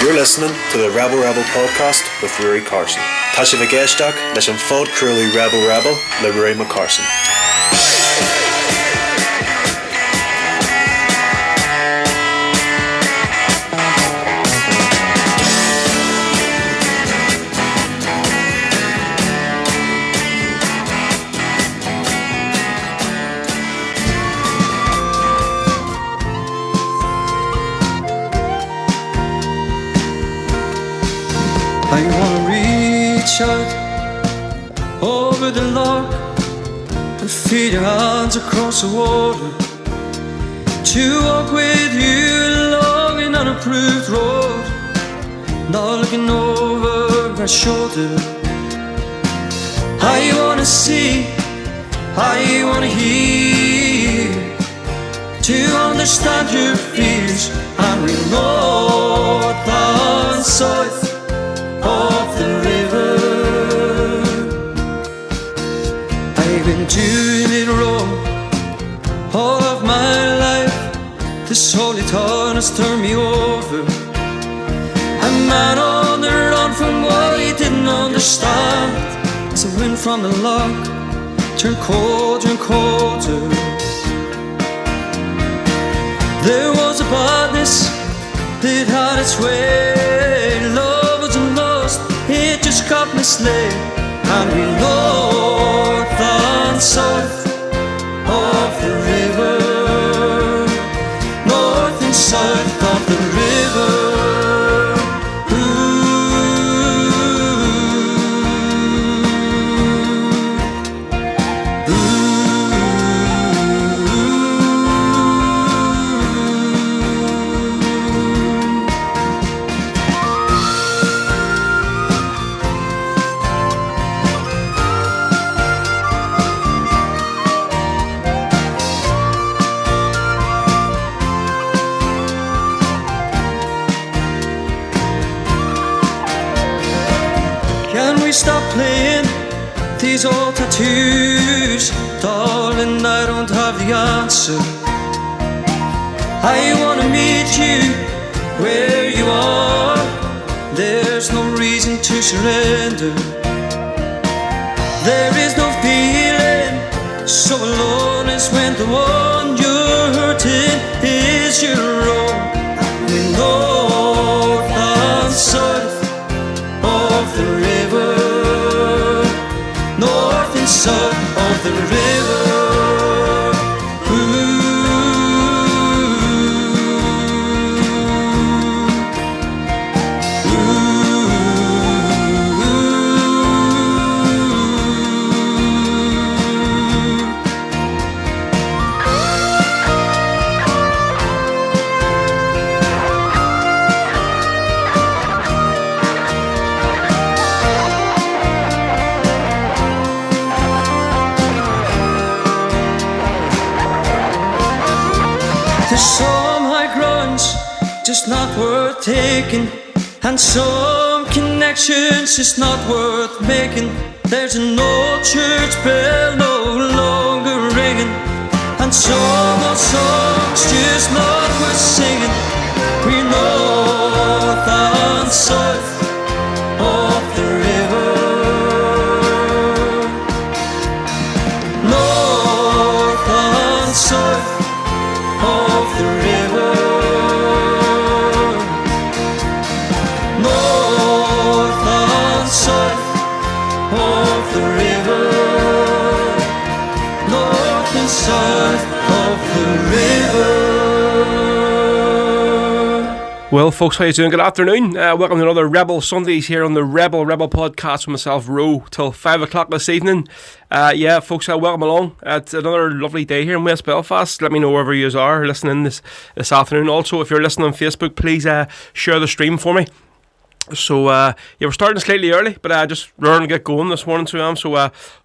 You're listening to the Rebel Rebel podcast with Rory Carson. Tasha Vigeshtak, leis an fód cruelly Rebel Rebel, le Rory McCarson. I wanna reach out over the loch and feed your hands across the water, to walk with you along an unapproved road, not looking over my shoulder. I wanna see, I wanna hear, to understand your fears and real north and south of the river. I've been doing it wrong all of my life. This holy town has turned me over. A man on the run from what he didn't understand, as the wind from the loch turned colder and colder. There was a badness that had its way. Love wasn't lost, it just got misled. And we north and south of the river, north and south of the river. Stop playing these old tattoos, darling, I don't have the answer. I wanna meet you where you are. There's no reason to surrender. There is no feeling so alone as when the one you're hurting is your own. We north and south of the river, north and south of the river. There's some high grounds just not worth taking, and some connections just not worth making. There's an old church bell no longer ringing, and some old songs just not worth singing. We're north and south of the river, north and south of the river, north and south of the river, north and south of the river. Well, folks, how you doing? Good afternoon. Welcome to another Rebel Sundays here on the Rebel podcast with myself, Ro, till 5 o'clock this evening. Yeah, folks, welcome along. It's another lovely day here in West Belfast. Let me know wherever you are listening this afternoon. Also, if you're listening on Facebook, please share the stream for me. So, yeah, we're starting slightly early, but just raring to get going this morning, so I am. So,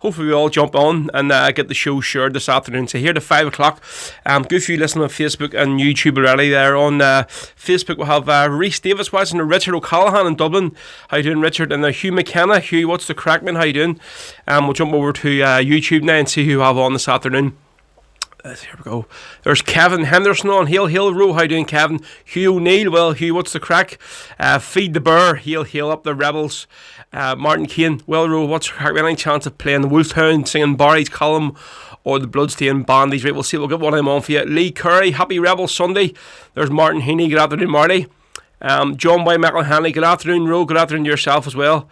hopefully we all jump on and get the show shared this afternoon. So, here to 5 o'clock. Good for you listening on Facebook and YouTube already there. On Facebook, we'll have Rhys Davis watching, Richard O'Callaghan in Dublin. How you doing, Richard? And Hugh McKenna. Hugh, what's the crack, man? How you doing? We'll jump over to YouTube now and see who we have on this afternoon. Here we go. There's Kevin Henderson on Hail Hail Row. How you doing, Kevin? Hugh O'Neill. Well, Hugh, what's the crack? Feed the Bear. Hail up the Rebels. Martin Kane. Well, Row, what's the crack? Any chance of playing the Wolfhound, singing Barry's Column or the Bloodstain bandage? Right, we'll see. We'll get one of them on for you. Lee Curry. Happy Rebel Sunday. There's Martin Heaney. Good afternoon, Marty. John Boy McElhanley. Good afternoon, Row. Good afternoon to yourself as well.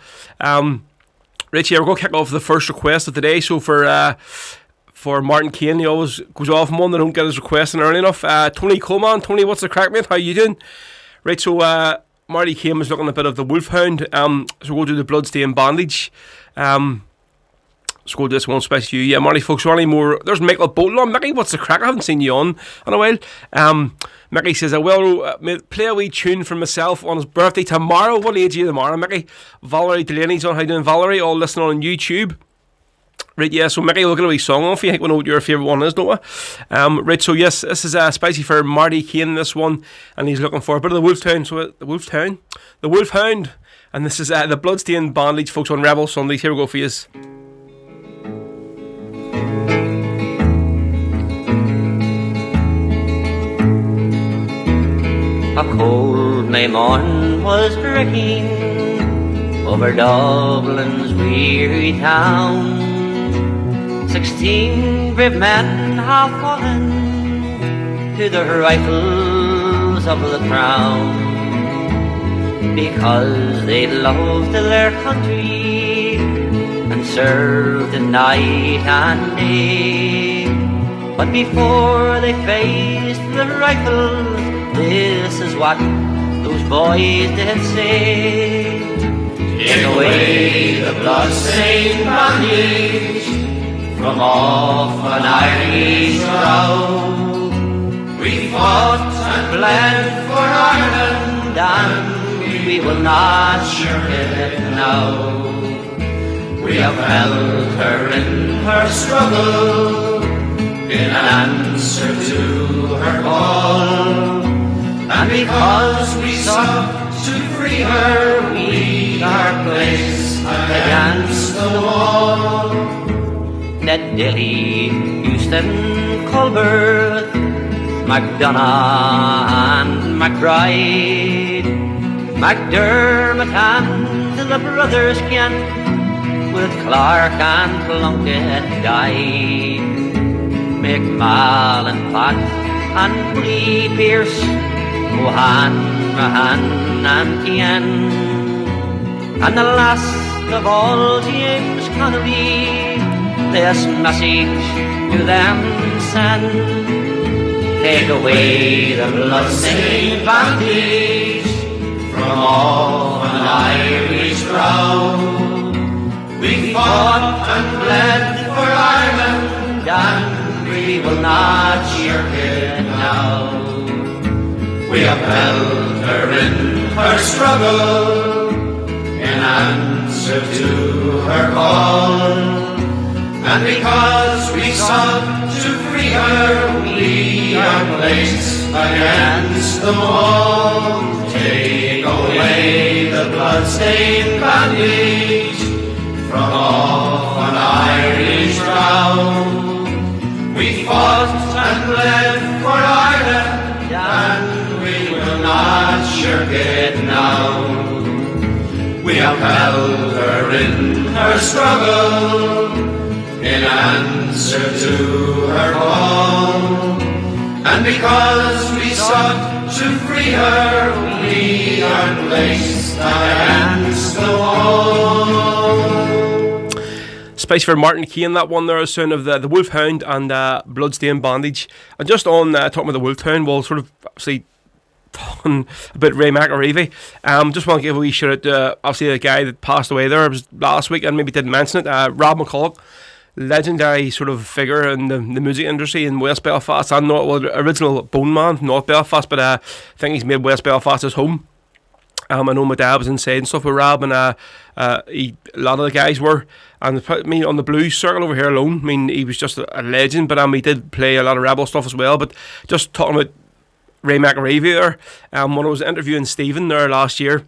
Richie, we're going to kick off the first request of the day. So for Martin Kane, he always goes off on one. They don't get his request in early enough. Tony Coleman. Tony, what's the crack, mate? How you doing? Right, so Marty Kane was looking a bit of the Wolfhound. So we'll do the Bloodstain bandage. So we'll do this one special for you. Yeah, Marty, folks, any more? There's Michael Bolton on. Mickey, what's the crack? I haven't seen you on in a while. Mickey says, I will play a wee tune for myself on his birthday tomorrow. What age are you tomorrow, Mickey? Valerie Delaney's on. How you doing, Valerie? All listening on YouTube. Right, yeah, so Mickey, we'll get a wee song on for you. I think we know what your favourite one is, don't we? Right, so yes, this is spicy for Marty Kane, this one, and he's looking for a bit of the Wolfhound. So the Wolfhound, and this is the Bloodstain bandage, folks, on Rebel Sundays. Here we go for you. A cold May morn was breaking over Dublin's weary town. 16 brave men have fallen to the rifles of the crown, because they loved their country and served in night and day. But before they faced the rifles, this is what those boys did say: take away the blood-stained bandage from off an Irish brow. We fought and bled for Ireland, and we will not shirk it now. We have held her in her struggle in answer to her call, and because we sought to free her, we are placed against the wall. Ned Daly, Euston, Colbert, MacDonagh and McBride, McDermott and the brothers Kent, with Clark and Plunkett died. McMahon, Pat and Lee Pierce, Mohan, Mahan and Tien, and the last of all James Connolly. This message to them send: take away the blood-stained bandage from off an Irish brow. We fought and bled for Ireland, and we will not shirk it now. We upheld her in her struggle in answer to her call, and because we sought to free her, we are placed against the wall. Take away the blood-stained bandage from off an Irish brow. We fought and bled for Ireland, and we will not shirk it now. We upheld her in her struggle in answer to her call, and because we sought to free her, we are placed against the wall. Space for Martin Kane, that one there, sound of the Wolfhound and Bloodstain bandage. And just on talking about the Wolfhound, we'll sort of obviously talking about Ray McAreevy. Just want to give a wee shout out to obviously the guy that passed away there. It was last week and maybe didn't mention it. Rob McCulloch, legendary sort of figure in the music industry in West Belfast, and original Bone Man from North Belfast, but I think he's made West Belfast his home. I know my dad was inside and stuff with Rob, and a lot of the guys were, and me on the blues circle over here alone, I mean, he was just a legend, but he did play a lot of Rebel stuff as well. But just talking about Ray McAreevy there, when I was interviewing Stephen there last year,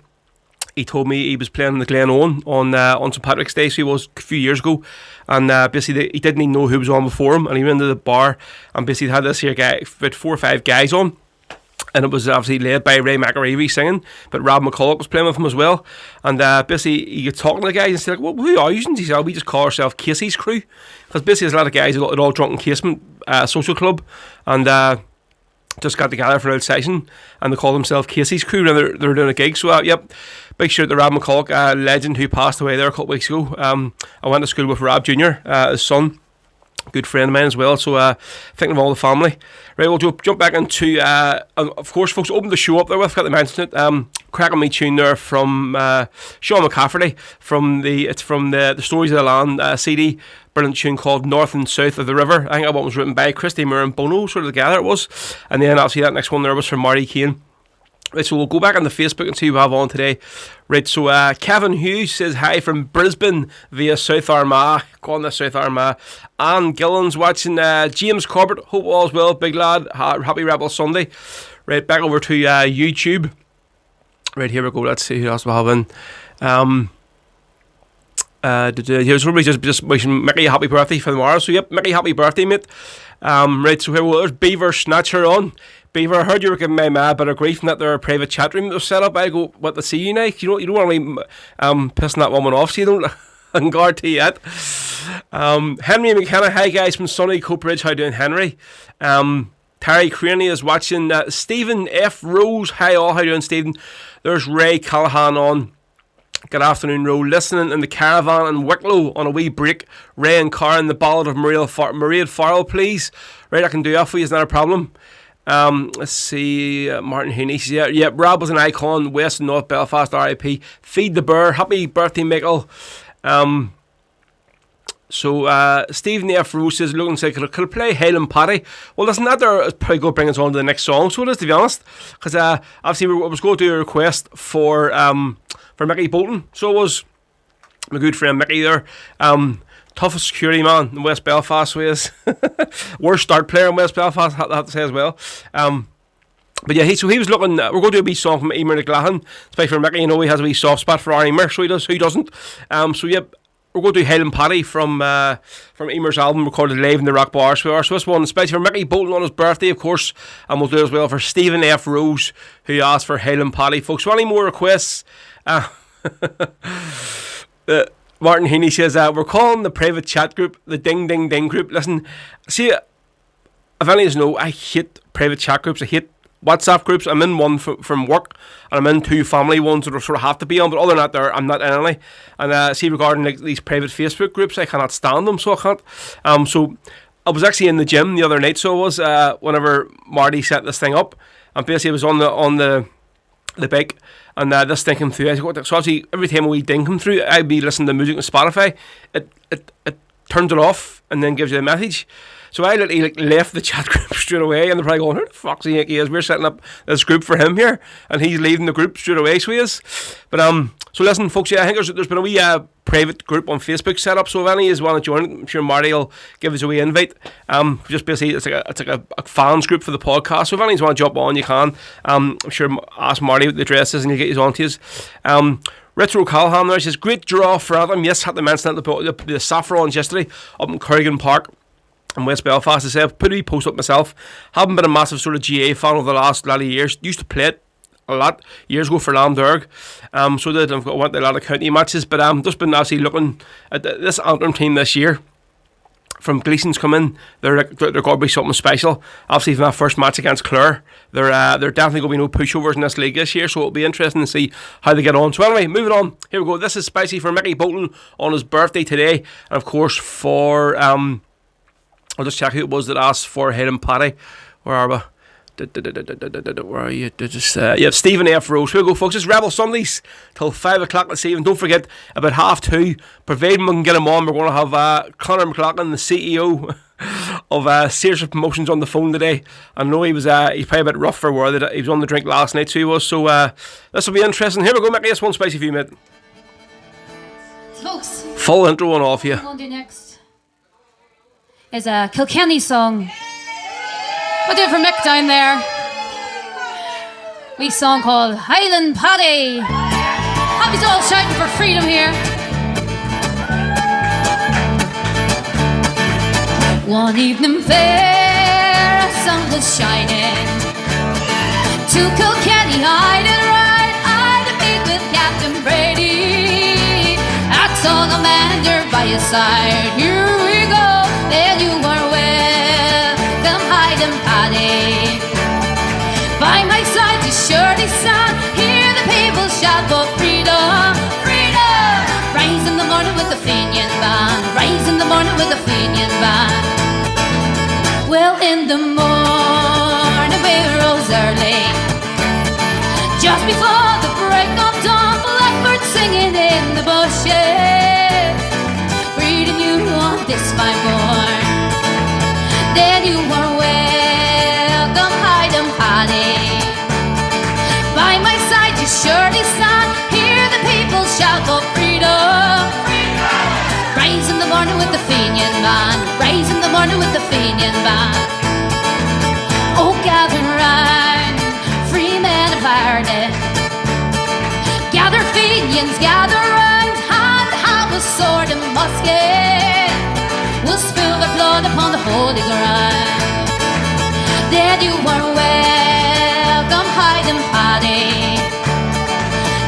he told me he was playing in the Glen Owen on St Patrick's Day, so he was a few years ago, and basically he didn't even know who was on before him, and he went into the bar and basically had this here guy, about 4 or 5 guys on, and it was obviously led by Ray McAreevy singing, but Rob McCulloch was playing with him as well, and basically he got talking to the guys and said, like, well, who are you? And he said, we just call ourselves Casey's Crew, because basically there's a lot of guys who got it all drunk in Casement social club, and just got together for a session, and they call themselves Casey's Crew, and they're doing a gig. So yep, big shout out to Rob McCulloch, legend who passed away there a couple of weeks ago. I went to school with Rob Jr., his son, good friend of mine as well, so thinking of all the family. Right, we'll jump back into of course, folks, opened the show up there with, forgot to mention it, cracking me tune there from Sean McCafferty from the Stories of the Land CD, brilliant tune called North and South of the River. I think that one was written by Christy Moore and Bono, sort of together it was, and then obviously that next one there was from Marty Kane. Right, so we'll go back on the Facebook and see who we have on today. Right, so Kevin Hughes says hi from Brisbane via South Armagh. Calling this South Armagh. Anne Gillen's watching. James Corbett, hope all's well, big lad. Happy Rebel Sunday. Right, back over to YouTube. Right, here we go. Let's see who else we have in. Here's somebody just wishing Mickey a happy birthday for tomorrow. So yep, Mickey, happy birthday, mate. Right, so here there's Beaver Snatcher on. Beaver, I heard you were giving my ma a bit of grief and that there a private chat room that was set up. I go, what, to see you now? You don't want to be pissing that woman off, so you don't. I can guarantee that. Henry McKenna, hi guys from sunny Coatbridge. How you doing, Henry? Terry Craney is watching. Stephen F. Rose, hi all. How you doing, Stephen? There's Ray Callahan on. Good afternoon, Ro. Listening in the caravan in Wicklow on a wee break. Ray and Karen, the Ballad of Mairead Farrell, please. Right, I can do that for you, is not a problem. Let's see, Martin Heaney says, yeah, Rob was an icon, West and North Belfast, RIP. Feed the Bear, happy birthday, Michael. So Stephen F. Rose says, looking like could I play Highland Paddy? Well, listen, that there is probably going to bring us on to the next song, so it is, to be honest, because obviously I was going to do a request for Mickey Bolton, so it was my good friend Mickey there. Toughest security man in West Belfast, so he is. Worst start player in West Belfast, I have to say as well. But yeah, he was looking. We're going to do a wee song from Emer McGlahan. Especially for Mickey, you know he has a wee soft spot for our Emer, so he does. Who doesn't? So yeah, we're going to do Highland Paddy from Emer's album recorded live in the Rock Bar. So this one, especially for Mickey Bolton on his birthday, of course, and we'll do it as well for Stephen F. Rose, who asked for Highland Paddy. Folks, so any more requests? Martin Heaney says, we're calling the private chat group the Ding Ding Ding group. Listen, see, if any of you know, I hate private chat groups. I hate WhatsApp groups. I'm in one from work, and I'm in 2 family ones that I sort of have to be on, but other than that, I'm not in any. And see, regarding like, these private Facebook groups, I cannot stand them, so I can't. So I was actually in the gym the other night, so I was, whenever Marty set this thing up, and basically I was on the bike, and this thing came through. I said, so obviously every time a wee ding come through, I'd be listening to music on Spotify. It turns it off and then gives you a message. So I literally left the chat group straight away, and they're probably going, who the fuck's he is? We're setting up this group for him here, and he's leaving the group straight away, so he is. But so listen, folks, yeah, I think there's been a wee private group on Facebook set up, so if any of you want to join it, I'm sure Marty will give us a wee invite. Just basically, it's like a fans group for the podcast, so if any of you want to jump on, you can. I'm sure ask Marty what the address is, and he'll get you on to us. Retro Callahan there says, great draw for Adam. Yes, had to mention that the Saffrons yesterday up in Corrigan Park in West Belfast. I said, put a wee post up myself. Haven't been a massive sort of GA fan over the last lot of years. Used to play it a lot years ago for Landurg. So that I've went to a lot of county matches, but just been actually looking at this Antrim team this year. From Gleason's come in, they're going to be something special. Obviously, from that first match against Clare, they're definitely going to be no pushovers in this league this year, so it'll be interesting to see how they get on. So anyway, moving on. Here we go. This is spicy for Mickey Bolton on his birthday today, and of course for I'll just check who it was that asked for Highland Paddy. Where are we? Where are you? Yeah, Stephen F. Rose. Here we go, folks. It's Rebel Sundays till 5 o'clock this evening. Don't forget, about 2:30, providing we can get him on, we're going to have Conor McLaughlin, the CEO of Sears Promotions, on the phone today. I know he's probably a bit rough for word. He was on the drink last night, so he was. So this will be interesting. Here we go, Mickey. This one spicy for you, mate. Folks, full intro and off you. What we'll do next is a Kilkenny song. We'll do it for Mick down there. Wee song called Highland Paddy. He's all shouting for freedom here. One evening fair, the sun was shining. To Kilkenny, I'd ride, I'd meet with Captain Brady. At Salamander by his side, here we go. Then you are welcome, Highland paddy. By my side, you surely stand. Hear the people shout for freedom, freedom. Rise in the morning with the Fenian band. Rise in the morning with the Fenian band. Well, in the morning we rose early, just before the break of dawn. Blackbird singing in the bushes, greeting you on this my morn. Then you are welcome, Highland paddy. By my side you surely stand. Hear the people shout for freedom, freedom. Rise in the morning with the Fenian band. Rise in the morning with the Fenian band. Oh, gather round, free men of Ireland. Gather Fenians, gather round. Hand to hand with sword and musket. We'll spill the blood upon the holy ground. Then you are welcome, Highland paddy.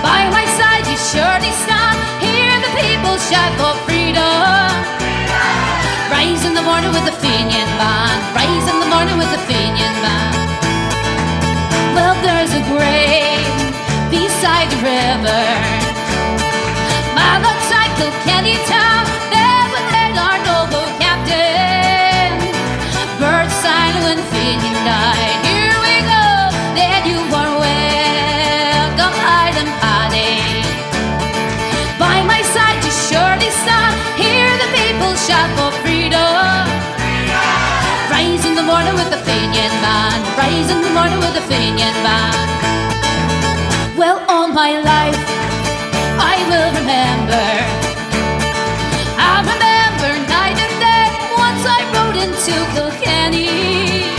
By my side you surely stand. Hear the people shout for freedom. Rise in the morning with the Fenian band. Rise in the morning with the Fenian band. Well, there's a grave beside the river, mile outside Kilkenny town. There with our noble captain. Birds sang when Fenian died. Here we go. Then you are welcome, Highland paddy. By my side you surely stand. Hear the people shout for freedom. Rise in the morning with the Fenian band. Rise in the morning with the Fenian band. Well, all my life I will remember. I remember night and day. Once I rode into Kilkenny,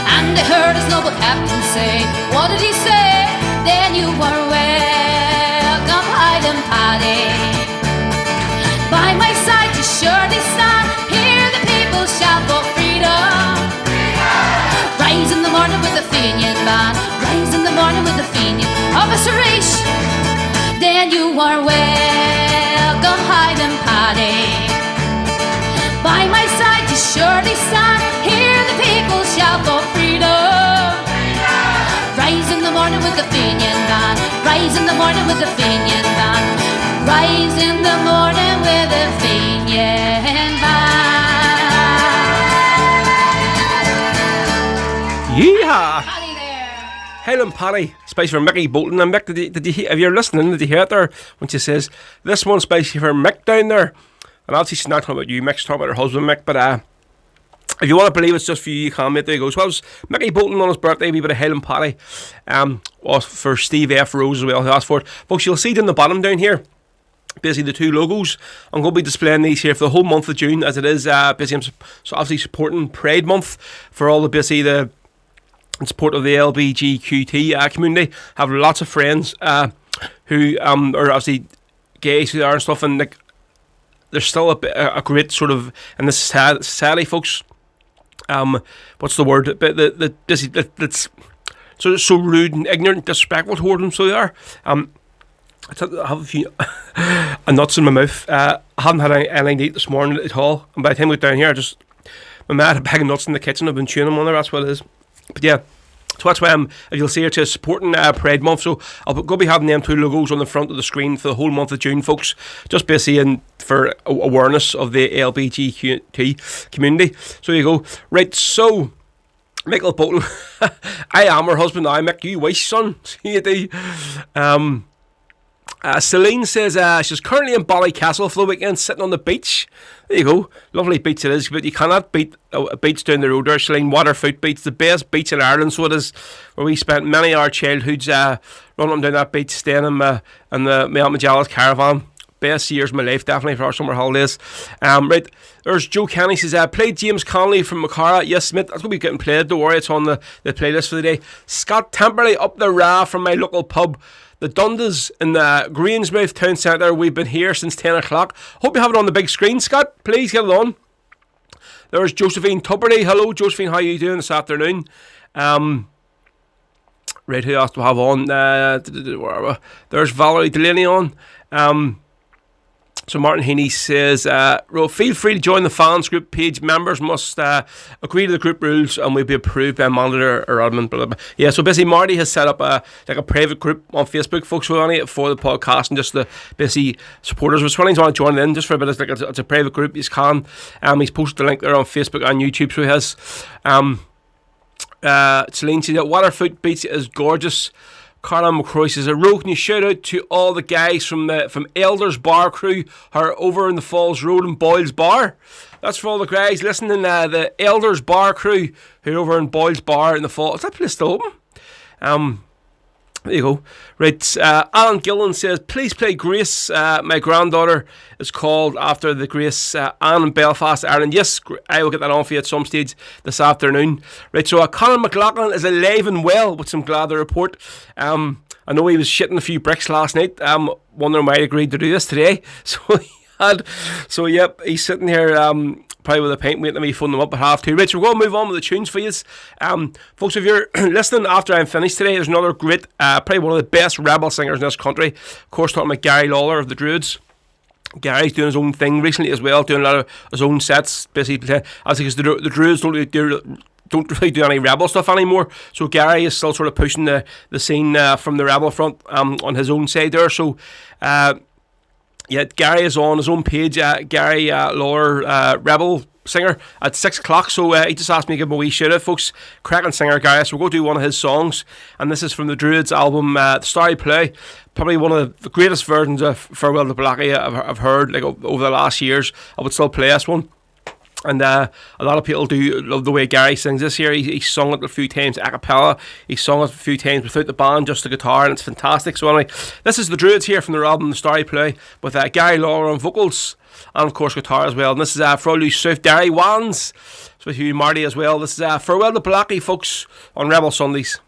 and I heard his noble captain say, what did he say? Then you are welcome, Highland paddy. By my side you surely stand. Hear the people shout for freedom. Rise in the morning with the Fenian band. Rise in the morning with the Fenian. Officer Reach, then you are welcome, Highland paddy. By my side you surely stand. Hear the people shout for freedom. Rise in the morning with the Fenian band. Rise in the morning with the Fenian band. Rise in the morning with the Fenian band. Yeehaw! Paddy there. Highland paddy, spicy for Mickey Bolton. And Mick, did you hear, if you're listening, did you hear it there when she says, this one's spicy for Mick down there? And obviously she's not talking about you, Mick's talking about her husband, Mick, but if you want to believe it's just for you, you can, mate. There you go. So that was Mickey Bolton on his birthday, a wee bit of Highland paddy. Was for Steve F. Rose as well, who asked for it. Folks, you'll see it in the bottom down here. Basically, the two logos. I'm going to be displaying these here for the whole month of June, as it is basically, I'm so obviously supporting Pride Month for all the basically the in support of the LBGQT community. I have lots of friends who are obviously gays who are and stuff, and like there's still a great sort of in this society, folks. What's the word? But that's so rude and ignorant, disrespectful toward them. So they are. I have a few nuts in my mouth. I haven't had anything to eat this morning at all. And by the time I got down here, my man had a bag of nuts in the kitchen. I've been chewing them on there. That's what it is. But yeah, so that's why if you'll see it, it's supporting Pride Month. So I'll go be having them two logos on the front of the screen for the whole month of June, folks. Just basically for awareness of the LBGT community. So there you go. Right, so Michael Bolton, I am her husband now. Mick, you wish, son. See you do. Celine says she's currently in Ballycastle for the weekend, sitting on the beach. There you go, lovely beach it is, but you cannot beat a beach down the road there, Celine. Waterfoot Beach, the best beach in Ireland, so it is, where we spent many of our childhoods running down that beach, staying in my Aunt Majalla's caravan. best years of my life, definitely, for our summer holidays. Right, there's Joe Kenny says, played James Connolly from Macara. Yes, Smith, that's going to be getting played, don't worry, it's on the playlist for the day. Scott Temperley up the Ra from my local pub, the Dundas in the Greensmouth Town Centre. We've been here since 10 o'clock. Hope you have it on the big screen, Scott. Please get it on. There's Josephine Tupperty. Hello, Josephine. How are you doing this afternoon? Right, who else do we have on? There's Valerie Delaney on. So Martin Heaney says, feel free to join the fans group page. Members must agree to the group rules and will be approved by a monitor or admin. Blah, blah, blah. Yeah, so basically Marty has set up a private group on Facebook, folks, for the podcast, and just the basically supporters. If someone want to join in just for a bit, it's a private group. You can. He's posted the link there on Facebook and YouTube, so he has. Celine says that Waterfoot Beach is gorgeous. Carla McCroy says, can you shout out to all the guys from Elders Bar crew who are over in the Falls Road and Boyle's Bar? That's for all the guys listening. The Elders Bar crew who are over in Boyle's Bar in the Falls. Is that place still open? There you go. Right, Alan Gillen says, please play Grace. My granddaughter is called after the Grace Anne in Belfast, Ireland. Yes, I will get that on for you at some stage this afternoon. Right, so Conor McLaughlin is alive and well, which I'm glad to report. I know he was shitting a few bricks last night. Wondering why he agreed to do this today. So yep, he's sitting here probably with a pint waiting to me phone them up at 2:30. Right, so we're going to move on with the tunes for you. Folks, if you're listening after I'm finished today, there's another great, probably one of the best rebel singers in this country. Of course, talking about Gary Lawler of the Druids. Gary's doing his own thing recently as well, doing a lot of his own sets, basically, because the Druids don't really do any rebel stuff anymore. So Gary is still sort of pushing the scene from the rebel front on his own side there. So yeah, Gary is on his own page, Gary Lawler, rebel singer, at 6 o'clock. So he just asked me to give him a wee shout out, folks. Cracking singer, Gary. So we'll go do one of his songs, and this is from the Druids album, The Starry Play. Probably one of the greatest versions of Farewell to Blackie I've heard over the last years. I would still play this one. And a lot of people do love the way Gary sings this here. He's sung it a few times a cappella. He's sung it a few times without the band, just the guitar, and it's fantastic. So anyway, this is the Druids here from their album The Starry Play, with Gary Lawler on vocals and of course guitar as well. And this is for all you South Derry ones. It's with you, Marty, as well. This is Farewell to Blackie, folks, on Rebel Sundays.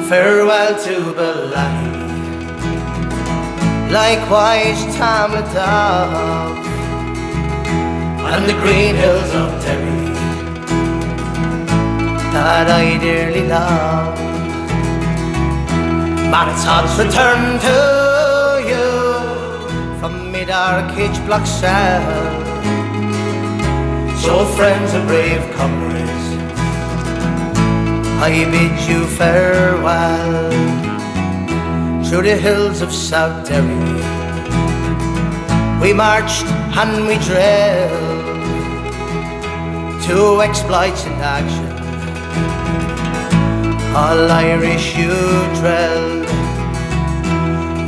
Farewell to Ballad, likewise Tamadov, and the green hills of Derry that I dearly love. My thoughts return to you from mid our cage block cell. So friends and brave comrades, I bid you farewell through the hills of South Derry. We marched and we drilled to exploits in action. All Irish you drilled,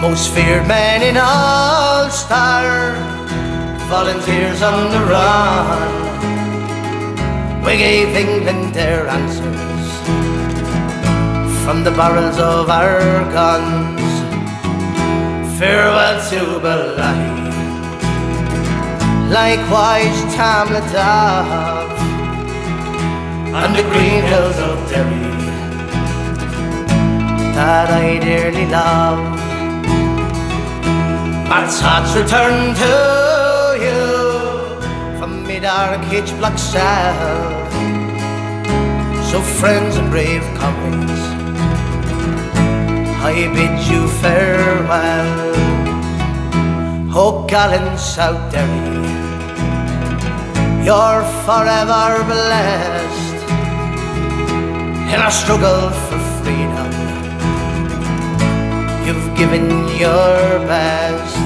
most feared men in Ulster, volunteers on the run. We gave England their answers from the barrels of our guns. Farewell to Ballad, likewise Tamadov, and the green hills of Derry that I dearly love. My thoughts return to you from mid-Arcage block cell. So friends and brave comrades, I bid you farewell. Oh gallant South Derry, you're forever blessed in our struggle for freedom. You've given your best.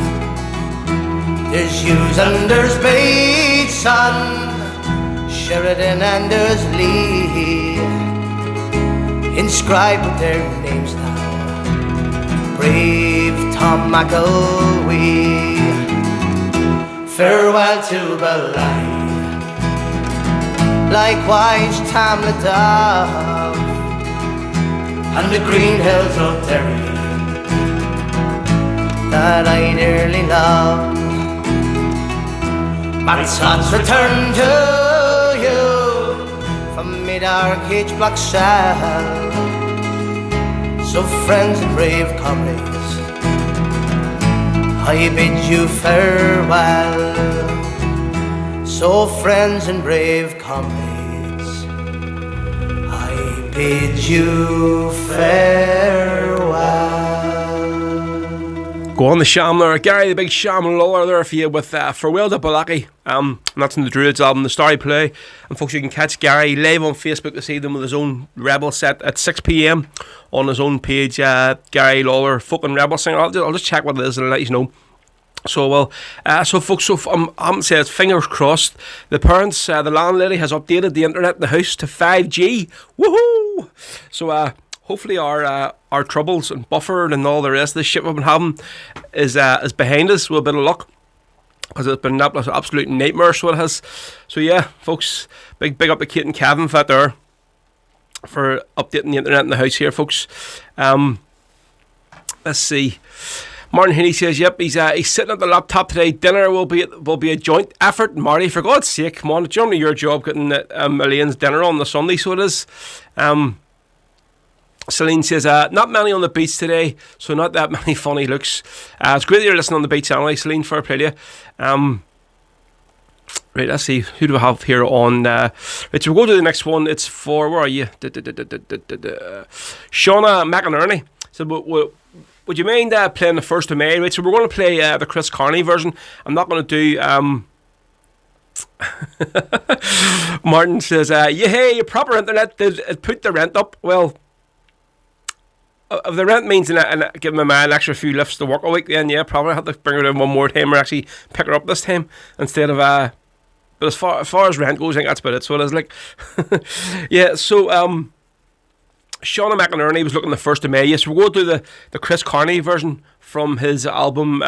There's yous and there's Bates and Sheridan and there's Lee, inscribed with their names now. Brave Tom McElwee, farewell to Ballad, likewise Tamladove and the green hills of Derry that I dearly love. But thoughts return to you from mid-dark age black cell. So friends and brave comrades, I bid you farewell. So friends and brave comrades, I bid you farewell. Go on the Shamler, Gary the big Shamler there for you with Farewell to Ballad. And that's in the Druids album, The Starry Play. And folks, you can catch Gary live on Facebook this evening with his own Rebel set at 6 p.m. on his own page, Gary Lawler, fucking Rebel singer. I'll just check what it is and let you know. So, well, so folks, I'm saying fingers crossed. The parents, the landlady has updated the internet in the house to 5G. Woohoo! So, hopefully our troubles and buffer and all the rest of the shit we've been having is behind us with a bit of luck, because it's been an absolute nightmare, so it has. So yeah, folks, big up to Kate and Kevin for that there, for updating the internet in the house here, folks. Let's see. Martin Heaney says, yep, he's sitting at the laptop today. Dinner will be a joint effort. Marty, for God's sake, come on, it's only your job getting Elaine's dinner on the Sunday, so it is. Celine says, not many on the beach today, so not that many funny looks. It's great that you're listening on the beach anyway, Celine, fair play to you. Right, let's see, who do we have here on... right, so we'll go to the next one. It's for, where are you? Shauna McInerney. So, would you mind playing the 1st of May? Right, so we're going to play the Chris Carney version. I'm not going to do... Martin says, hey, proper internet did put the rent up. Well... if the rent means giving my man an extra few lifts to work a week, then yeah, probably have to bring her in one more time or actually pick her up this time instead of but as far as rent goes, I think that's about it. So it is like yeah, so Shauna McInerney was looking the 1st of May. Yes, we're going to do the Chris Carney version from his album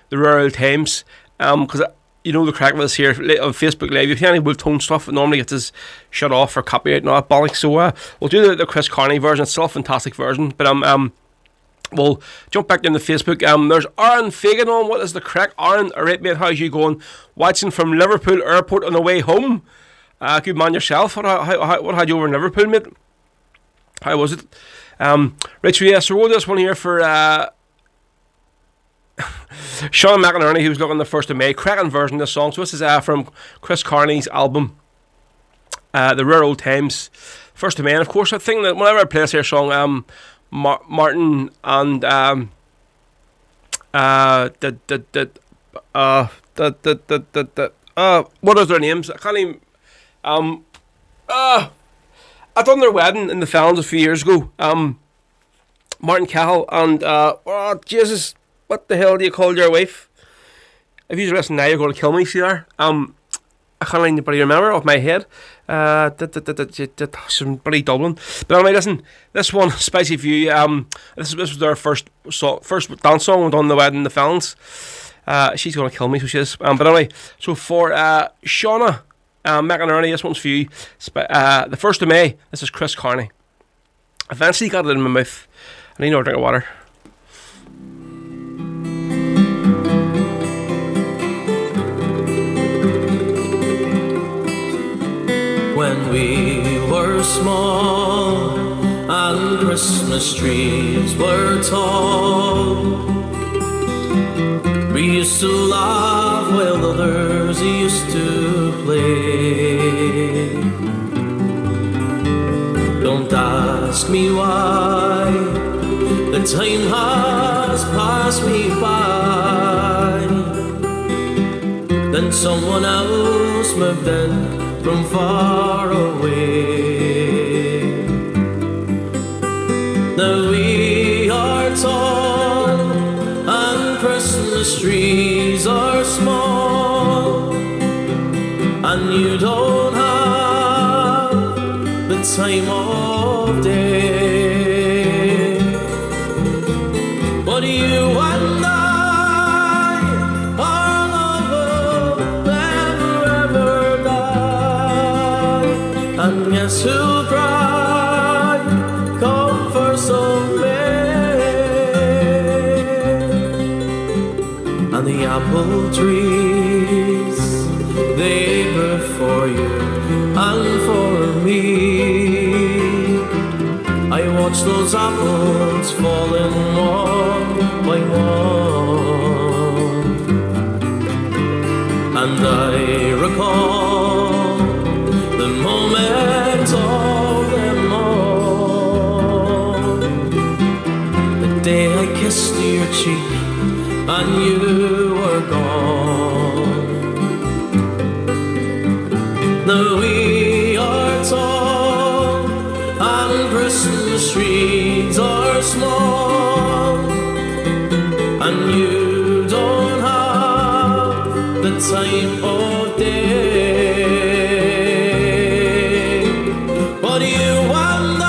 The Rural Times, because you know the crack with us here on Facebook Live. If you have any Wolf Tone stuff, it normally gets us shut off for copyright and all that bollocks. So we'll do the Chris Carney version. It's still a fantastic version. But we'll jump back into Facebook. There's Aaron Fagan on. What is the crack? Aaron, alright mate, how's you going? Watching from Liverpool Airport on the way home. Good man yourself. What had you over in Liverpool, mate? How was it? Right, so yeah, so we'll do this one here for... Sean McInerney, who's looking the 1st of May, cracking version of this song. So this is from Chris Carney's album, The Rural Times, 1st of May. And of course, I think that whenever I play this here song, Martin and what are their names? I can't even. I done their wedding in the Fallons a few years ago. Martin Cahill and oh Jesus. What the hell do you call your wife? If you're listening now, you're going to kill me, see there. I can't anybody remember off my head. Some bloody Dublin. But anyway, listen, this one, Spicy View, this was their first dance song on the wedding in the Fallons. She's going to kill me, so she is. But anyway, so for Shauna McInerney, this one's for you. The 1st of May, this is Chris Carney. Eventually got it in my mouth. I need another drink of water. When we were small and Christmas trees were tall, we used to laugh while others used to play. Don't ask me why, the time has passed me by. Then someone else moved in from far away. Now we are tall and Christmas trees are small, and you don't have the time of day, but you and I are love will never ever die. guess who cried? Come first of May. And the apple trees, they bear for you and for me. I watch those apples falling one by one, and I recall the moment of them all. The day I kissed your cheek and you were gone. Now we are tall and Christmas trees are small, and you don't have the time of day. But you and I,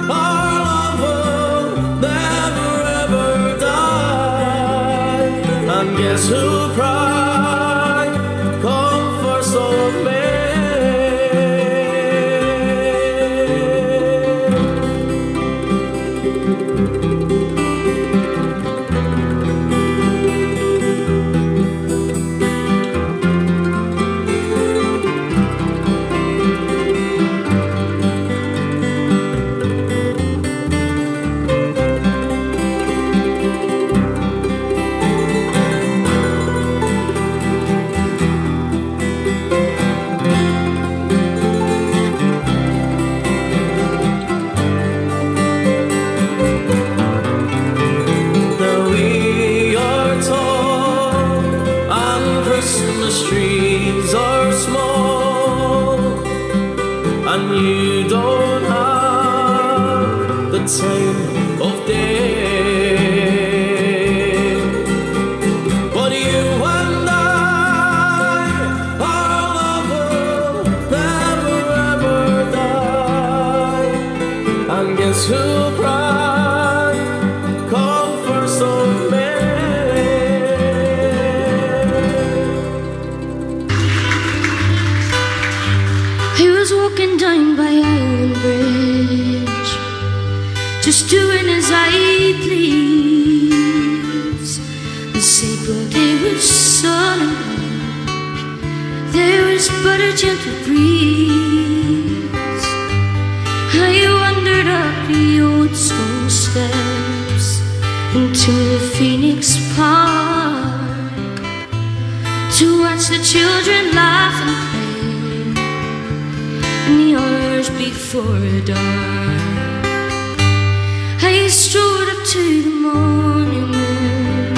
our love will never ever die. And guess who cried? Come first of May. Trees are small, and you don't have the time of day. But you and I, our love will never ever die. And guess who cried? Come first of May. Walking down by Highland Bridge, just doing as I please. The April day was sun and warm, there was but a gentle breeze. I wandered up the old stone steps into the Phoenix Park to watch the children laugh and play in the hours before dark. I strode up to the monument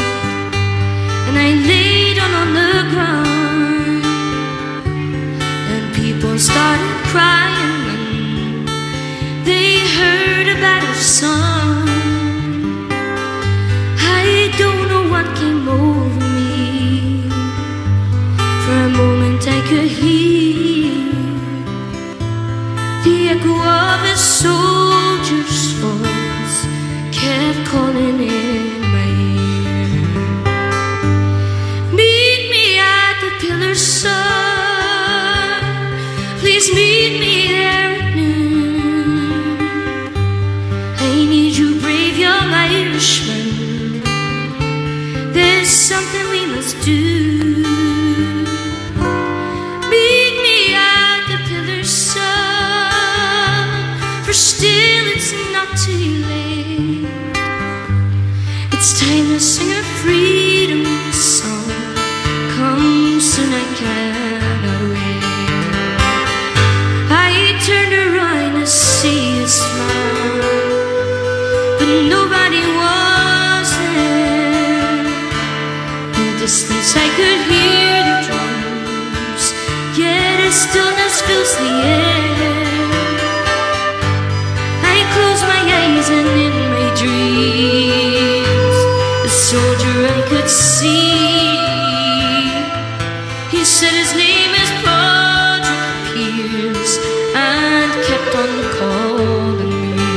and I lay down on the ground, and people started crying when they heard a battle song. I don't know what came over me. For a moment I could hear the echo of a soldier's voice kept calling in my ear. Meet me at the pillar's side, please meet me there at noon. I need you, brave young Irishman, there's something we must do. Meet me at the pillar's side, for still it's not too late. It's time to sing a freedom song. Come soon, I cannot wait. I turned around to see a smile, but nobody was there. In the distance I could hear the drums, yet a stillness fills the air. I close my eyes and in my dreams a soldier I could see. He said his name is Patriot, and kept on calling me.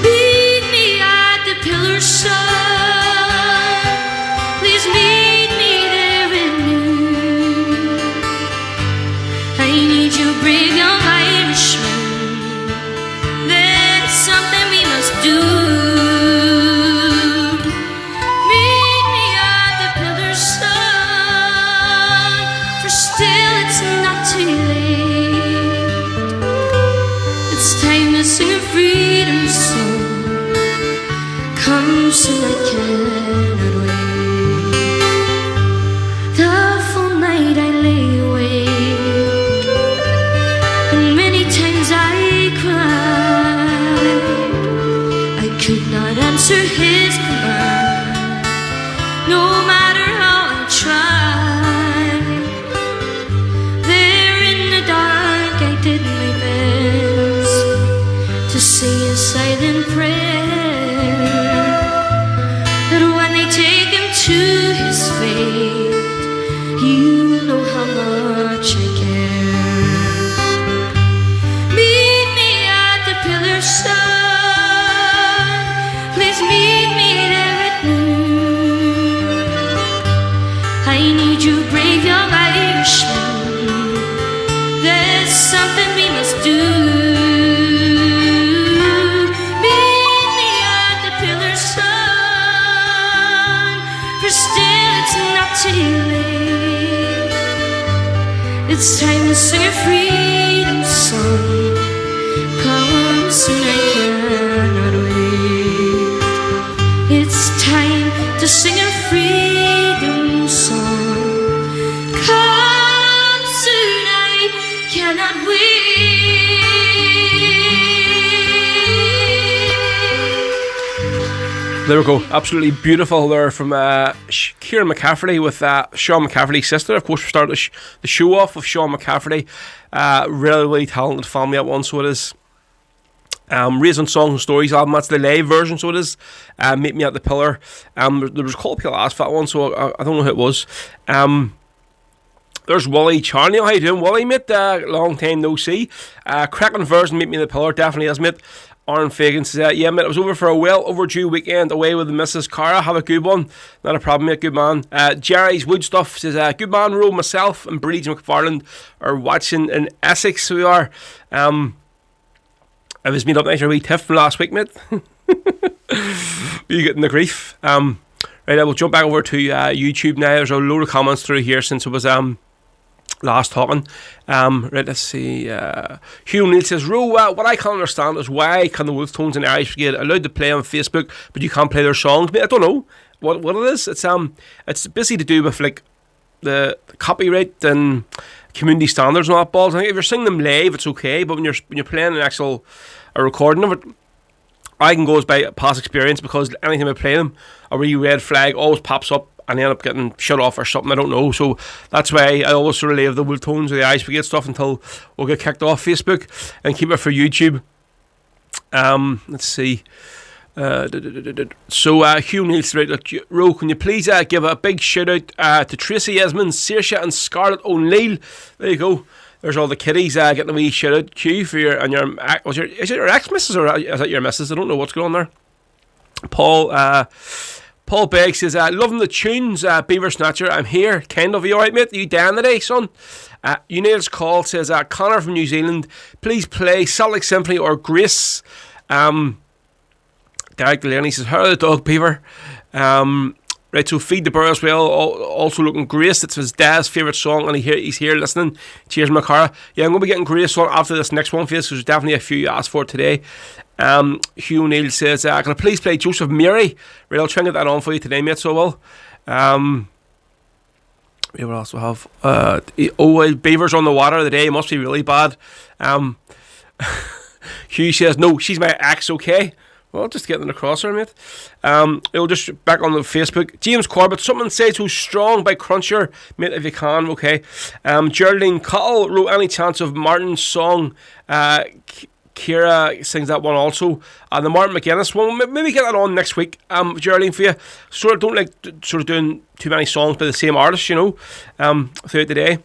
Meet me at the pillar's side, please meet me there in noon. I need you, brave young Irishman. There's something we must do. Meet me at the pillar's sun, for still it's not too late. It's time to sing a freedom song. Come soon, I cannot wait. The full night I lay awake, and many times I cried. I could not answer his command, no matter how I tried. There in the dark I did my best to say a silent prayer, that when they take him to his fate, you know how much I care. Meet me at the pillar's sun, please meet me there at noon. I need you, brave young Irishman. There's something we must do. Meet me at the pillar's sun, for still it's not too late. It's time to sing a freedom song. Come soon, I cannot wait. It's time to sing a freedom song. Come soon, I cannot wait. There we go. Absolutely beautiful there from Kieran McCafferty with Sean McCafferty's sister. Of course, we started the show off with Sean McCafferty. Really, really talented family at one, so it is. Raising Songs and Stories album, that's the live version, so it is. Meet Me at the Pillar. There was a couple of people asked for that one, so I don't know who it was. There's Wally Charney. How you doing, Wally, mate? Long time no see. Cracking version, Meet Me at the Pillar, definitely is, mate. Aaron Fagan says, yeah, mate, I was over for a well overdue weekend away with the Mrs. Cara. Have a good one. Not a problem, mate. Good man. Jerry's Wood Stuff says, good man, Ro, myself and Breeds McFarland are watching in Essex. We are. I was meeting up nice a wee tiff from last week, mate. You getting the grief. Right, I will jump back over to YouTube now. There's a load of comments through here since it was last talking. Right, let's see. Hugh Neal says, Ro, what I can't understand is why can the Wolf Tones and Irish Brigade allowed to play on Facebook, but you can't play their songs? I don't know what it is. It's basically to do with like the copyright and community standards and all that balls. I think if you're singing them live, it's okay, but when you're playing an actual recording of it, I can go as by past experience, because anytime I play them, a wee red flag always pops up and I end up getting shut off or something, I don't know. So that's why I always sort of leave the Wool Tones or the Irish Brigade stuff until we'll get kicked off Facebook and keep it for YouTube. Let's see. So Hugh Neal's right, look, Ro, can you please give a big shout out to Tracy Esmond, Saoirse and Scarlett O'Neill? There you go. There's all the kiddies getting a wee shout out to you for your is it your ex missus or is it your missus? I don't know what's going on there. Paul Begg says, loving the tunes, Beaver Snatcher. I'm here, kind of. Are you alright, mate? Are you down today, son? Unail's Call says, Connor from New Zealand, please play Celtic Symphony or Grace. Derek Delaney says, how are the dog, Beaver? Right, so Feed the Bear as well, also looking Grace. It's his dad's favourite song, and he's here listening. Cheers, Macara. Yeah, I'm going to be getting Grace on after this next one for you, so there's definitely a few you asked for today. Hugh O'Neill says, can I please play Joseph Mary? Right, I'll try and get that on for you today, mate, so I will. We will also have Beavers on the Water today. It must be really bad. Hugh says, no, she's my ex, okay? Well, just getting across her, mate. It'll just back on the Facebook. James Corbett, Something Say Too Strong by Cruncher, mate, if you can, okay. Geraldine Cottle wrote Any Chance of Martin's song. Kira sings that one also. And the Martin McGuinness one, maybe get that on next week, Geraldine, for you. Sort of don't like sort of doing too many songs by the same artist, you know, throughout the day.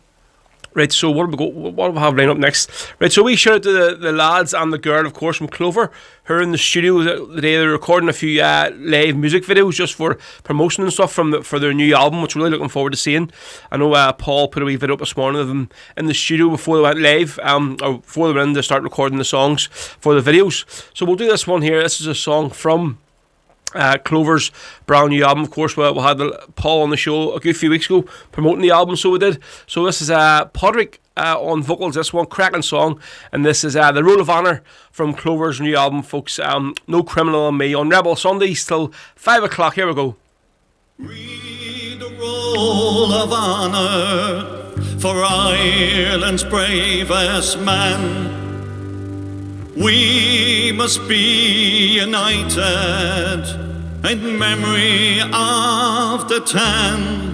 Right, so what do we have lined up next? Right, so we shout out to the lads and the girl, of course, from Clover, who are in the studio the day they're recording a few live music videos just for promotion and stuff for their new album, which we're really looking forward to seeing. I know Paul put a wee video up this morning of them in the studio before they went live, or before they went in to start recording the songs for the videos. So we'll do this one here. This is a song from Clover's brand new album. Of course, we had Paul on the show a good few weeks ago promoting the album, so we did. So this is Patriot on vocals, this one, cracking song, and this is The Roll of Honour from Clover's new album, folks. No Criminal on Me on Rebel Sundays till 5 o'clock. Here we go. Read the roll of honour for Ireland's bravest man. We must be united in memory of the 10.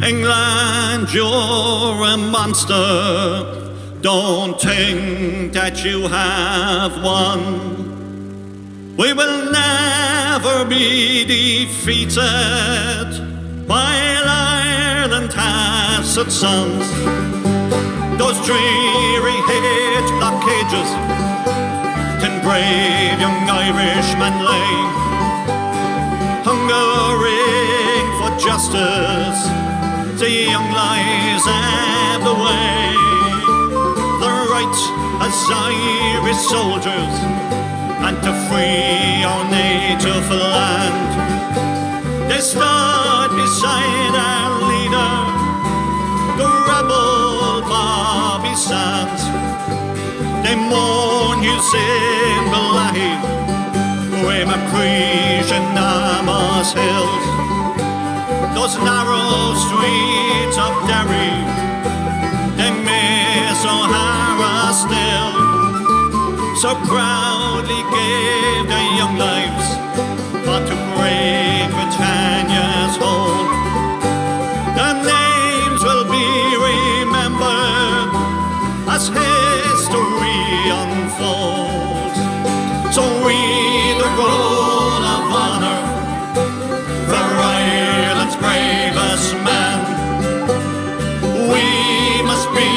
England, you're a monster. Don't think that you have won. We will never be defeated while Ireland has its sons. Those dreary hedge blockages can brave young Irishmen lay, hungering for justice, the young lives have the way. The right as Irish soldiers and to free our native land. They stood beside our leader, the rebel Bobby Sands. They mourn his in Ballad, where McCreesh and Amos Hills. Those narrow streets of Derry, they miss O'Hara still. So proudly gave their young lives for to break Britannia's hold. Their names will be remembered as history unfolds. So read the roll of honour for Ireland's bravest man. We must be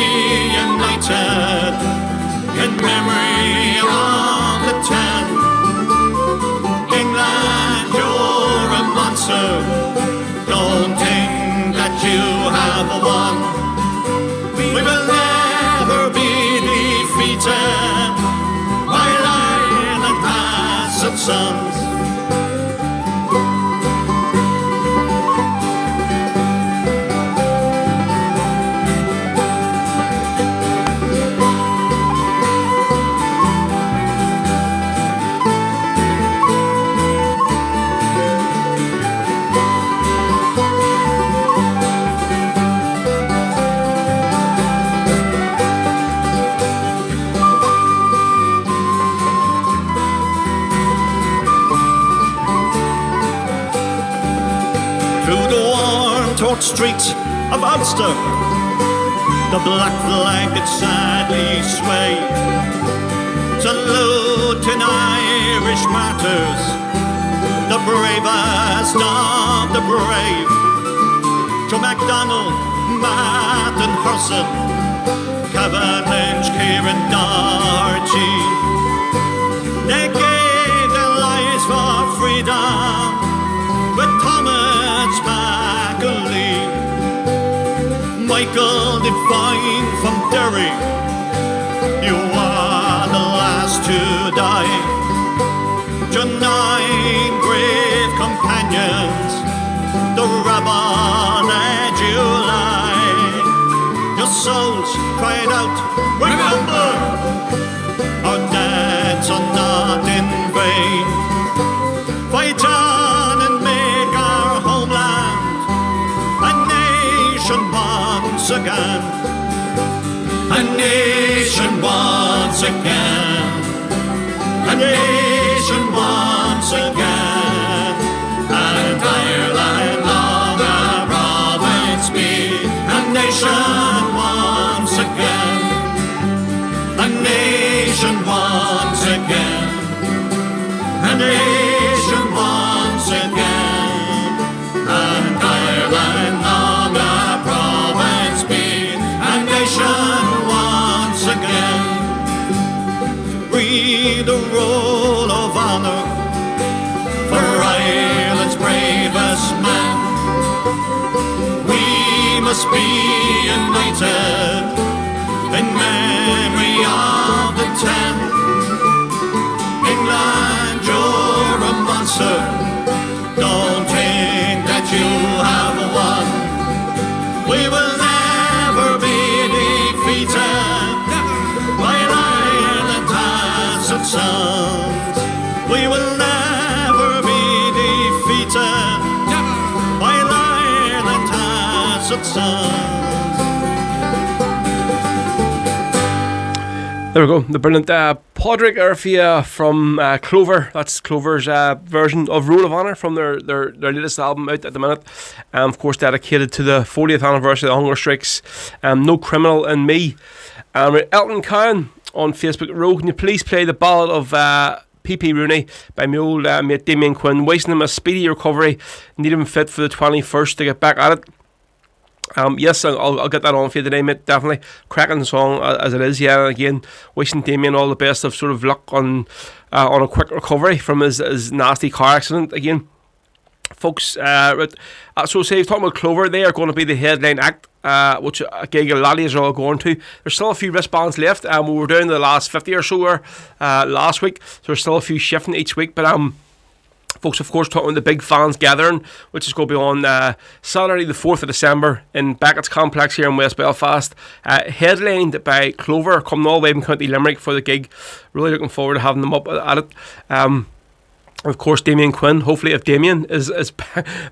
united in memory of the 10. England, you're a monster. Don't think that you have won. We will never be defeated while Ireland has its sons. Streets of Ulster, the black flag did sadly sway. Salute in Irish martyrs, the bravest of the brave. To MacDonald, Matt and Hurson, Kevin Lynch, Kieran Doherty. They gave their lives for freedom with Thomas McAlee. Michael Devine from Derry, you are the last to die. Your 9 brave companions, the Rabban and July. Your souls cried out, remember, our deaths are not in vain. Fight on and make our homeland a nation once again. A nation once again. A nation once again. And Ireland long our province be. A nation once again. A nation once again. A nation once again. And Ireland long our province be. honour for Ireland's bravest man. We must be united in memory of the 10. England, you're a monster. Don't think that you have won. We will never be defeated while Ireland has its sons. We will never be defeated while Ireland has its sons. There we go, the brilliant Patriot Erfia from Clover. That's Clover's version of Rule of Honour from their latest album out at the minute. Of course, dedicated to the 40th anniversary of the hunger strikes. No Criminal in Me. Elton Cowan on Facebook. Ro, can you please play the ballad of P.P. Rooney by my old mate Damien Quinn, wishing him a speedy recovery, need him fit for the 21st to get back at it. Yes, I'll get that on for you today, mate. Definitely cracking song as it is. Yeah, again, wishing Damien all the best of sort of luck on a quick recovery from his nasty car accident. Again, folks, so say talking about Clover, they are going to be the headline act, which a gig a lot of you are all going to. There's still a few wristbands left. We were down the last 50 or so last week, so there's still a few shifting each week, but folks, of course, talking about the big fans gathering, which is going to be on Saturday the 4th of December in Beckett's Complex here in West Belfast, headlined by Clover, coming all the way from County Limerick for the gig. Really looking forward to having them up at it. Of course, Damien Quinn, hopefully if Damien is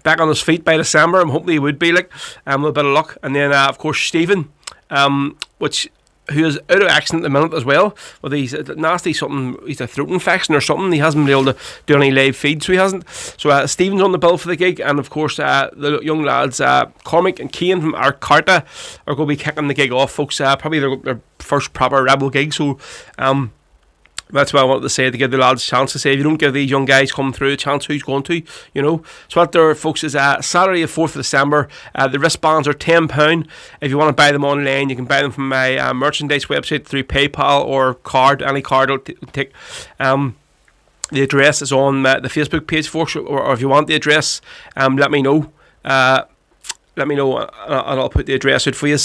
back on his feet by December, I'm hoping he would be, like, with a bit of luck. And then, of course, Stephen, who is out of action at the minute as well, with his nasty something, he's a throat infection or something. He hasn't been able to do any live feeds, so he hasn't. So Stephen's on the bill for the gig, and of course the young lads Cormac and Cian from Arcarta are going to be kicking the gig off, folks. Probably their first proper Rebel gig, so that's what I wanted to say, to give the lads a chance to say, if you don't give these young guys coming through a chance, who's going to, you know? So what there, folks, is Saturday the 4th of December. The wristbands are £10. If you want to buy them online, you can buy them from my merchandise website through PayPal or card. Any card will take. The address is on the Facebook page, folks, or if you want the address, let me know. Let me know and I'll put the address out for you.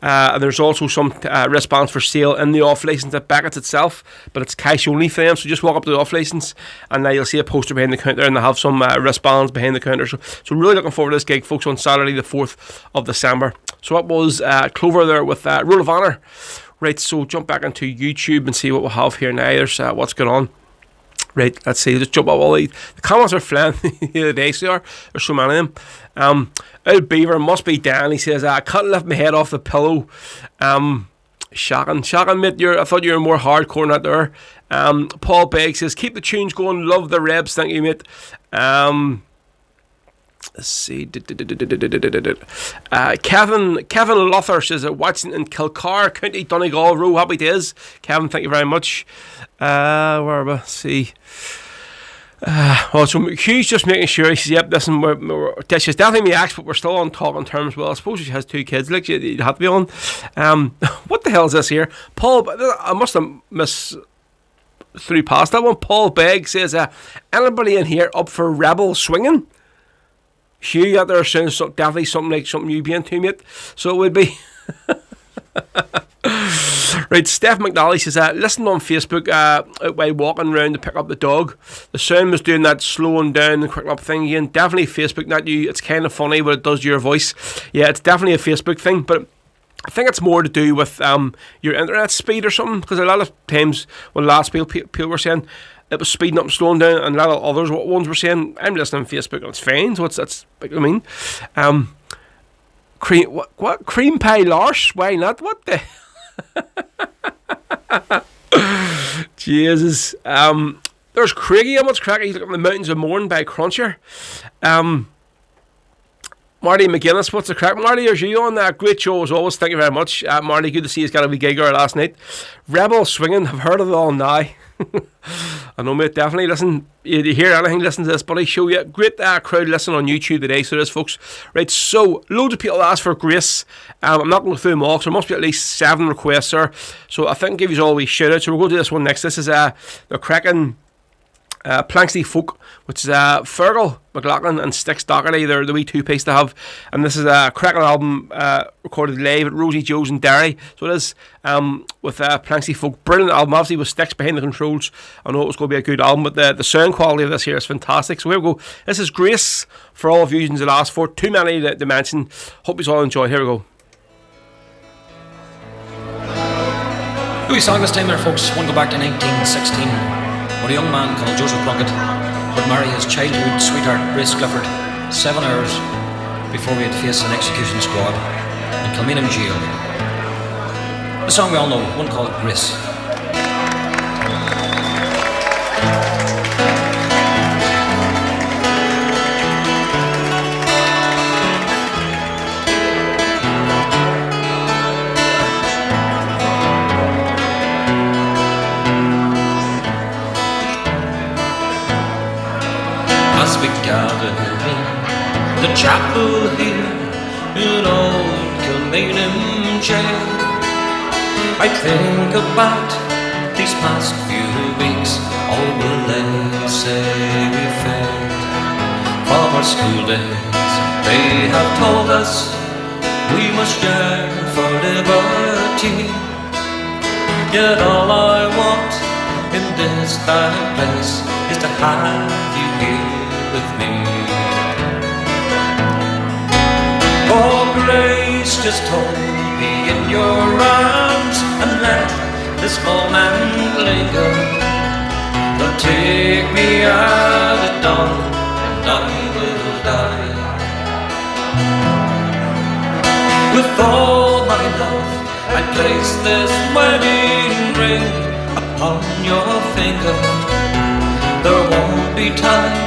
And there's also some wristbands for sale in the off-licence at Beckett's itself, but it's cash only for them, so just walk up to the off-licence and you'll see a poster behind the counter, and they have some wristbands behind the counter. So really looking forward to this gig, folks, on Saturday the 4th of December. So that was Clover there with Rule of Honour. Right, so jump back into YouTube and see what we'll have here now. There's what's going on. Right, let's see, just jump up all the comments are flying the other day, so there's so many of them. Old Beaver, must be Dan, he says, I can't lift my head off the pillow. Shocking, mate, I thought you were more hardcore than that there. Paul Begg says, keep the tunes going, love the Rebs, thank you, mate. Let's see. Kevin Lother says that watching in Kilcar, County Donegal, Row, happy days. Kevin, thank you very much. Where are we? Let's see. So Hugh's just making sure. He says, yep, listen, she's definitely my ex, but we're still on talking terms. Well, I suppose she has 2 kids, like, you'd have to be on. What the hell is this here? Paul, I must have missed through past that one. Paul Begg says, anybody in here up for Rebel swinging? Hugh out there sounds definitely something like something you'd be into, mate. So it would be. Right, Steph McNally says, listen on Facebook while walking around to pick up the dog. The sound was doing that slowing down and quick up thing again. Definitely Facebook, not you. It's kind of funny what it does to your voice. Yeah, it's definitely a Facebook thing, but I think it's more to do with your internet speed or something, because a lot of times when last people were saying it was speeding up and slowing down, and a lot of others ones were saying, I'm listening on Facebook and it's fine, so that's what I mean. Cream pie Lars? Why not? What the Jesus. There's Craigie, what's cracking? He's looking at the Mountains of Mourne by Cruncher. Marty McGuinness, what's the crack? Marty, are you on that? Great show as always, thank you very much. Marty, good to see you. He's got a wee gigger last night. Rebel swinging, I've heard of it all now. I know, mate, definitely. Listen, you hear anything, listen to this buddy show. Yeah, great crowd listening on YouTube today, so there is, folks. Right, so loads of people asked for Grace. I'm not going to go through them all, so there must be at least 7 requests there. So I think I'll give you all a wee shout out. So we'll go to this one next. This is the cracking Planksty Folk, which is Fergal McLaughlin and Styx Doherty. They're the wee two-piece they have, and this is a cracking album recorded live at Rosie Joe's in Derry. So it is with Planksty Folk. Brilliant album, obviously with Styx behind the controls. I know it was going to be a good album, but the sound quality of this here is fantastic. So here we go. This is Grace for all of you who's asked for. Too many to mention. Hope you all enjoy. Here we go. Who we sang this time there, folks? One go back to 1916, when a young man called Joseph Plunkett would marry his childhood sweetheart Grace Clifford 7 hours before we had faced an execution squad in Kilmainham jail. The song we all know, one called Grace. As we gather in the chapel here in old Kilmainham jail, I think about these past few weeks. All will they say we failed? From our school days they have told us we must yearn for liberty. Yet all I want in this dark place is to have you here with me. Oh, Grace, just hold me in your arms and let this moment linger. Don't take me out at dawn and I will die. With all my love I place this wedding ring upon your finger. There won't be time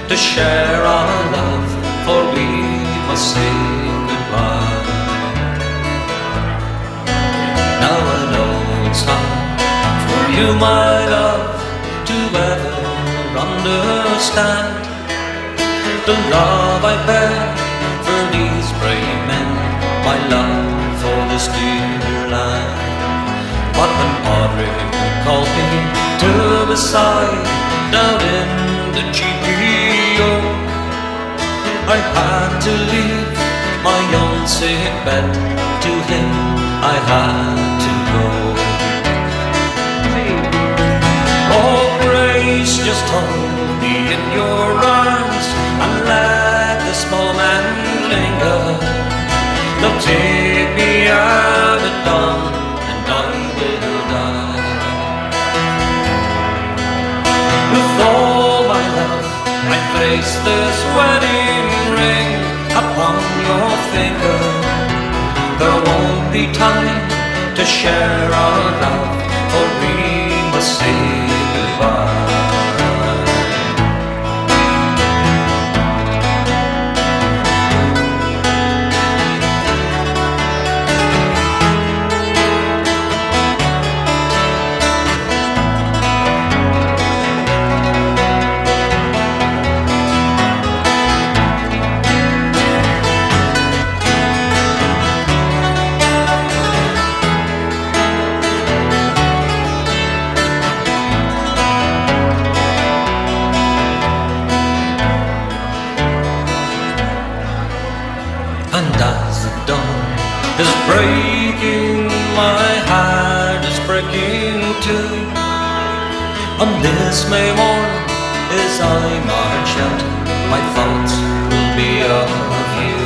to share our love, for we must say goodbye. Now I know it's hard for you, my love, to ever understand the love I bear for these brave men, my love for this dear land. But when Patriot called me to his side down in the GPO, I had to leave my own sick bed. To him I had to go. Oh, Grace, just hold me in your arms and let this moment linger. They'll take me out at dawn and I will die. With all my love I place this wedding ring upon your finger. There won't be time to share our love, for we must say goodbye. Is breaking, my heart is breaking too. On this May morn, as I march out, my thoughts will be of you.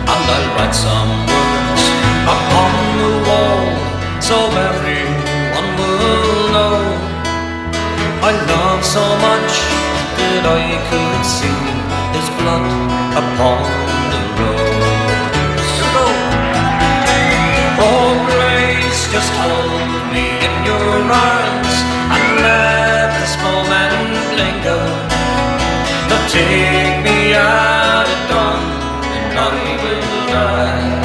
And I'll write some words upon the wall, so everyone will know I love so much that I could see his blood upon the road. Oh, Grace, just hold me in your arms and let this moment linger. Don't take me out at dawn and I will die.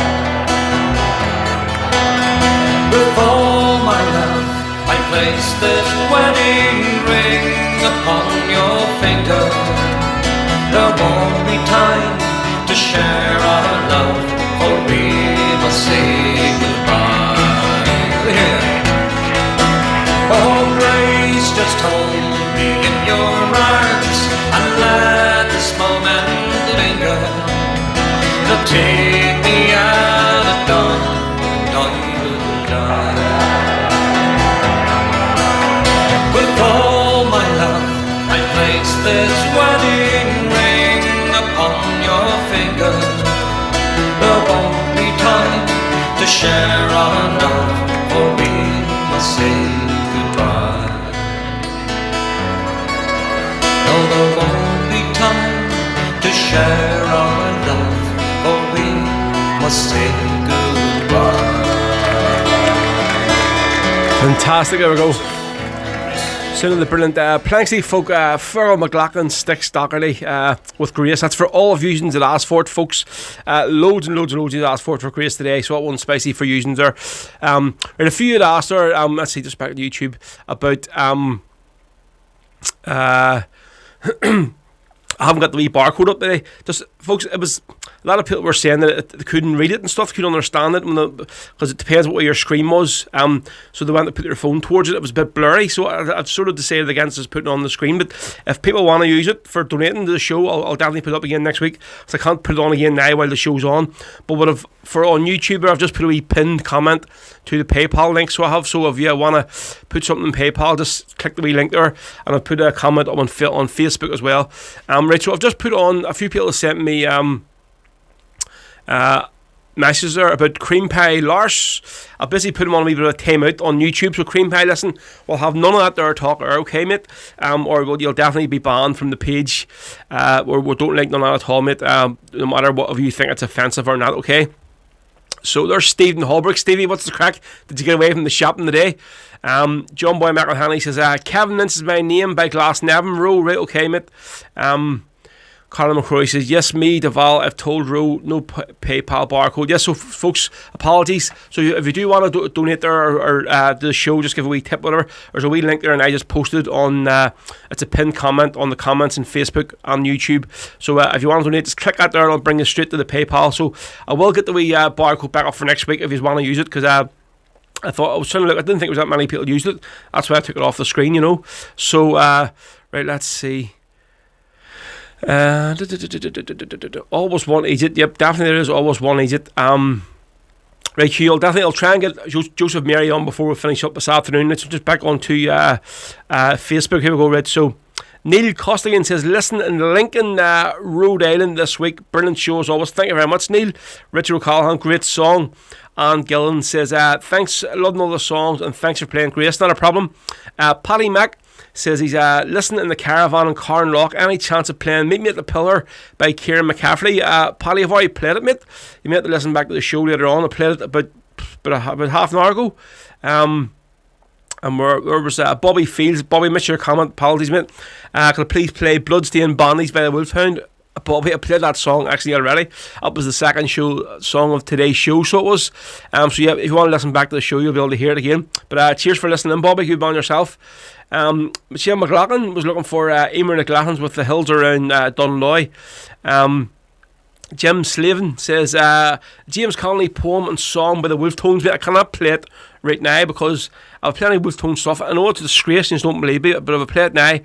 With all my love I place this wedding ring upon your finger. There won't be time to share our love, for we must say goodbye. Yeah. Oh, Grace, just hold me in your arms and let this moment linger. It'll take me out at dawn and I will die. With all my love I place this wedding ring upon your finger. There won't be time to share our love, for we must say goodbye. No, there won't be time to share our love, for we must say goodbye. Fantastic, there we go. Soon of the brilliant Planksy folk, Farrell McLaughlin, Stick Stockerly with Grace. That's for all of you that asked for it, folks. Loads and loads and loads of asked for it for Grace today, so that one's spicy for you there. Right, a few had asked her, let's see, just back on YouTube, about I haven't got the wee barcode up today. Just, folks, it was a lot of people were saying that they couldn't read it and stuff, couldn't understand it, because it depends what your screen was. So they went to put their phone towards it. It was a bit blurry, so I've sort of decided against just putting it on the screen. But if people want to use it for donating to the show, I'll definitely put it up again next week. So I can't put it on again now while the show's on. But for on YouTube, I've just put a wee pinned comment to the PayPal link. So I have. So if you want to put something in PayPal, just click the wee link there, and I'll put a comment up on Facebook as well. Right, so I've just put on, a few people have sent me messages there about cream pie. Lars, I've basically put them on a wee bit of a timeout on YouTube. So cream pie, listen, we'll have none of that there talk, okay, mate? Or you'll definitely be banned from the page. We don't like none of that at all, mate. No matter what if you think it's offensive or not, okay? So there's Stephen Holbrook. Stevie, what's the crack? Did you get away from the shopping today? John Boy McElhaney says, Kevin Lynch is my name by Glasnevin Row. Right, okay, mate. Colin McCrory says, yes, me, Deval, I've told Row, no PayPal barcode. Yes, so folks, apologies. So if you do want to donate there or the show, just give a wee tip, whatever. There's a wee link there, and I just posted on, it's a pinned comment on the comments in Facebook and YouTube. So if you want to donate, just click that there and I'll bring you straight to the PayPal. So I will get the wee barcode back up for next week if you want to use it, because I thought, I was trying to look, I didn't think there was that many people used it. That's why I took it off the screen, you know. So, right, let's see. Always one Egypt. Yep, definitely there is always one Egypt. Right, Hugh, I'll try and get Joseph Mary on before we finish up this afternoon. Let's just back on to Facebook. Here we go, right. So Neil Costigan says, listen in Lincoln, Rhode Island this week. Brilliant show as always. Thank you very much, Neil. Richard O'Callaghan, great song. And Gillen says, thanks, loving all the songs, and thanks for playing Grace. Not a problem. Paddy Mac says he's listening in the caravan in Carnlough. Any chance of playing Meet Me at the Pillar by Kieran McCaffrey? Paddy, I've already played it, mate. You may have to listen back to the show later on. I played it about half an hour ago. And where was Bobby Fields? Bobby, missed your comment. Apologies, mate. Can I please play Bloodstain Bandage by the Wolfhound? Bobby, I played that song actually already. That was the second song of today's show, so it was. So yeah, if you want to listen back to the show, you'll be able to hear it again. But cheers for listening, Bobby. Good on yourself. Michelle McLaughlin was looking for Emer McLaughlin's With the Hills Around Dunloy. Jim Slavin says James Connolly poem and song by the Wolf Tones. I cannot play it right now because I've plenty of Wolf Tone stuff. I know it's a disgrace and you don't believe it, but if I play it now,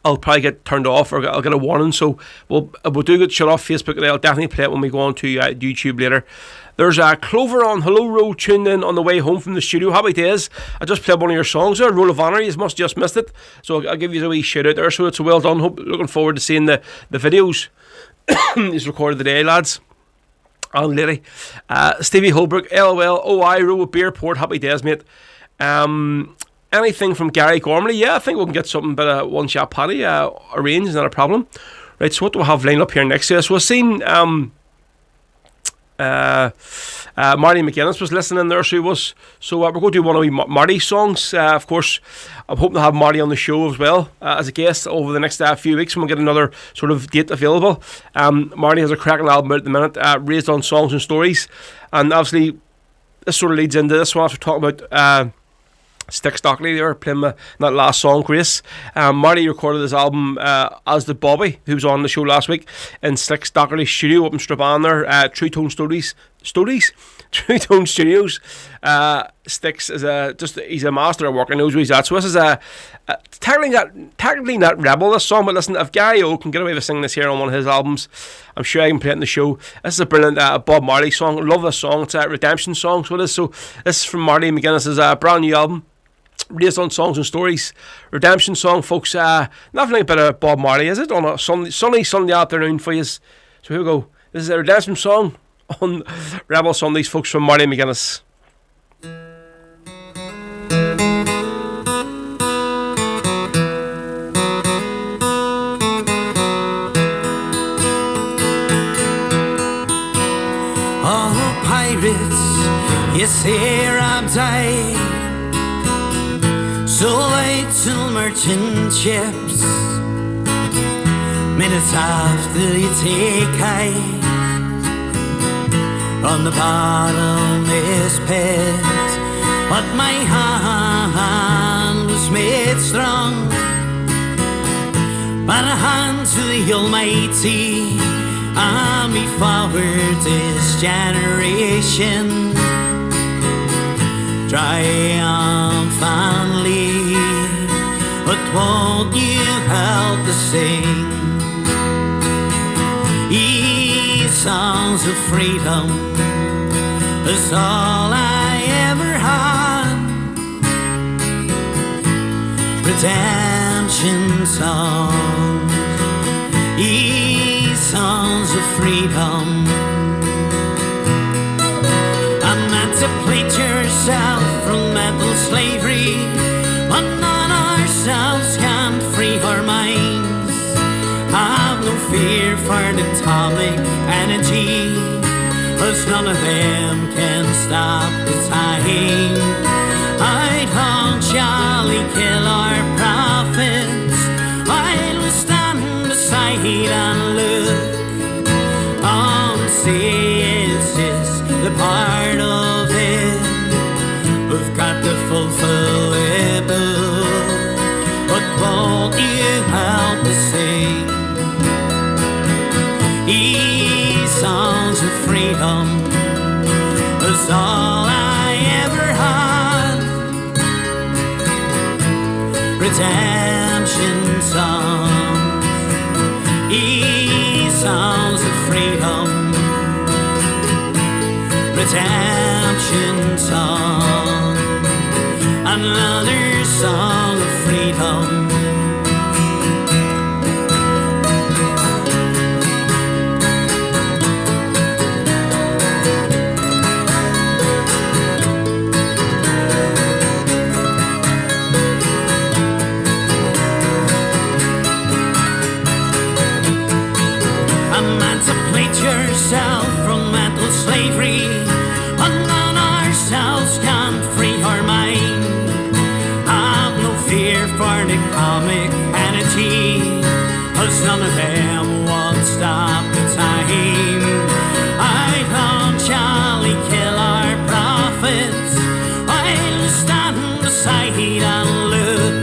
I'll probably get turned off or I'll get a warning. So we'll do get shut off Facebook today. I'll definitely play it when we go on to YouTube later. There's Clover on Hello Row tuned in on the way home from the studio. Happy days. I just played one of your songs there, Roll of Honour. You must just missed it. So I'll give you a wee shout out there. So it's well done. Looking forward to seeing the videos he's recorded today, lads. And lady. Stevie Holbrook, LOL, OI Row with Beerport. Happy days, mate. Anything from Gary Gormley? Yeah, I think we can get something but one shot paddy arranged, not a problem. Right, so what do we have lined up here next year? So we've seen Marty McGuinness was listening there, so he was. So we're going to do one of Marty's songs. Of course, I'm hoping to have Marty on the show as well as a guest over the next few weeks when we get another sort of date available. Marty has a cracking album out at the minute, Raised on Songs and Stories, and obviously this sort of leads into this one after talking about Stick Stockley there playing that last song, Grace. Marty recorded this album as did Bobby, who was on the show last week, in Stick Stockley's studio up in Strabane there. True Tone Studios Studies, True Tone Studios. Sticks is he's a master of work and knows what he's at. So this is technically not rebel, this song, but listen, if Gary O can get away with singing this here on one of his albums, I'm sure I can play it in the show. This is a brilliant Bob Marley song. Love this song. It's a redemption song, so it is. So this is from Marley McGuinness's brand new album, Raised on Songs and Stories. Redemption song, folks. Nothing like a bit of Bob Marley, is it? On a sunny Sunday afternoon for you. So here we go. This is a redemption song on Rebel Sundays, folks, from Marley McGuinness. Oh, pirates, you say I've died, so late till merchant ships, minutes after you take eye on the bottomless pit, but my hand was made strong by the hand to the Almighty, and me forward this generation triumphantly. But won't you help us sing these songs of freedom? Is all I ever had. Redemption songs, these songs of freedom. I'm meant to plead yourself from mental slavery, but none ourselves can free our minds. Have no fear for the atomic energy, 'cause none of them can stop the time. I don't jolly kill our prophets, I'll stand beside and look and see it's just the part of it we've got to fulfill it. But won't you help us sing these songs of freedom? Is all I ever had. Redemption songs, these songs of freedom. Redemption song, another song of freedom. Emancipate yourself from mental slavery, and none ourselves can free our mind. Have no fear for the comic energy, 'cause none of them won't stop the time. I don't jolly kill our prophets, I'll stand beside and look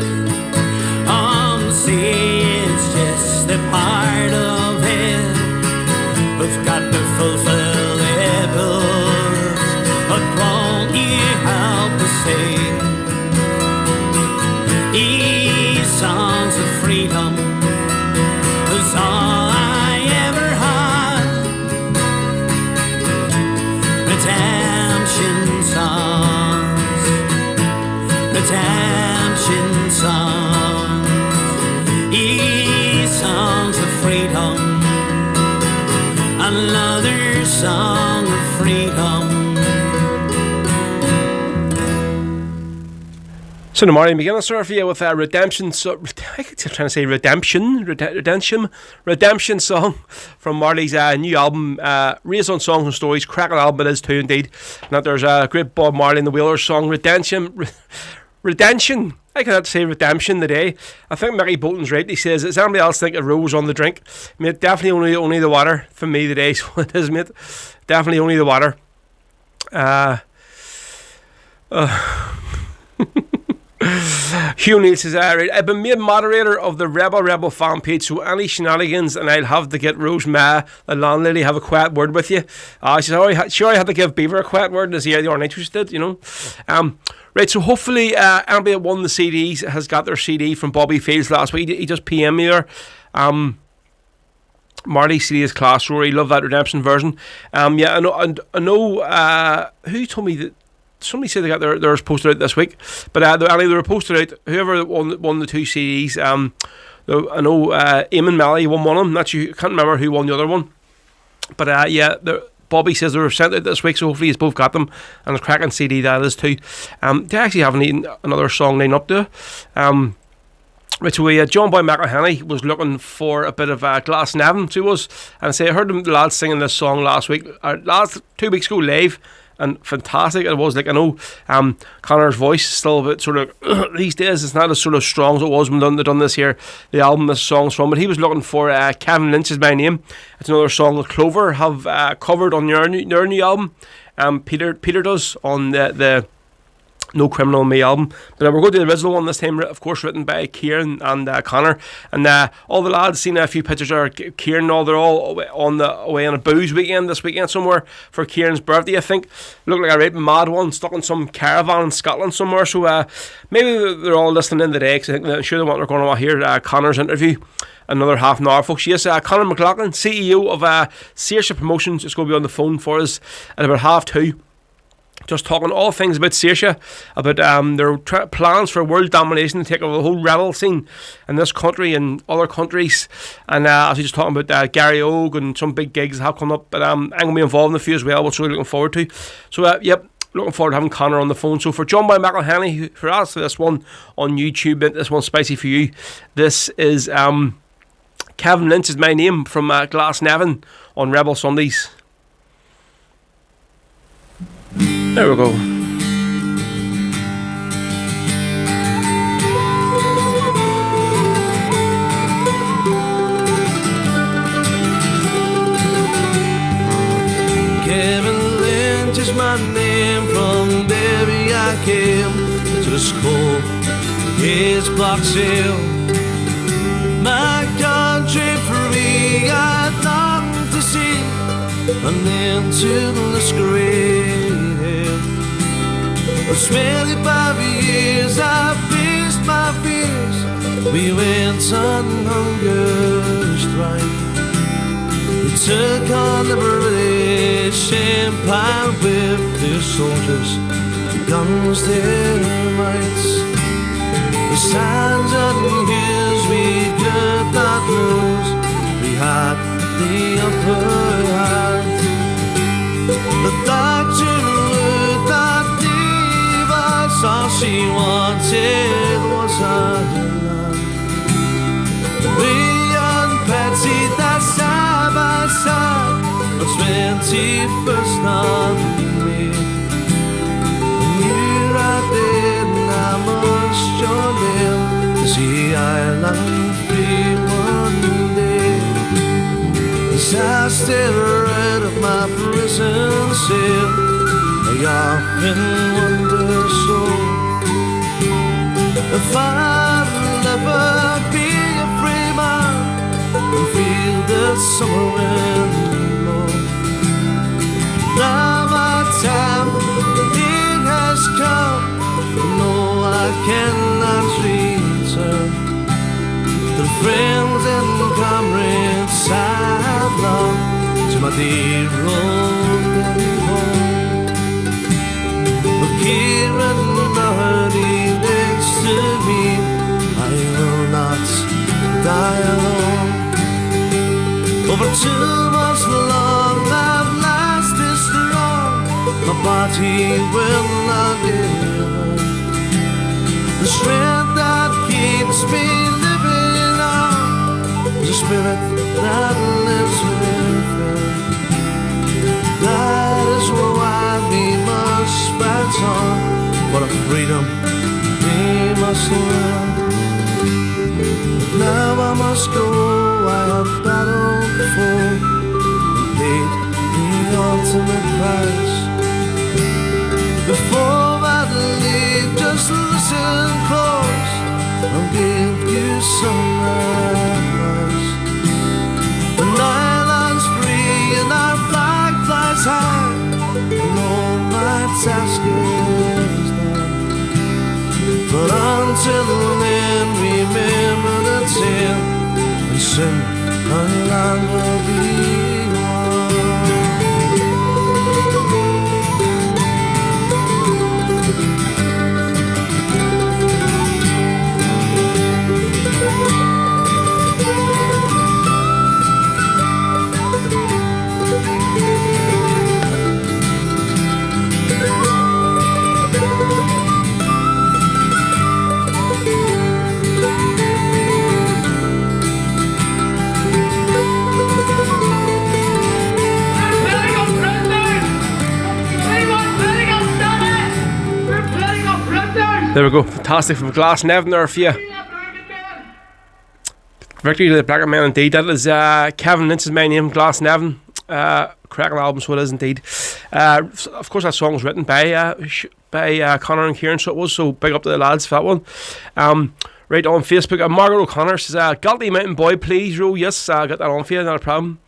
and see it's just a part of it we've got to fulfill it. But won't you help us sing these songs of freedom? 'Cause all I ever had. Redemption songs, redemption songs, these songs of freedom. Another song of freedom. So the Marley McGuinness sort for you with a redemption. I keep trying to say redemption song from Marley's new album, Raised on Songs and Stories. Cracking album it is too, indeed. And there's a great Bob Marley and the Wailers song, Redemption. I cannot say redemption today. I think Mickey Bolton's right. He says, "Does anybody else think a rose on the drink?" Mate, definitely only the water for me today. So it is, mate. Definitely only the water. Hugh Neal says, right, I've been made moderator of the Rebel fan page, so any shenanigans and I'll have to get Rose Ma, the landlady, have a quiet word with you. She said, sure, I had to give Beaver a quiet word as the other night she did, you know. Right, so hopefully anybody that won the CDs has got their CD from Bobby Fields last week. He just PM'd me there. Marty CD is class, Rory. Love that Redemption version. Yeah, I know who told me that somebody said they got theirs posted out this week, but they were posted out. Whoever won the two CDs, I know Eamon Malley won one of them. I can't remember who won the other one, but yeah, Bobby says they were sent out this week, so hopefully he's both got them, and a cracking CD that is too. They actually haven't another song lined up there. Right, so John Boy McElhenney was looking for a bit of Glasnevin, so he was, and I heard the lads singing this song last 2 weeks ago live, and fantastic it was. Like, I know Connor's voice is still a bit sort of these days it's not as sort of strong as it was when they done this here, the album this song's from, but he was looking for Kevin Lynch Is My Name. It's another song that Clover have covered on their new album. Peter does on the No Criminal in Me album, but we're going to do the original one this time, of course, written by Kieran and Connor, and all the lads seen a few pictures there. Kieran and all, they're all away on a booze weekend this weekend somewhere for Kieran's birthday, I think. Look like a right mad one, stuck in some caravan in Scotland somewhere, so maybe they're all listening in today, because I'm sure they're going to hear Connor's interview another half an hour, folks. Yes, Conor McLaughlin, CEO of Saoirse Promotions, is going to be on the phone for us at about 2:30. Just talking all things about Saoirse, about their plans for world domination to take over the whole rebel scene in this country and other countries. And actually just talking about Gary Ogue and some big gigs that have come up. But I'm going to be involved in a few as well, which I'm really looking forward to. So, yep, looking forward to having Connor on the phone. So for John Boy McElhenney, who asked for this one on YouTube, this one's spicy for you. This is Kevin Lynch Is My Name from Glasnevin on Rebel Sundays. There we go. Kevin Lynch is my name. From Derry I came to the school. His Box Hill, my country free. I long to see an end to this great. For 25 years I faced my fears. We went on hunger strike. We took on the British Empire with their soldiers, guns, their mites. The sands and hills we could not lose. We had the upper hand. The Thatcher would not leave us. All she wanted was our land. We and Patsy that side by side, the 21st on me. And you right there, and I must join them to see Ireland free one day. As I stare out of my prison cell, I often wonder so if I'll ever be a free man and feel the summer wind blow. Now my time, it has come. No, I cannot return. The friends and comrades I've loved, to my dear old Daddy home. With Kieran Doherty next to me, I will not die alone. Over 2 months long, I've lasted strong. My body will not give up. The strength that keeps me living on, the spirit that lives within. That is why we must fight on. For a freedom we must win. Now I must go. I have battled before and paid the ultimate price. Before I leave, just listen close. chosen, our land will be There we go, fantastic from Glasnevin there for you. Victory to the Black Men indeed. That is Kevin Lynch's my name, Glasnevin. Cracking album, so it is indeed. Of course, that song was written by Connor and Kieran, so it was. So big up to the lads for that one. Right on Facebook, Margaret O'Connor says, "Galty Mountain Boy, please, Ro." Yes, got that on for you, not a problem.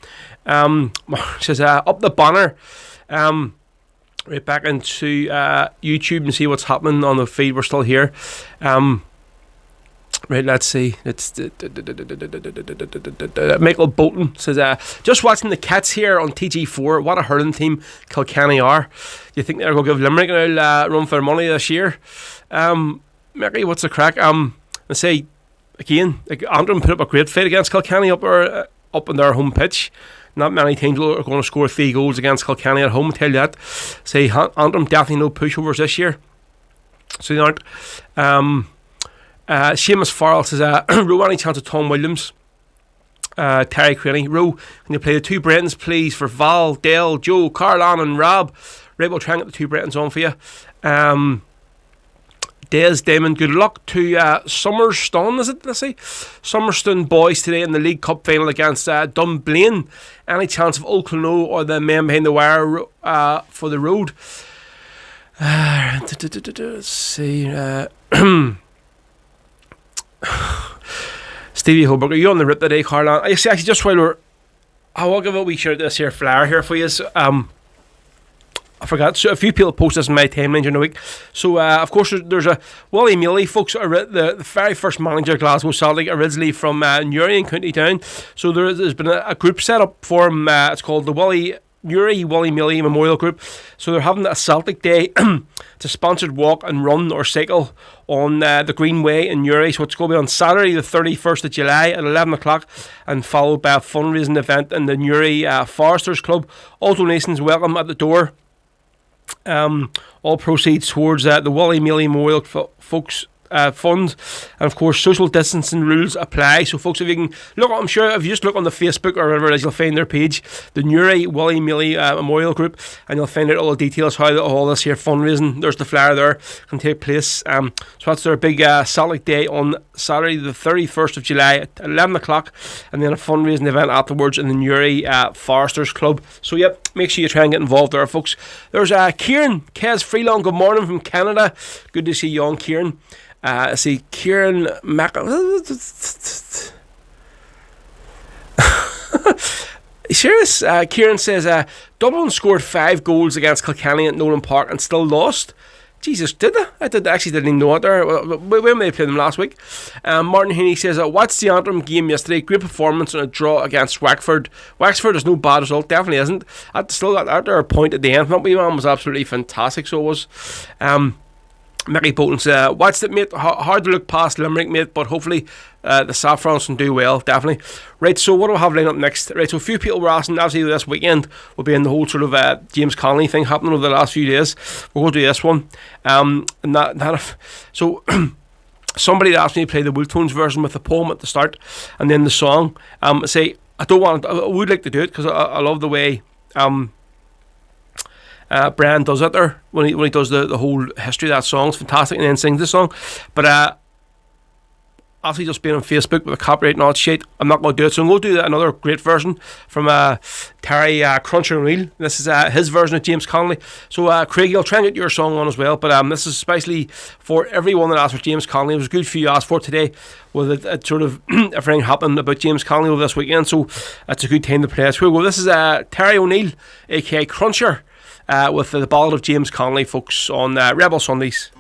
Says, "Up the banner." Right back into YouTube and see what's happening on the feed. We're still here. Right, let's see. It's Michael Bolton says, "Just watching the Cats here on TG4. What a hurling team Kilkenny are. Do you think they're going to give Limerick a run for their money this year?" Mickey, what's the crack? I say again, like Antrim put up a great fight against Kilkenny up on their home pitch. Not many teams are going to score 3 goals against Kilkenny at home, tell you that. Say Antrim definitely no pushovers this year, so they aren't. Seamus Farrell says, "Ro, any chance of Tom Williams?" Terry Craney, "Ro, can you play the 2 Bretons please for Val, Dale, Joe, Carlan and Rob?" Right, we'll try and get the 2 Bretons on for you. Des Damon, good luck to Summerston, is it? Let's see. Summerston boys today in the League Cup final against Dunblane. Any chance of O'Clonoe or the men behind the wire for the road? Let's see. Stevie Holbrook, are you on the rip today, Carlan? I see, actually, just while I'll give a wee shout out to this here flyer here for you. I forgot. So a few people post this in my timeline during the week. So of course there's a Wally Mealy, folks, the very first manager of Glasgow Celtic, originally from Newry in County Down. So there's been a group set up for him. It's called the Wally Mealy Memorial Group. So they're having a Celtic Day. It's a sponsored walk and run or cycle on the Greenway in Newry. So it's going to be on Saturday the 31st of July at 11 o'clock and followed by a fundraising event in the Newry Foresters Club. All donations welcome at the door. All proceeds towards the Wally Mealy Memorial folks fund, and of course social distancing rules apply. So folks, if you can look, I'm sure if you just look on the Facebook or whatever it is, you'll find their page, the Newry Wally Mealy Memorial Group, and you'll find out all the details how all this here fundraising, there's the flyer there, can take place. So that's their big Celtic Day on Saturday the 31st of July at 11 o'clock, and then a fundraising event afterwards in the Newry Foresters Club. So yep, make sure you try and get involved there, folks. There's Kieran Kez Freelong, good morning from Canada. Good to see you on, Kieran. I see Kieran Serious? Kieran says Dublin scored 5 goals against Kilkenny at Nolan Park and still lost. Jesus, did they? I actually didn't even know it there. When they played them last week. Martin Heaney says, watched the Antrim game yesterday. Great performance and a draw against Wexford. Wexford is no bad result, definitely isn't. Still got their point at the end. That wee man was absolutely fantastic, so it was. Mickey Bolton says, watched it, mate. Hard to look past Limerick, mate, but hopefully the Saffrons can do well, definitely. Right, so what do we have lined up next? Right, so a few people were asking, obviously this weekend will be in the whole sort of James Connolly thing happening over the last few days. We're going to do this one. So somebody asked me to play the Wooltones version with the poem at the start and then the song. I would like to do it because I love the way Brian does it there when he does the whole history of that song. It's fantastic, and then sings the song. But obviously just being on Facebook with a copyright and all that shit, I'm not going to do it. So I'm going to do another great version from Terry Cruncher O'Neill. This is his version of James Connolly. So Craig, you'll try and get your song on as well. But this is especially for everyone that asked for James Connolly. It was good for you asked for today with it sort of everything happened about James Connolly over this weekend. So it's a good time to play it. So well, this is Terry O'Neill, aka Cruncher, with the Ballad of James Connolly, folks, on Rebel Sundays.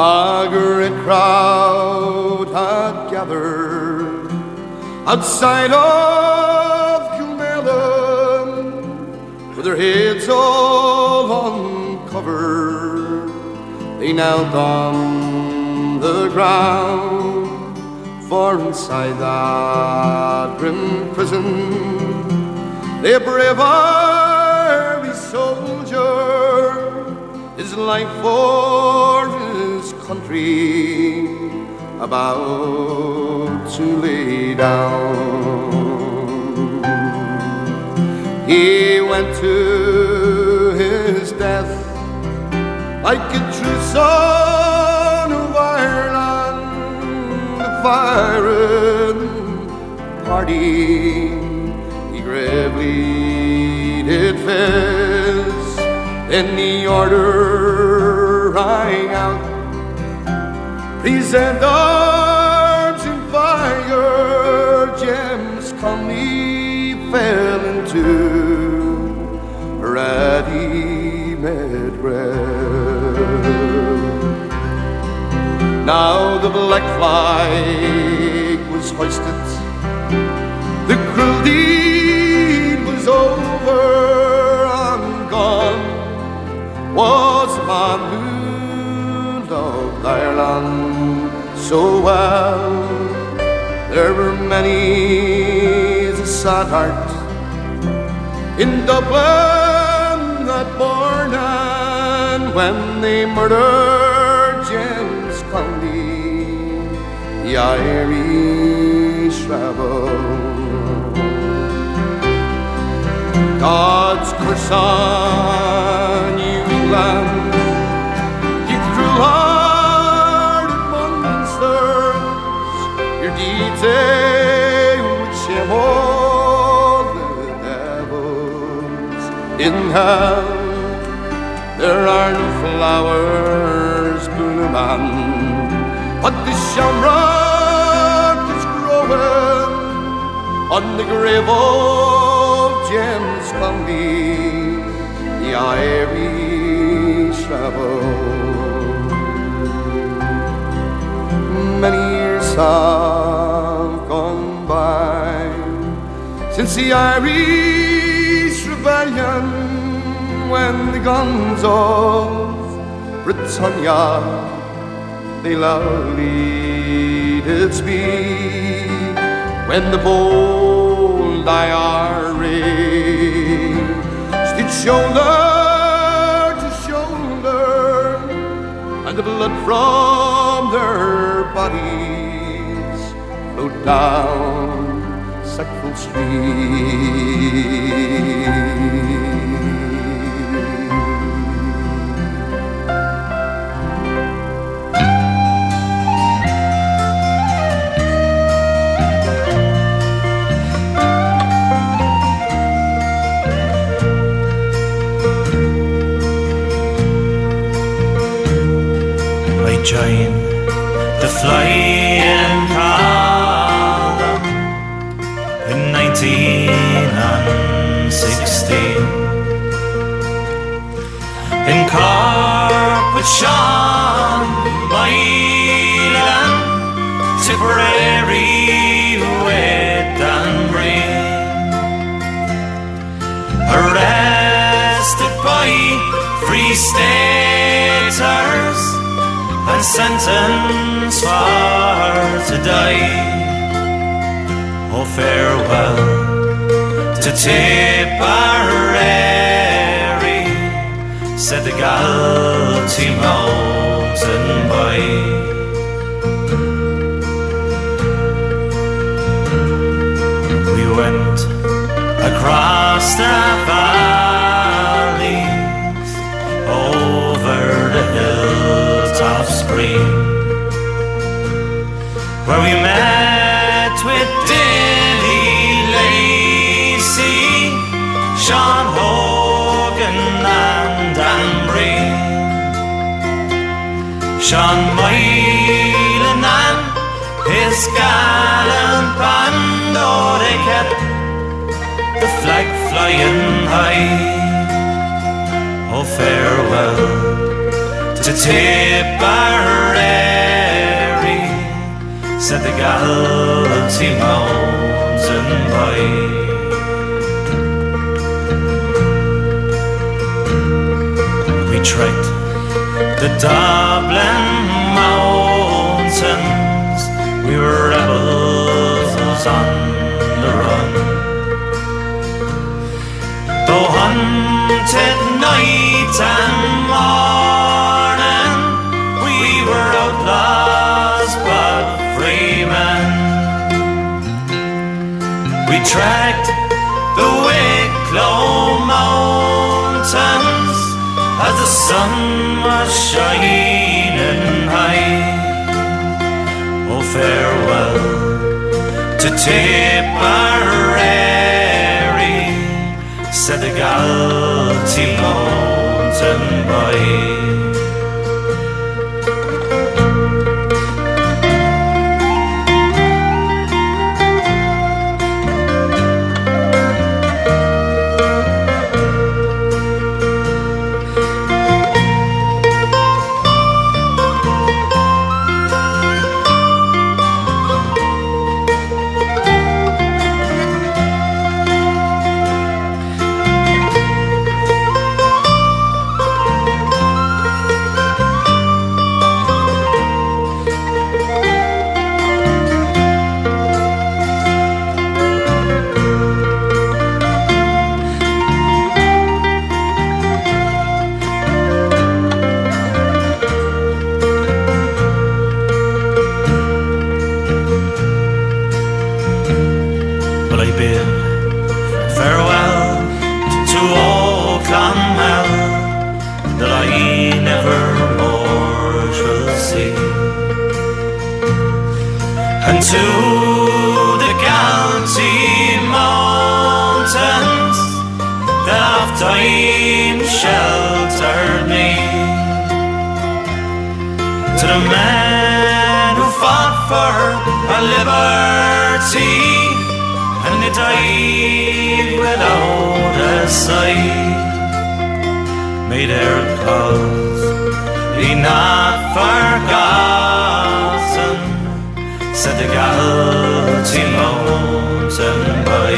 A great crowd had gathered outside of Kilmallen, with their heads all uncovered. They knelt on the ground, for inside that grim prison lay a brave army soldier, his life for his country about to lay down. He went to his death like a true son of Ireland, the firing party. He gravely did face, then the order rang out, present arms and fire. James Connolly fell into a ready-made grave. Now the black flag was hoisted, the cruel deed was over, and gone was the man who loved Ireland so well. There were many a sad heart in Dublin that morning when they murdered James Connolly, the Irish rebel. God's curse on you, England, you cruel-hearted monsters. Your deeds would shame all the devils in hell. There are no flowers blooming, but the shamrock is growing on the grave of James Connolly, the Irish rebel. Many years have gone by since the Irish rebellion, when the guns of Britannia they loudly did speak, when the bold IRA stood shoulder to shoulder, and the blood from their bodies flowed down Sackville Street. Join the flying column in 1916 in Cork with Sean Moylan, Tipperary with Dan Breen, arrested by Free Staters and sentenced for to die. Oh, farewell to Tipperary, said the Galtee mountain boy. We went across the valleys, over the hills of Spring, where we met with Dilly Lacey, Sean Hogan and Dan Breen, Sean Moylan and his gallant band. Oh, they kept the flag flying high. Oh, farewell to to Tipperary, said the Galty mountain boy. We trekked the Dublin mountains, we were rebels on the run. Though hunted night and morning, we were outlaws but free men. We trekked the Wicklow mountains as the sun was shining high. Oh, farewell to Tipperary, said the Galty mountain boy. And to the Galty mountains that oft-time sheltered me, to the men who fought for our liberty, and they died without a sigh. May their cause be not forgotten, said the Galty mountain boy.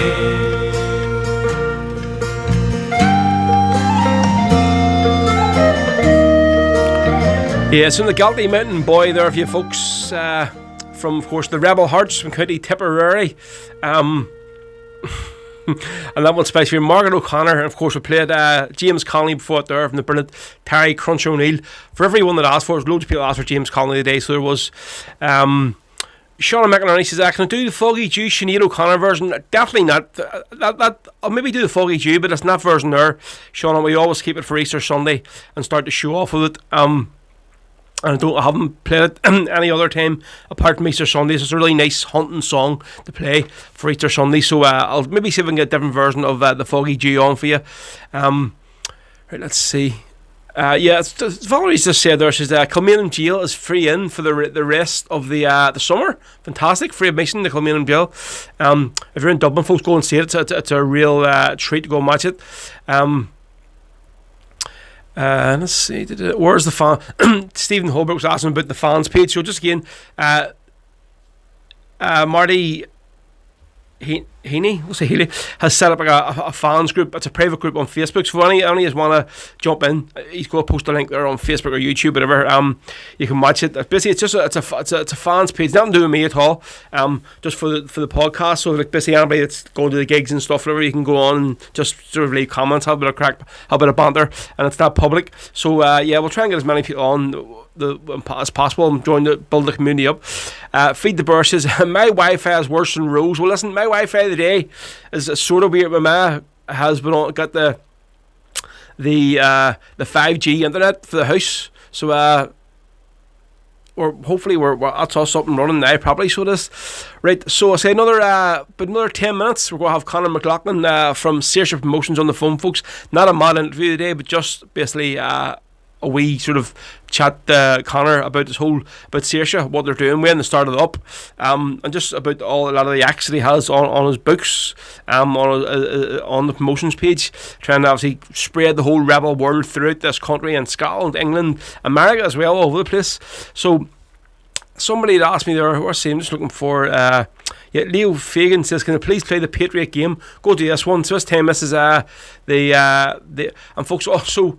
Yeah, so the Galty mountain boy there, if you folks, from, of course, the Rebel Hearts from County Tipperary. And that one's especially Margaret O'Connor, and of course we played James Connolly before it there from the brilliant Terry Crunch O'Neill. For everyone that asked for it, loads of people asked for James Connolly today, so there was. Sean McInerney says, can I do the Foggy Jew Sinead O'Connor version? Definitely not. I'll maybe do the Foggy Jew, but it's not version there, Sean. We always keep it for Easter Sunday and start to show off with it. And I haven't played it any other time apart from Easter Sunday. So it's a really nice hunting song to play for Easter Sunday. So I'll maybe see if I can get a different version of the Foggy Jew on for you. Right, let's see. Valerie's just said there, she says Kilmainham Jail is free in for the rest of the summer. Fantastic, free admission to Kilmainham Jail. If you're in Dublin, folks, go and see it. It's a real treat to go and watch it. Let's see, where's the fan? Stephen Holbrook was asking about the fans page. So just again, Marty Heaney has set up a fans group. It's a private group on Facebook. So if any just want to jump in, he's going to post a link there on Facebook or YouTube, whatever. You can watch it. Basically, it's a fans page. Nothing to do with me at all. Just for the podcast. So like basically anybody that's going to the gigs and stuff, whatever, you can go on and just sort of leave comments, have a bit of crack, have a bit of banter, and it's not public. So we'll try and get as many people on as possible and build the community up. Feed the Burr says my Wi-Fi is worse than Rose. Well, listen, my Wi-Fi today is sort of weird. My ma has got the 5G internet for the house, so hopefully that's us up and running now properly. So this right. So I say another 10 minutes. We're going to have Conor McLaughlin from Saoirse Promotions on the phone, folks. Not a mad interview today, but just basically. a wee sort of chat Connor about Saoirse, what they're doing when they started up, and just about a lot of the acts that he has on his books, on the promotions page, trying to obviously spread the whole rebel world throughout this country, and Scotland, England, America as well, all over the place. So somebody had asked me there, who I see, I'm just looking for Leo Fagan says, can I please play the Patriot game? Go do this one. So this time this is and folks, also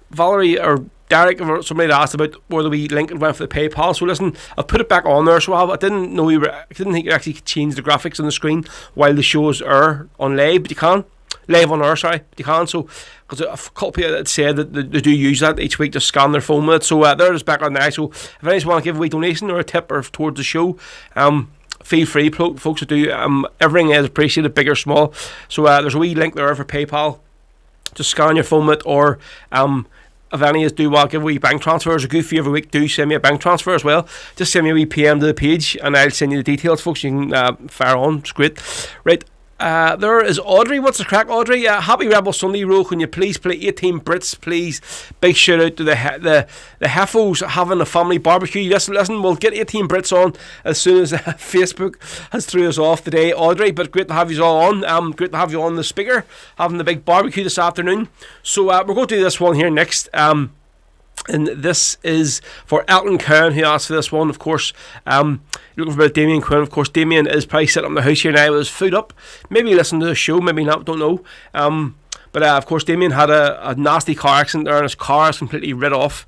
Valerie or Derek or somebody had asked about where the wee link went for the PayPal. So listen, I've put it back on there. So I didn't know I didn't think you actually could change the graphics on the screen while the shows are on live, but you can. Live on air, sorry, but you can. So, because a couple of people had said that they do use that each week to scan their phone with it. So there it is back on there. So if anyone want to give a wee donation or a tip or towards the show, feel free, folks, to do. Everything is appreciated, big or small. So there's a wee link there for PayPal. Just scan your phone with it, or if any is do want to give a wee bank transfer as a goofy every week, do send me a bank transfer as well. Just send me a wee PM to the page and I'll send you the details, folks. You can fire on. It's great. Right. There is Audrey. What's the crack, Audrey? Happy Rebel Sunday, Ro. Can you please play 18 Brits, please? Big shout out to the Heffos having a family barbecue. Listen, we'll get 18 Brits on as soon as Facebook has threw us off today, Audrey. But great to have you all on. Great to have you on the speaker, having the big barbecue this afternoon. So we're going to do this one here next. And this is for Elton Cowan, who asked for this one, of course. Looking for Damien Quinn, of course. Damien is probably sitting up in the house here now with his food up. Maybe listen to the show, maybe not, don't know. But of course, Damien had a nasty car accident there, and his car is completely rid off.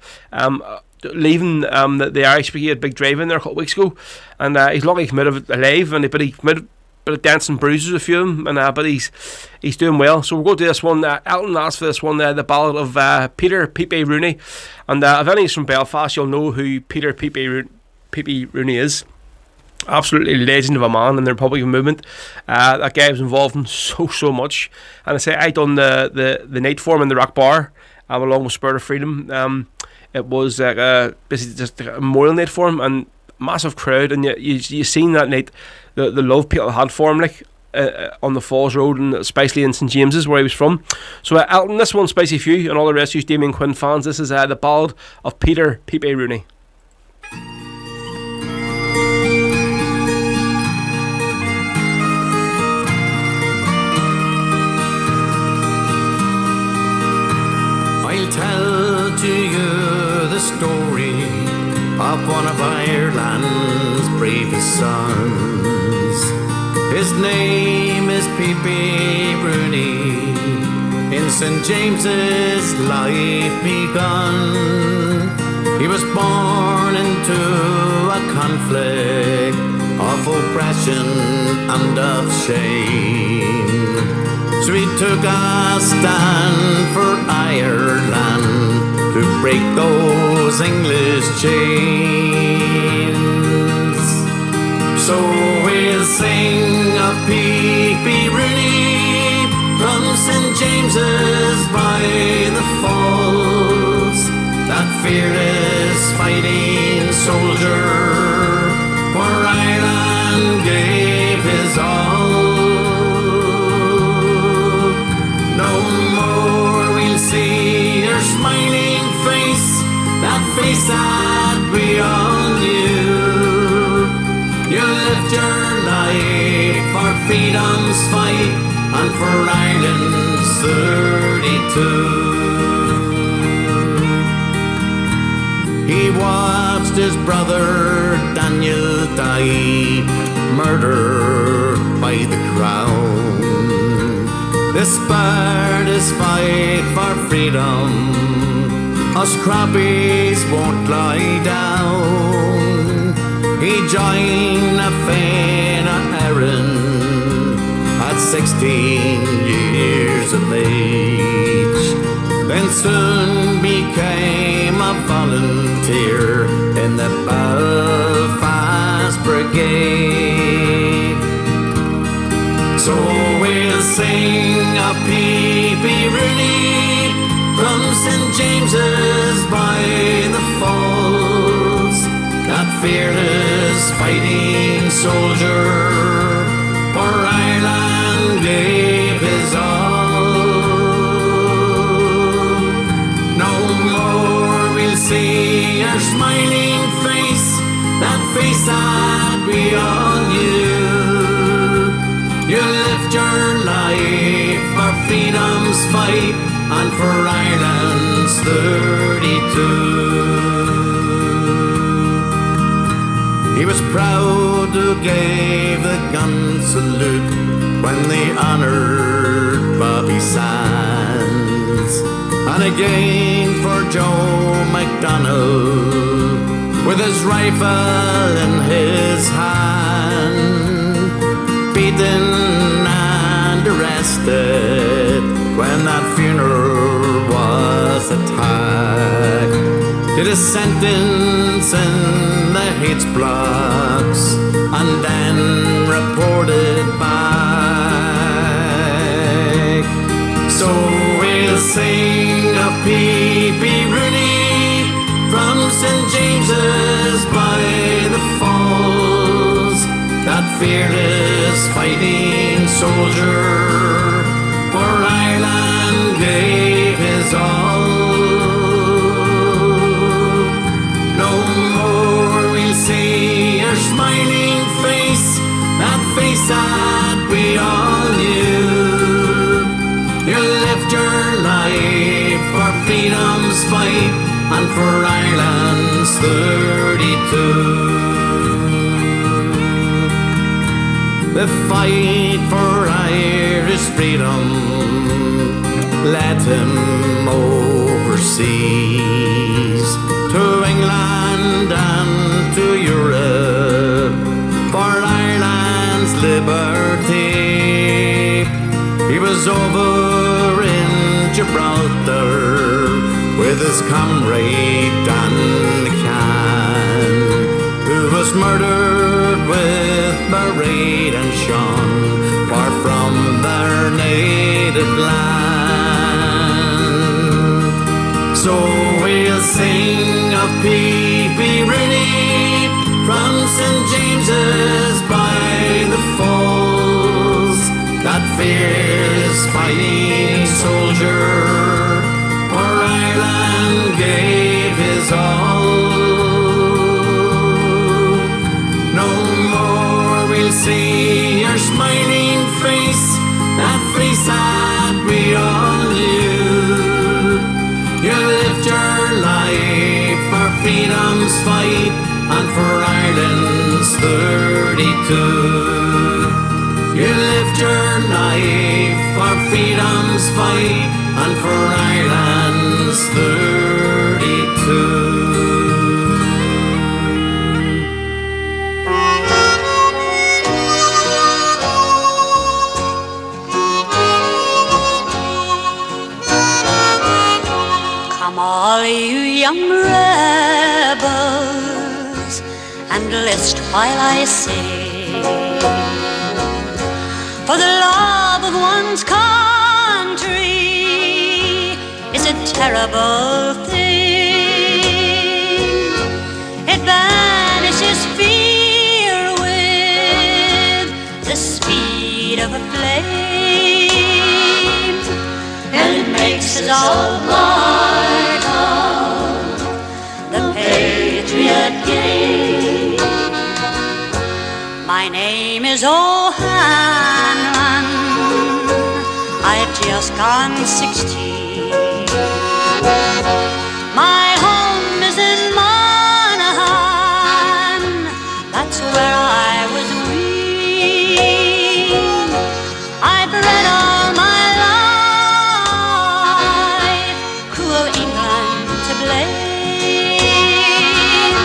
Leaving the Irish Brigade big drive-in there a couple of weeks ago, and he's lucky he came out of it alive, but he came out bit of dents and bruises, a few of them, and but he's doing well. So we'll go to this one. Elton asked for this one, the ballad of Peter Pepe Rooney, and if anybody's from Belfast, you'll know who Peter Pepe Rooney is. Absolutely legend of a man in the Republican movement. That guy was involved in so much, and I say I done the night for him in the Rock Bar, along with Spirit of Freedom. It was basically just a memorial night for him, and massive crowd, and you seen that night the love people had for him, like on the Falls Road and especially in St James's where he was from. So Elton, this one's spicy for you and all the rest of you Damien Quinn fans. This is the ballad of Peter Pepe Rooney. I'll tell to you the story of one of Ireland's bravest sons. His name is Pepe Rooney. In St James's life begun, he was born into a conflict of oppression and of shame. So he took a stand for Ireland to break those English chains. So we'll sing of Pepe Rooney from St James's by the Falls, that fearless fighting soldier for Ireland gave his all. No more we'll see your smiling face, that face that we all knew. You lived your life for freedom's fight and for Ireland's 32. He watched his brother Daniel die, murdered by the Crown. This spurred his fight for freedom. Us crappies won't lie down. He joined a Fena Erin at 16 years of age, then soon became a volunteer in the Belfast Brigade. So we'll sing of Pepe Rooney from St James's by the Falls, that fearless fighting soldier for Ireland gave his all. No more see your smiling face, that face that we all knew. You lived your life for freedom's fight and for Ireland's 32. He was proud to give the gun salute when they honoured Bobby Sands, and again for Joe MacDonald with his rifle in his hand, beaten and arrested when that funeral was attacked. Did a sentence in the H blocks and then reported back. So we'll sing of P.B. Rooney from St. James's by the Falls, that fearless fighting soldier for Ireland gave his all. No more we'll see your smiling face, that face that we all knew. You lived your life for freedom's fight and for Ireland's 32. The fight for Irish freedom led him overseas, to England and to Europe, for Ireland's liberty. He was over in Gibraltar with his comrade Dan McCann, who was murdered with Mairead and Sean, far from their native land. So we'll sing of P.B. Rooney from St. James's by the Falls, that fierce fighting soldier for Ireland gave his all. No more we'll see your smiling face, that face that we all knew. You lived your life for freedom's fight and for Ireland's 32. You lived your life for freedom's fight and for Ireland's 32. Come all you young rebels and list while I sing, for the love of one's country is a terrible thing. It banishes fear with the speed of a flame, and it makes us all part of the Patriot game. My name is O'Hanlon, I've just gone 16. My home is in Monaghan, that's where I was weaned. I've read all my life, cruel England to blame,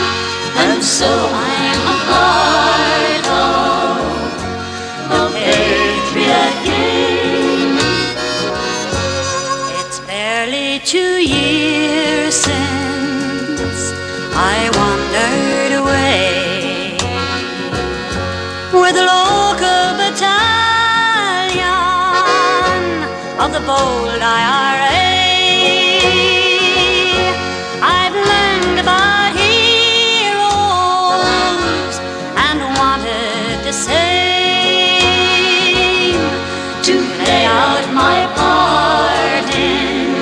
and so I'm a part of the Patriot game. It's barely 2 years since I wandered away with a local battalion of the bold IRA. I've learned about heroes and wanted the same, to play out my part in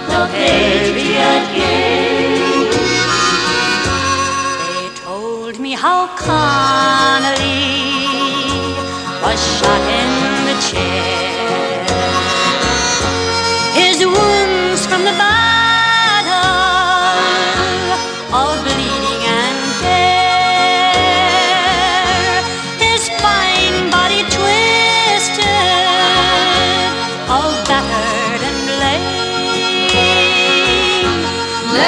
the Patriot game.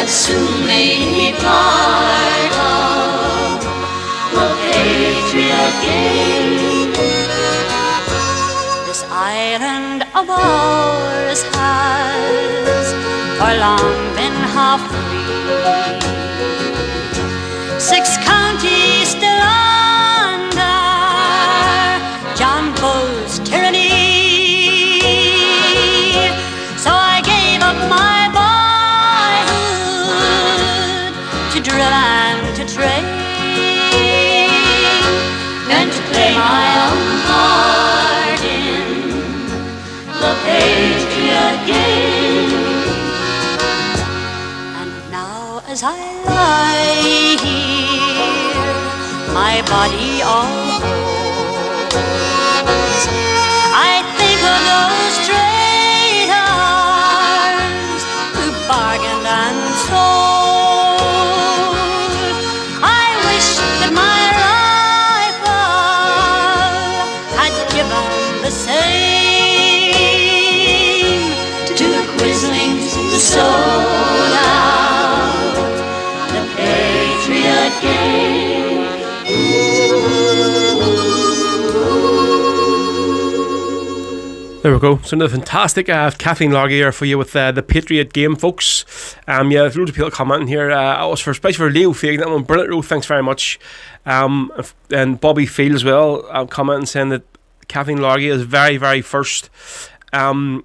that soon made me part of the Patriot game. This island of ours has for long been half free. 6 counties still under John Bull's tyranny. So I gave up my boyhood to drill and to train, and to play my own part in the Patriot game. And now as I lie here, my body all holds, I think of those traitors who bargained and sold. I wish that my rifle had given the same to the quislings who sold out the Patriot game. There we go. So another fantastic Kathleen Largy here for you with the Patriot game, folks. Yeah, there's loads of people commenting here. Especially for Leo Fagan, that one, brilliant role, thanks very much. And Bobby Field as well, commenting saying that Kathleen Largy is very, very first Rebel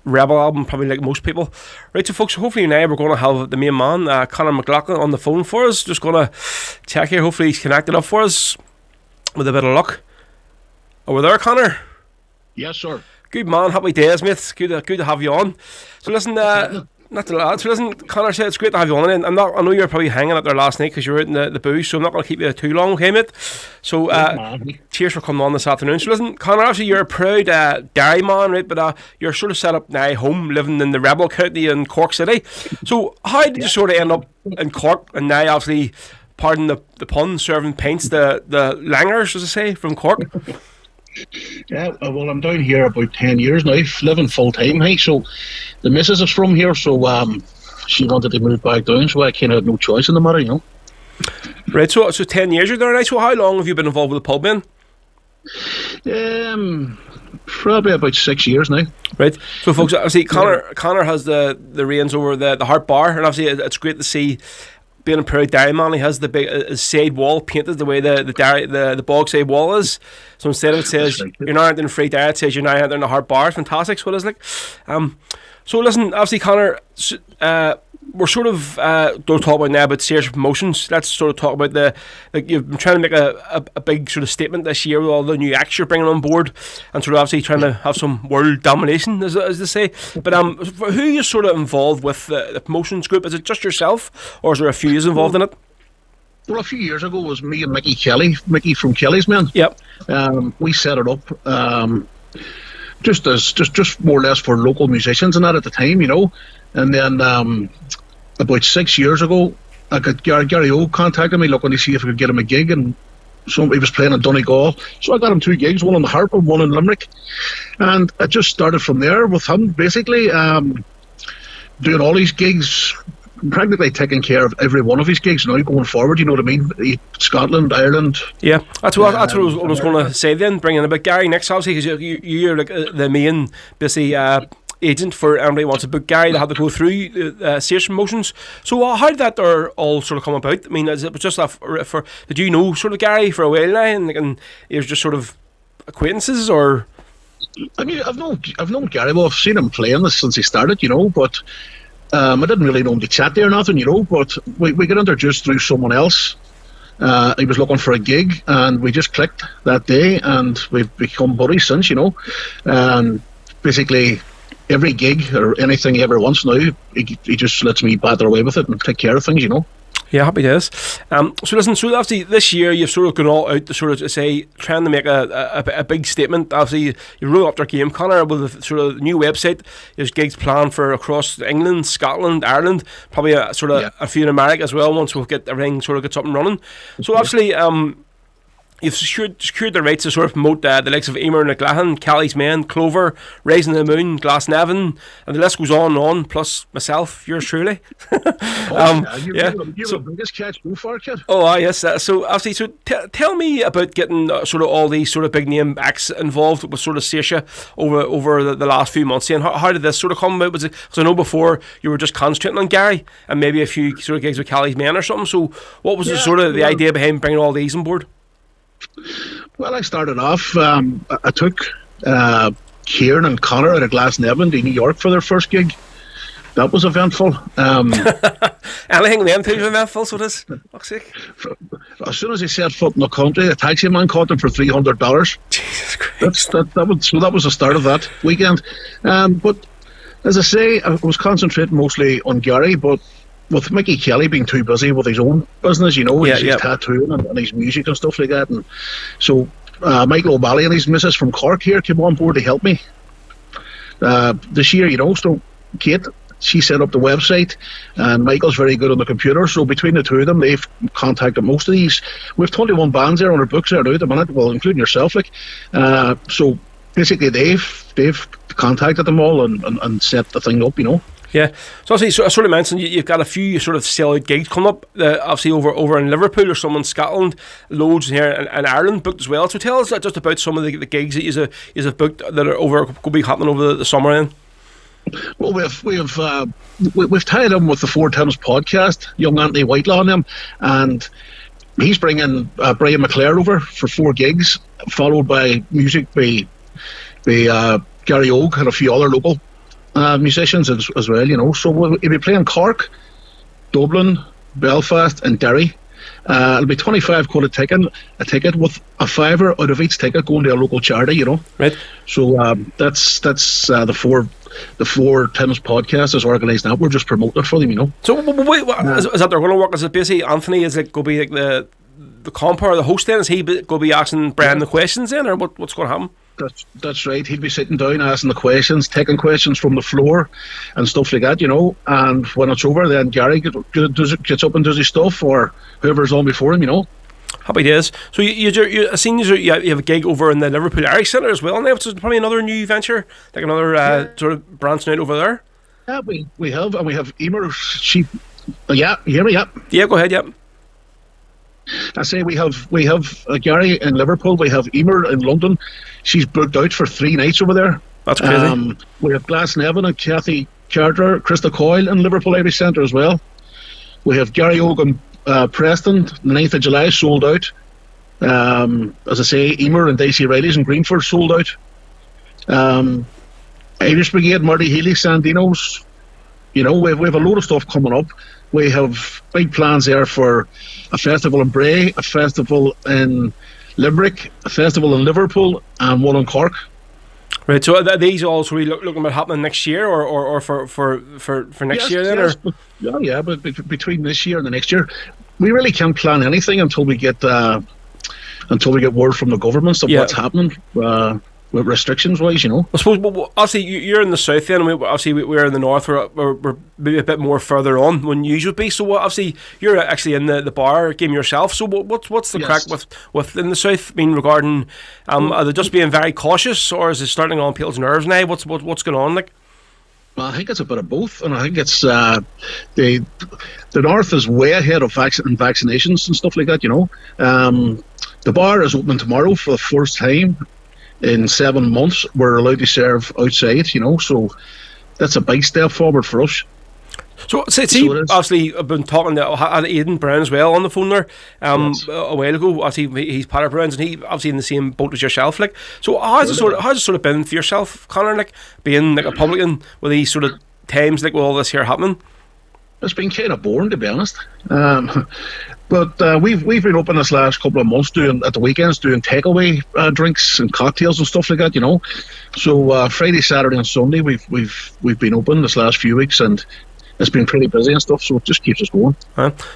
album, probably like most people. Right, so folks, hopefully now we're going to have the main man, Conor McLaughlin, on the phone for us. Just going to check here. Hopefully he's connected up for us with a bit of luck. Over there, Conor? Yes, sir. Good man, happy days, mate. Good to have you on. So listen, not to that. So listen, Conor said it's great to have you on. And I know you were probably hanging out there last night because you were out in the booze, so I'm not going to keep you too long, okay, mate? So cheers for coming on this afternoon. So listen, Conor, obviously you're a proud Derry man, right? But you're sort of set up now home, living in the Rebel County in Cork City. So how did you sort of end up in Cork, and now obviously, pardon the pun, serving pints, the langers, as I say, from Cork? Yeah, well, I'm down here about 10 years now, living full time. Hey, so the missus is from here, so she wanted to move back down, so I kind of had no choice in the matter, you know. Right, so 10 years you're there now. So how long have you been involved with the pub then? Probably about 6 years now. Right, so folks, obviously Conor has the reins over the Heart Bar, and obviously it's great to see. Being a proud Derry man, he has the big side wall painted the way the bog side wall is. So instead of it says you're now entering Free Derry, it says you're now entering the Heart Bar. Fantastic, so it is like. So listen, obviously Conor, we're sort of don't talk about now about series of promotions. Let's sort of talk about you've been trying to make a big sort of statement this year with all the new acts you're bringing on board, and sort of obviously trying to have some world domination, as they say. But who are you sort of involved with the promotions group? Is it just yourself, or is there a few years involved in it? Well, a few years ago it was me and Mickey Kelly, Mickey from Kelly's Men. Yep. We set it up. Just more or less for local musicians and that at the time, you know. And then about 6 years ago, I got Gary O contacted me looking to see if I could get him a gig, and so he was playing in Donegal. So I got him 2 gigs, one in the Harp and one in Limerick. And I just started from there with him, basically doing all these gigs, practically taking care of every one of his gigs now going forward, you know what I mean? Scotland, Ireland. Yeah, that's what I was going to say then, bringing in about Gary next, obviously, because you're like the main, basically, agent for anybody who wants to book Gary. They have to go through sales promotions. So how did that all sort of come about? I mean, is it just for did you know sort of Gary for a while now, and it was just sort of acquaintances, or? I mean, I've known Gary. Well, I've seen him playing this since he started, you know, but I didn't really know him to chat there or nothing, you know. But we got introduced through someone else. He was looking for a gig, and we just clicked that day, and we've become buddies since, you know. And basically, every gig or anything he ever wants now, he just lets me batter away with it and take care of things, you know. Yeah, happy days. So listen, so obviously this year you've sort of gone all out to sort of say, trying to make a big statement. Obviously you roll up their game, Conor, with a sort of new website. There's gigs planned for across England, Scotland, Ireland, probably a few in America as well, once we get everything sort of gets up and running. So obviously you've secured the rights to sort of promote the likes of Emer and Glahan, Callie's Men, Clover, Rising of the Moon, Glasnevin, and the list goes on and on, plus myself, yours truly. You're the biggest catch so far, kid. Oh, yes. So, obviously, tell me about getting sort of all these sort of big name acts involved with sort of Saoirse over the last few months. And how did this sort of come about? Was it, because I know before you were just concentrating on Gary and maybe a few sort of gigs with Callie's Men or something. So, what was the idea behind bringing all these on board? Well, I started off, I took Kieran and Connor out of Glasnevin to New York for their first gig. That was eventful. Anything them two eventful, so it is. Fuck's sake. As soon as they set foot in the country, a taxi man caught them for $300. Jesus Christ. That was the start of that weekend. But as I say, I was concentrating mostly on Gary, but with Mickey Kelly being too busy with his own business, you know, his tattooing and his music and stuff like that, and so Michael O'Malley and his missus from Cork here came on board to help me this year, you know. So Kate, she set up the website, and Michael's very good on the computer, so between the two of them, they've contacted most of these. We have 21 bands there on our books there now at the minute, well, including yourself, like. So basically they've contacted them all and set the thing up, you know. Yeah, so obviously, I sort of mentioned you've got a few sort of sell-out gigs coming up, obviously over in Liverpool or some in Scotland, loads here in Ireland booked as well. So tell us just about some of the gigs that you have booked that are going to be happening over the summer then. Well, we've tied in with the Four Thames podcast, young Anthony Whitelaw on them, and he's bringing Brian McClare over for 4 gigs, followed by music by Gary Ogue and a few other local musicians as well, you know. So we'll be playing Cork, Dublin, Belfast and Derry. It'll be 25 quid a ticket with a $5 out of each ticket going to a local charity, you know. Right. So that's the four Thames podcast is organised now. We're just promoting it for them, you know. So wait, is that they're going to work? Is it basically Anthony is like going to be like the compere or the host then? Is he going to be asking Brian the questions then, or what's going to happen? That's right. He'll be sitting down asking the questions, taking questions from the floor and stuff like that, you know. And when it's over, then Gary gets up and does his stuff, or whoever's on before him, you know. Happy days. So I seen you have a gig over in the Liverpool Irish Centre as well now, which is probably another new venture, like another sort of branching out over there. Yeah, we have Emer. You hear me? Yeah, go ahead. Yeah. I say we have Gary in Liverpool. We have Emer in London. She's booked out for 3 nights over there. That's crazy. We have Glasnevin and Kathy Carter, Krista Coyle in Liverpool Irish Centre as well. We have Gary Ogan Preston, the 9th of July, sold out. As I say, Emer and Dicey Riley's in Greenford sold out. Irish Brigade, Marty Healy, Sandino's. You know, we have a load of stuff coming up. We have big plans there for a festival in Bray, a festival in Limerick, a festival in Liverpool, and one in Cork. Right, so are these all sort of looking at happening next year, or for next year then? Yes, but between this year and the next year, we really can't plan anything until we get word from the governments of what's happening. With restrictions wise, you know. I suppose, obviously, you're in the south then, and we're in the north, we're maybe a bit more further on than you would be. So, obviously, you're actually in the bar game yourself. So, what's the crack with in the south? I mean, regarding, are they just being very cautious, or is it starting on people's nerves now? What's going on, like? Well, I think it's a bit of both, and I think it's the north is way ahead of vaccinations and stuff like that, you know. The bar is opening tomorrow for the first time in 7 months. We're allowed to serve outside, you know, so that's a big step forward for us. So obviously, I've been talking to Aidan Brown as well on the phone there a while ago. Obviously, he's Patriot Browns, and he obviously in the same boat as yourself. Like, so how's it sort of been for yourself, Connor? Like, being like a publican with these sort of times like with all this here happening. It's been kind of boring, to be honest. But we've been open this last couple of months at the weekends doing takeaway drinks and cocktails and stuff like that, you know. So Friday, Saturday, and Sunday we've been open this last few weeks, and it's been pretty busy and stuff, so it just keeps us going.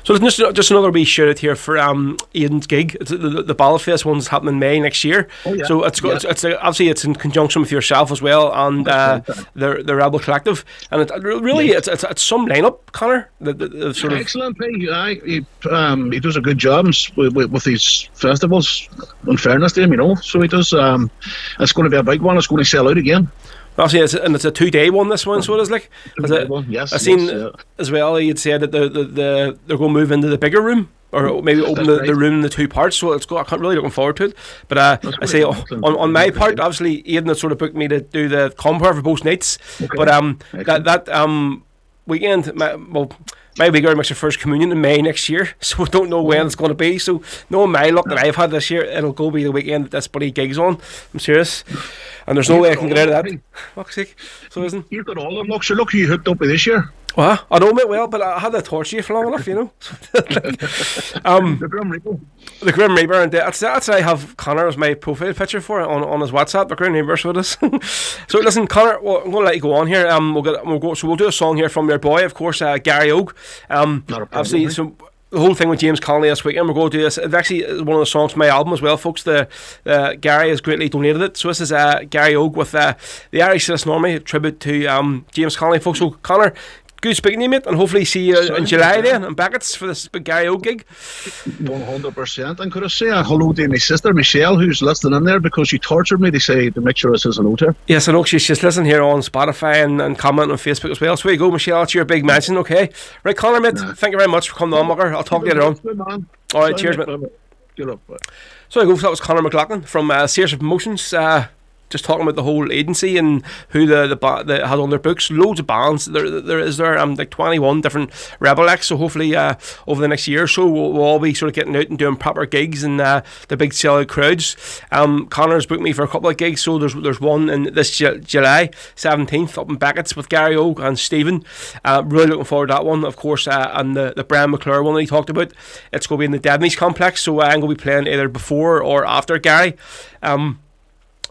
So just another wee shout out here for Aidan's gig. It's the Ballad Fest one's happening in May next year. Oh, yeah. So it's obviously it's in conjunction with yourself as well and the Rebel Collective, and it's some lineup, Connor. The sort of excellent. He does a good job with these festivals. In fairness to him, you know, so he does. It's going to be a big one. It's going to sell out again. Obviously, it's a 2-day one. This one, so it is like. Yes, I seen as well. He had said that they're going to move into the bigger room, or maybe open the room in the 2 parts. So I'm really looking forward to it. But I say on my part, obviously, Aidan had sort of booked me to do the compare for both nights. Okay. But that weekend, my wee girl makes her first communion in May next year, so we don't know when it's going to be. So, knowing my luck that I've had this year, it'll go be the weekend that this bloody gig's on. I'm serious. And there's no way I can get out of that. Fuck's sake. So isn't. You've got all the luck. So look who you hooked up with this year. Well, I know it well, but I had to torture you for long enough, you know. The Grim Reaper. The Grim Reaper, and that's I have Connor as my profile picture for it on his WhatsApp. The Grim Reaper's with us. So listen, Connor, I'm going to let you go on here. We'll do a song here from your boy, of course, Gary Ogue. Obviously, so the whole thing with James Connolly this weekend, we're going to do this. It's actually one of the songs from my album as well, folks. The Gary has greatly donated it. So this is Gary Ogue with the Irish Citizen Army, a tribute to James Connolly, folks. So Connor, good speaking to you, mate, and hopefully see you in July then in Beckett's for this big Gary Ogue gig. 100%. And could I say a hello to my sister Michelle, who's listening in there, because she tortured me to make sure I says hello to her. Yes, I know she's listening here on Spotify and commenting on Facebook as well. So there you go, Michelle, that's your big mention, okay? Right, Connor, mate, thank you very much for coming on, Mugger. I'll talk to you later on. Alright, cheers, mate. Good up. So there you go, so that was Connor McLaughlin from Sears of Promotions. Just talking about the whole agency and who they had on their books. Loads of bands. There is like 21 different Rebel acts. So hopefully over the next year or so we'll all be sort of getting out and doing proper gigs and the big sellout crowds. Connor's booked me for a couple of gigs. So there's one in this July 17th up in Beckett's with Gary Ogue and Stephen. Really looking forward to that one, of course. And the Brian McClure one that he talked about. It's going to be in the Debney's complex. So I'm going to be playing either before or after Gary.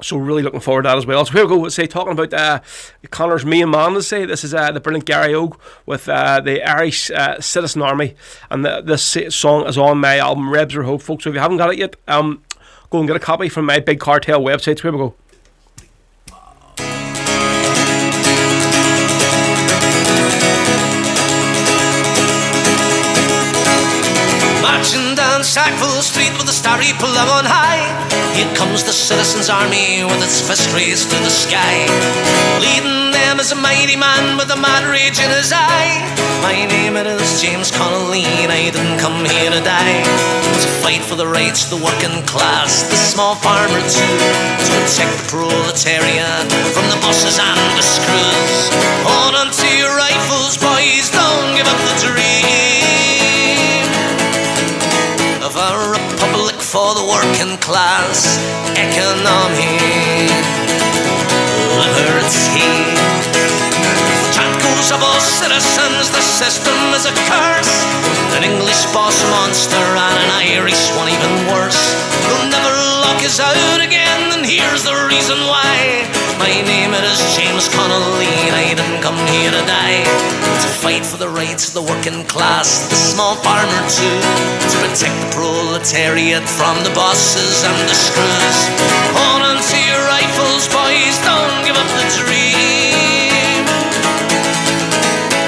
So really looking forward to that as well. So here we go. Let's say talking about Connor's main man. Let's say this is the brilliant Gary Ogue with the Irish Citizen Army, and this song is on my album Rebs Are Hope, folks. So if you haven't got it yet, go and get a copy from my Big Cartel website. So here we go. Marching down Sackville Street with the starry plum on high, here comes the Citizens' Army with its fist raised to the sky. Leading them is a mighty man with a mad rage in his eye. My name it is James Connolly, and I didn't come here to die. To fight for the rights of the working class, the small farmer too, to protect the proletariat from the bosses and the screws. Hold on to your rifles, boys, don't give up the dream of a republic for the working class, economy, liberty. The chant goes of all citizens, the system is a curse. An English boss monster and an Irish one even worse. They'll never lock us out again, and here's the reason why. My name it is James Connolly, and I didn't come here to die. To fight for the rights of the working class, the small farmer too, to protect the proletariat from the bosses and the screws. Hold on to your rifles, boys, don't give up the dream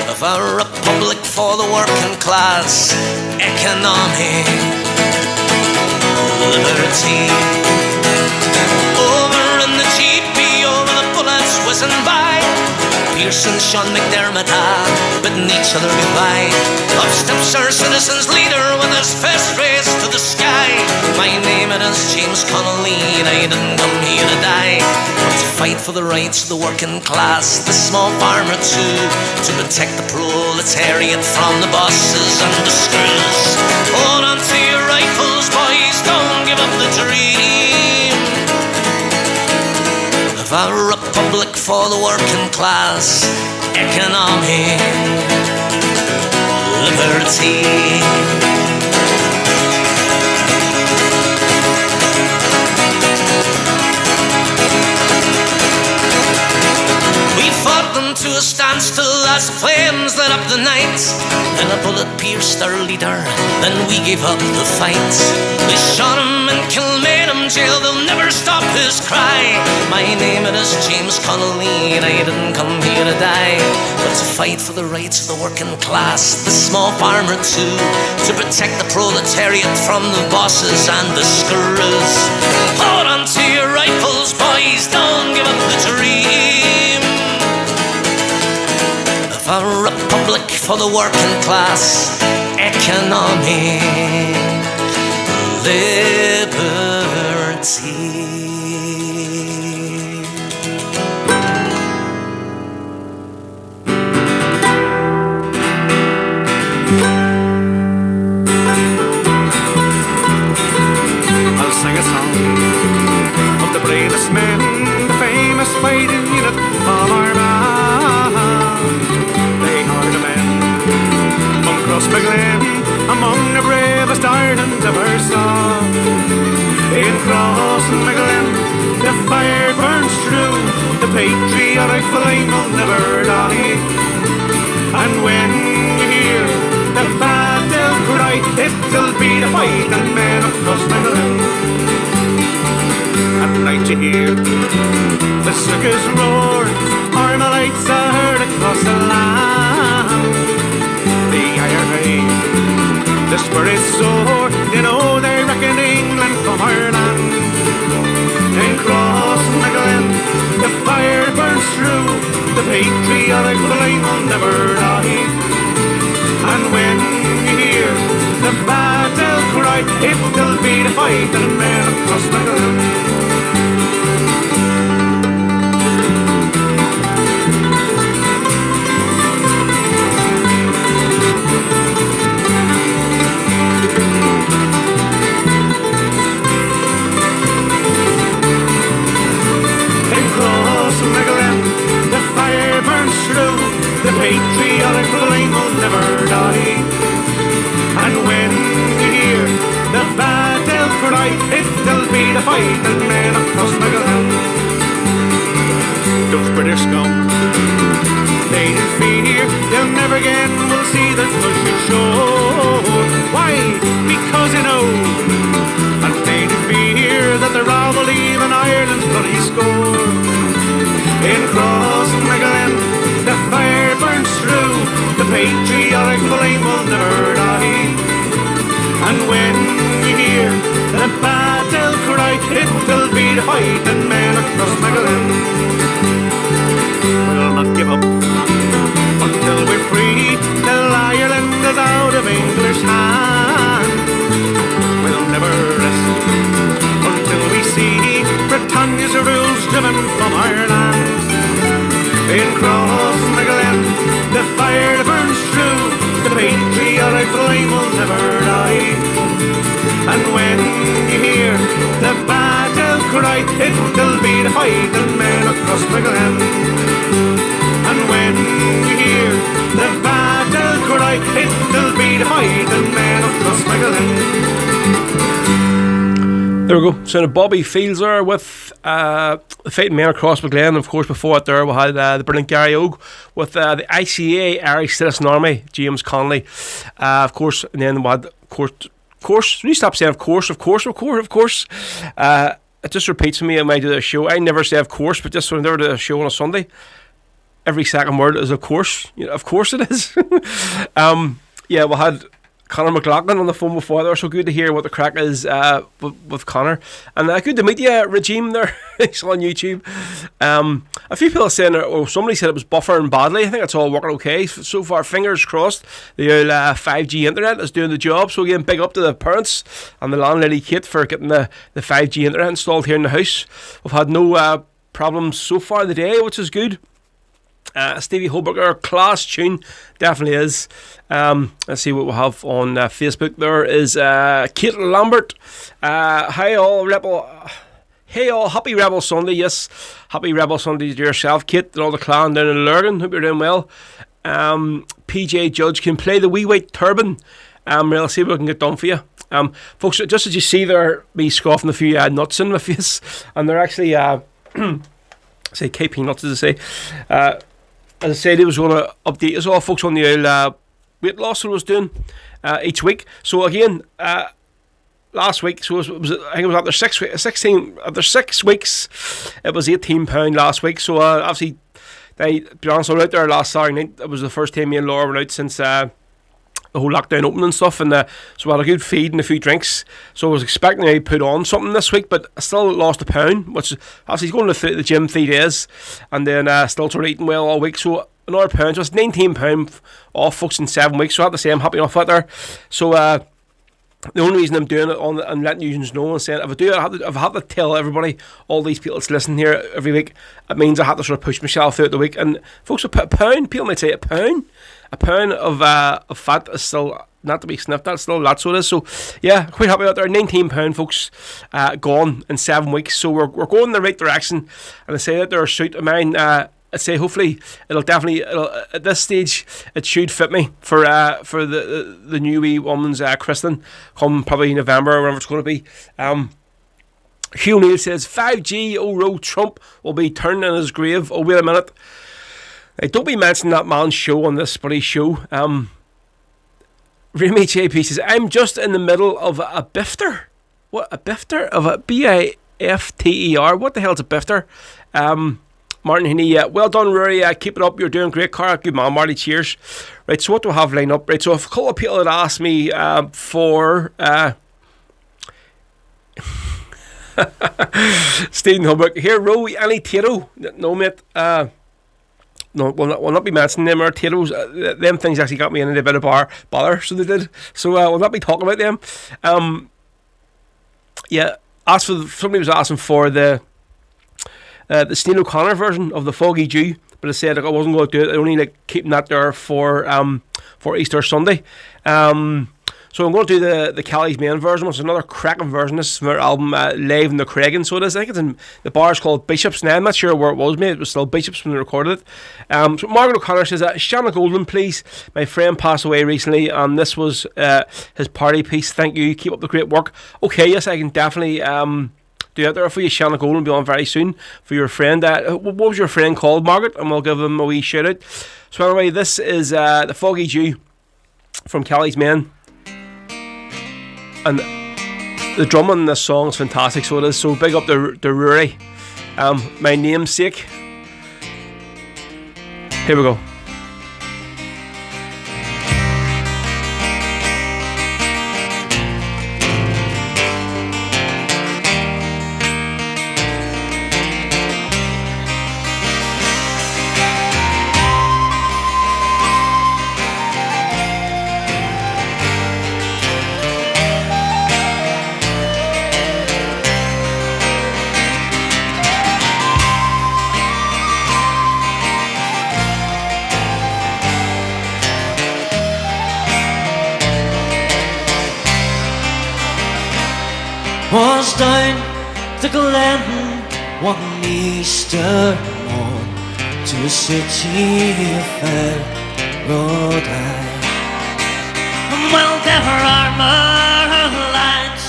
of a republic for the working class, economy, liberty. Over in the GP, over the bullets whizzing by, Pierce and Sean McDermott bidding each other goodbye. Up steps our citizens' leader with his fist raised to the sky. My name it is James Connolly, and I didn't come here to die, but to fight for the rights of the working class, the small farmer too, to protect the proletariat from the bosses and the screws. Hold on to your rifles, boys, don't give up the dream of a republic for the working class, economy, liberty. We fought them to a standstill as the flames lit up the night. Then a bullet pierced our leader, then we gave up the fight. They shot him in Kilmainham jail, they'll never stop his cry. My name it is James Connolly, and I didn't come here to die, but to fight for the rights of the working class, the small farmer too, to protect the proletariat from the bosses and the screws. Hold on to your rifles, boys, don't give up the dream of a republic for the working class, economic liberty. Sing a song of the bravest men, the famous fighting unit of our land. They are the men from Crossmaglen, among the bravest Ireland ever saw. In Crossmaglen, the fire burns true, the patriotic flame will never die. And when you hear the battle cry, it'll be the fighting men of Crossmaglen. At night you hear the circus roar, Armalites are heard across the land. The IRA, the spirit soar, you know they reckon England from Ireland. In Crossmaglen, the fire burns through, the patriotic flame will never die. And when you hear the battle cry, it'll be the fighting men of Crossmaglen. The fire burns through, the patriotic flame will never die. And when you hear the battle cry, it'll be the fighting men of Crossmaglen. Those British scum, they did fear, they'll never again will see the Russian shore. Why? Because you know, and they did fear that they're all believe in Ireland's bloody score. In Crossmaglen, the fire burns through, the patriotic flame will never die. And when you hear the battle cry, it'll be the fighting men of Crossmaglen. We'll not give up until we're free, till Ireland is out of English hand. We'll never rest until we see Britannia's rules driven from our land. In Crossmaglen, the fire burns true, the patriotic flame will never die. And when you hear the battle cry, it'll be the fighting men of Crossmaglen. And when you hear the battle cry, it'll be the fighting men of Crossmaglen. There we go. So Bobby Fields there with the fighting men across Crossmaglen. Of course, before it there we had the brilliant Gary Ogue with the ICA Irish Citizen Army, James Connolly. Of course, and then we had course. Will you stop saying of course? It just repeats for me when I do the show. I never say of course, but just when I do a show on a Sunday, every second word is of course. You know, of course it is. Yeah, we had Conor McLaughlin on the phone before there, so good to hear what the crack is with Conor. And good to meet you, Regime there. It's on YouTube. A few people are saying, somebody said it was buffering badly. I think it's all working okay so far. Fingers crossed. The old 5G internet is doing the job. So again, big up to the parents and the landlady Kate for getting the 5G internet installed here in the house. We've had no problems so far the day, which is good. Stevie Holberger, class tune, definitely is. Let's see what we have on Facebook. There is Kate Lambert. Hi all, Rebel. Hey all, happy Rebel Sunday. Yes, happy Rebel Sunday to yourself, Kate, and all the clan down in Lurgan. Hope you're doing well. PJ Judge can play the wee white turban. We'll see what we can get done for you. Folks, just as you see there, me scoffing a few nuts in my face, and they're actually say KP nuts, as I say. as I said, he was going to update us all, folks, on the old weight loss that I was doing each week. So again, last week, so it was, I think it was after 16, after 6 weeks, it was £18 last week. So obviously, to be honest, I was out there last Saturday night. It was the first time me and Laura went out since the whole lockdown opening and stuff, and so I had a good feed and a few drinks. So I was expecting to put on something this week, but I still lost £1, which is obviously going to the gym 3 days, and then still sort of eating well all week. So another £1, so it's £19 off, folks, in 7 weeks. So I have to say I'm happy enough with that there. So the only reason I'm doing it and letting you know and saying if I do it, if I have to tell everybody, all these people that's listening here every week, it means I have to sort of push myself throughout the week. And folks, £1, people might say £1 of fat is still not to be sniffed at. Still, that's what it is. So yeah, quite happy out there. £19, folks, gone in 7 weeks. So we're going in the right direction. And I say that they're a suit of mine. I'd say hopefully it'll at this stage it should fit me for the new wee woman's christening come probably November or whatever it's going to be. Hugh Neal says 5G Roe Trump will be turned in his grave. Oh, wait a minute. Don't be mentioning that man's show on this bloody show. Remy JP says, I'm just in the middle of a bifter. What, a bifter? Of a BIFTER? What the hell's a bifter? Martin Heaney, well done, Rory. Keep it up. You're doing great, Cara. Good man, Marty. Cheers. Right, so what do I have lined up? Right, so a couple of people had asked me for Stephen Hubbard. Here, Ro, any Tato? No, mate. No, we'll not be mentioning them or Tato's. Them things actually got me in a bit of bother, so they did. So we'll not be talking about them. Yeah, somebody was asking for the Sneal O'Connor version of the Foggy Dew, but I said I wasn't going to do it. I only keeping that there for Easter Sunday. So I'm going to do the Kelly's Main version, which is another cracking version. This is from their album Live in the Craigan. So it is. I think it's in the bar is called Bishop's. Now I'm not sure where it was made. It was still Bishop's when they recorded it. So Margaret O'Connor says, Shanna Goldman, please. My friend passed away recently, and this was his party piece. Thank you. Keep up the great work. Okay, yes, I can definitely do that there for you. Shanna Goldman will be on very soon for your friend. What was your friend called, Margaret? And we'll give him a wee shout out. So anyway, this is the Foggy Dew from Kelly's Men. And the drum on this song is fantastic, so it is. So big up to Rory, my namesake. Here we go. Was down the glen one Easter morn to a city fair rode I. Well, there were armour lines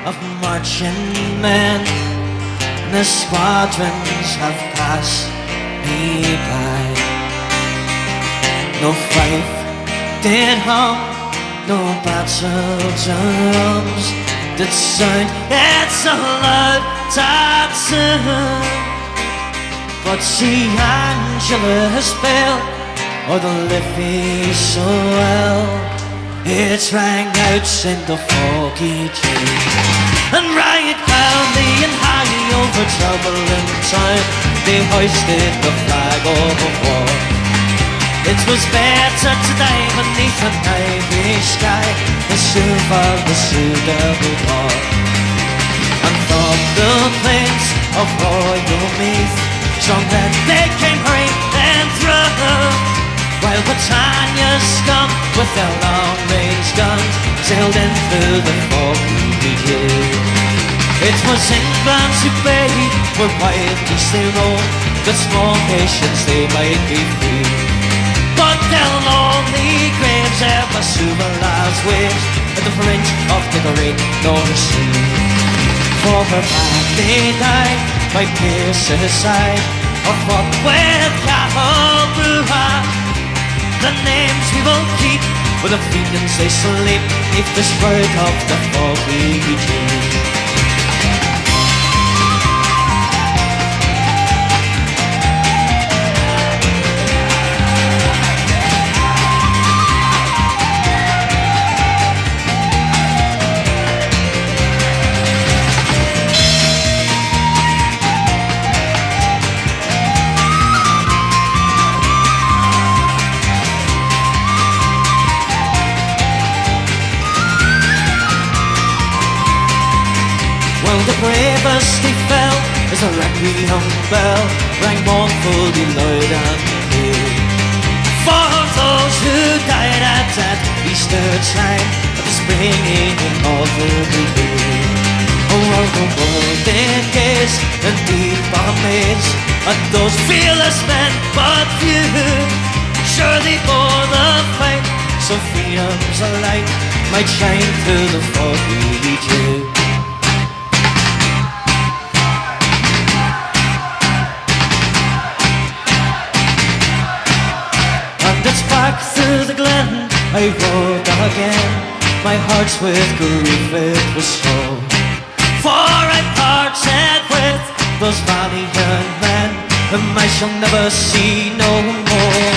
of marching men, and the squadrons have passed me by. No fife did hum, no battle drums that sound, it's a loud dancing. But see Angela's bell, or the Liffey so well, it rang out in the Foggy Dew. And riot loudly and high over troubling time, they hoisted the flag of war. It was better to die beneath an Irish sky than survive the Sioux War. And from the plains of Royal Meath, strong men they came hurrying through, while Britannia's scum with their long-range guns sailed in through the Foggy Dew. It was England's who paid where wild geese they roam, that small nations they might be free. But their lonely graves ever civilized waves at the fringe of the great North Sea. For her back they died by Pierce's side, or fought with cattle blue names we will keep, with the fiends they sleep, neath the shroud of the foggy dew. The bravest he fell as a requiem bell rang mournfully loud and clear. For those who died at that Easter time, at the springing of every year. Around the world they gaze in deep amaze at those fearless men but few. Sure they bore the fight, so freedom's a light might shine through the foggy dew. Back through the glen I rode again, my heart's with grief it was sore. For I parted with those valiant men whom I shall never see no more.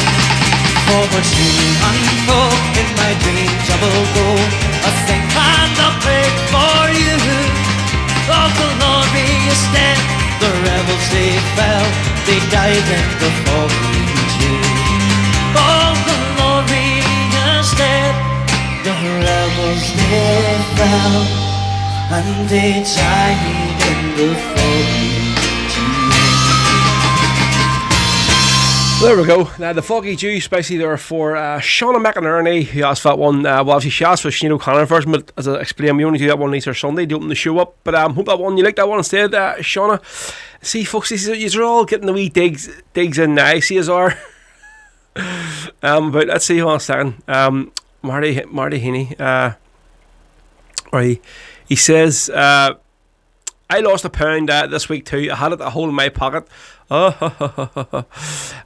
For to and fro in my dreams I will go, a thing and a pray for you. Oh, the glory is dead, the rebels they fell, they died in the foggy dew. Oh, the glory is dead, the rebels they fell, and they died in the foggy dew. There we go. Now the foggy dew, especially there for Shauna McInerney, who asked for that one. Well, obviously she asked for Sinead O'Connor version, but as I explained, we only do that one Easter Sunday to open the show up. But hope that one you like that one instead, Shauna. See, folks, you're all getting the wee digs in now. See, as are. But let's see who else second. Marty Heaney. He says, I lost £1 this week too. I had it a hole in my pocket.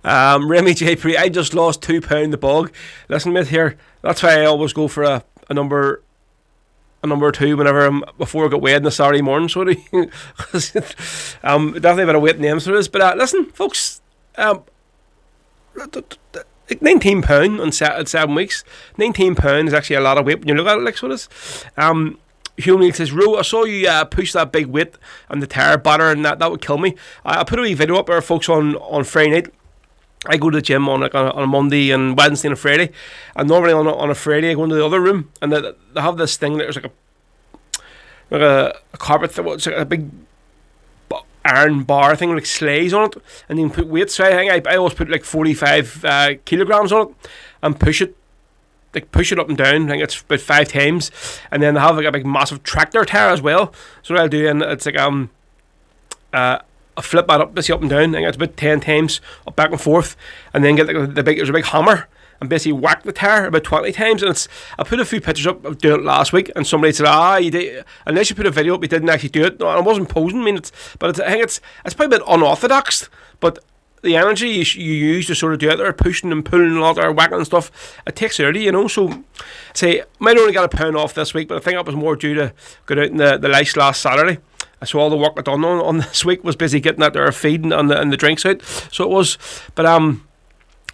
Remy J. Pre, I just lost £2 the bog. Listen, mate, here. That's why I always go for a number 2 whenever before I get weighed on a Saturday morning. Sorry, definitely a bit of weight names for this. But listen, folks. £19 on 7 weeks. £19 is actually a lot of weight when you look at it like so it is. Hugh Neal says, Ro, I saw you push that big weight and the tire batter, and that would kill me. I put a wee video up there, folks, on Friday night. I go to the gym on a Monday and Wednesday and a Friday, and normally on a Friday I go into the other room, and they have this thing that there's like a carpet, it's like a big iron bar thing with like sleighs on it, and you can put weights. So I always put like 45 kilograms on it and push it up and down. I think it's about 5 times, and then they have like a big massive tractor tire as well. So what I'll do, and it's like I flip that up, basically up and down. I think it's about 10 times up back and forth, and then get like there's a big hammer and basically whack the tire about 20 times. And I put a few pictures up of doing it last week, and somebody said, you did, unless you put a video up, you didn't actually do it. No, I wasn't posing. I mean, I think it's probably a bit unorthodox, but the energy you use to sort of do it there, pushing and pulling a lot or whacking and stuff, it takes early, you know. So say might only got £1 off this week, but I think it was more due to going out in the lights last Saturday. So all the work I done on this week was busy getting out there feeding and the drinks out. So it was, but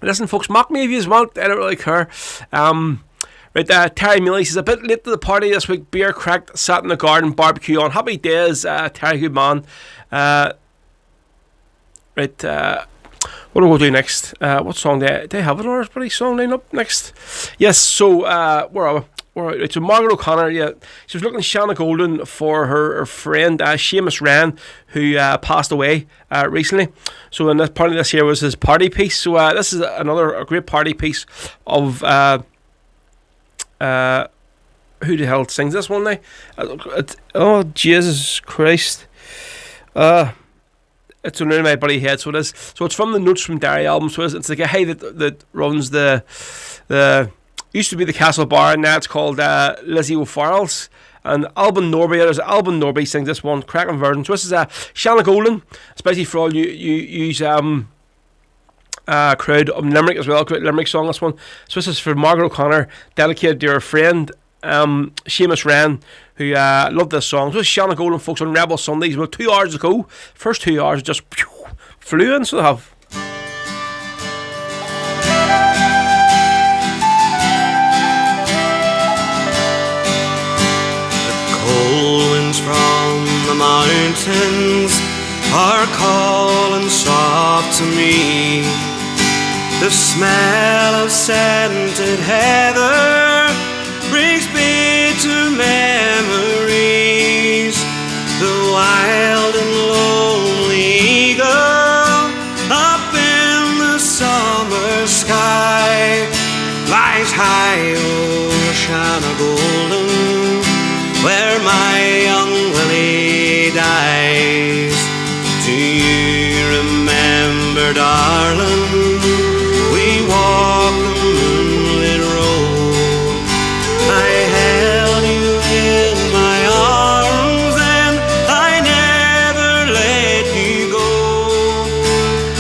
listen, folks, mock me if you want. I don't really care. Right, Terry Mealy says, a bit late to the party this week. Beer cracked, sat in the garden, barbecue on. Happy days, Terry, good man. Right, what do we do next? What song do I have an pretty song lined up next? Yes, so where are we? It's a Margaret O'Connor. Yeah, she was looking Shanna Golden for her friend Seamus Ryan, who passed away recently. So in this part of this here was his party piece. So this is a great party piece of who the hell sings this one now? Oh Jesus Christ! It's under my bloody head. So it is. So it's from the Notes from Derry album. So it's the guy that runs the used to be the Castle Bar, and now it's called Lizzie O'Farrell's. And Alban Norby sings this one, cracking version. So this is Shanna Golden, especially for all you crowd of Limerick as well. Great Limerick song, this one. So this is for Margaret O'Connor, dedicated to her friend Seamus Wren, who loved this song. So this is Shanna Golden, folks, on Rebel Sundays. About 2 hours ago, first 2 hours just flew in, so they have. Cold winds from the mountains are calling soft to me. The smell of scented heather brings me to memories. The wild and lonely eagle up in the summer sky lies high o'er Shanna Golden, where my young Willie dies. Do you remember, darling, we walked the moonlit road? I held you in my arms and I never let you go.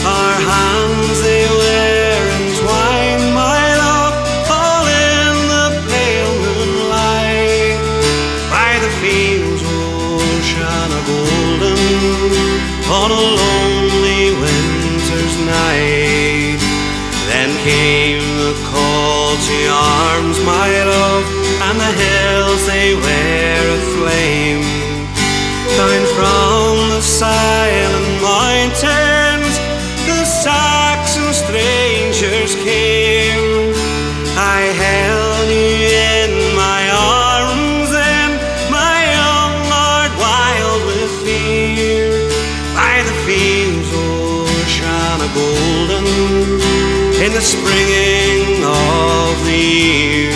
Our hands, they were entwined, my love, all in the pale moonlight, by the fields of Shanna Golden, on a lonely winter's night. Then came the call to arms, my love, and the hills, they were aflame. Down from the silent mountains, the Saxon strangers came. I held you in my arms, and my young heart wild with fear, by the fields of Shanna Golden, in the springing of the year.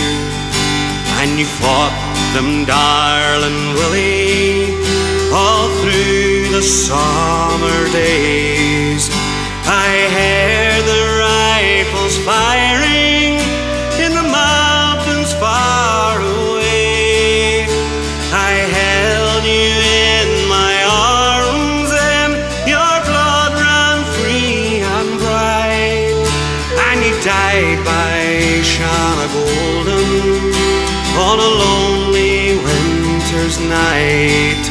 And you fought them, darling Willie, all through the summer days. I heard the rifles firing in the mountains far away. I held you in my arms and your blood ran free and bright, and you died by Shanna Golden on a lonely winter's night.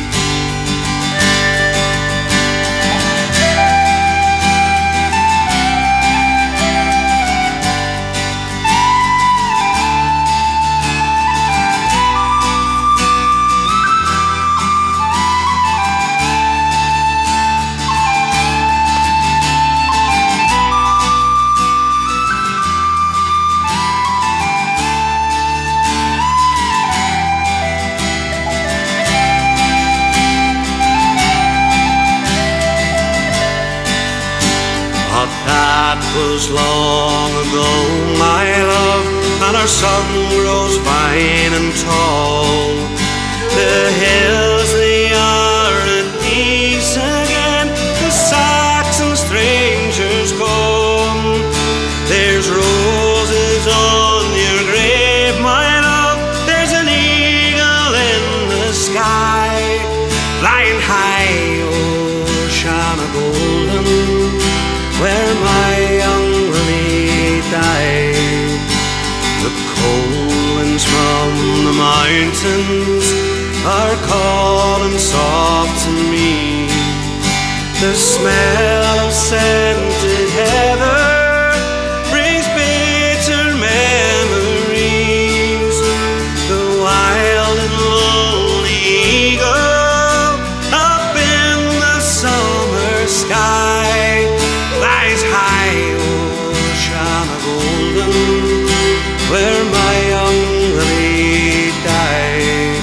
That was long ago, my love, and our sun grows fine and tall. The hills, they are at peace again, the Saxon strangers come. There's roses on your grave, my love, there's an eagle in the sky, flying high o'er Shanna Golden, where my young Willie died. The cold winds from the mountains are calling soft to me. The smell of scented heather brings bitter memories. The wild and lonely eagle up in the summer sky lies high o'er Shanna Golden, where my young Willie died.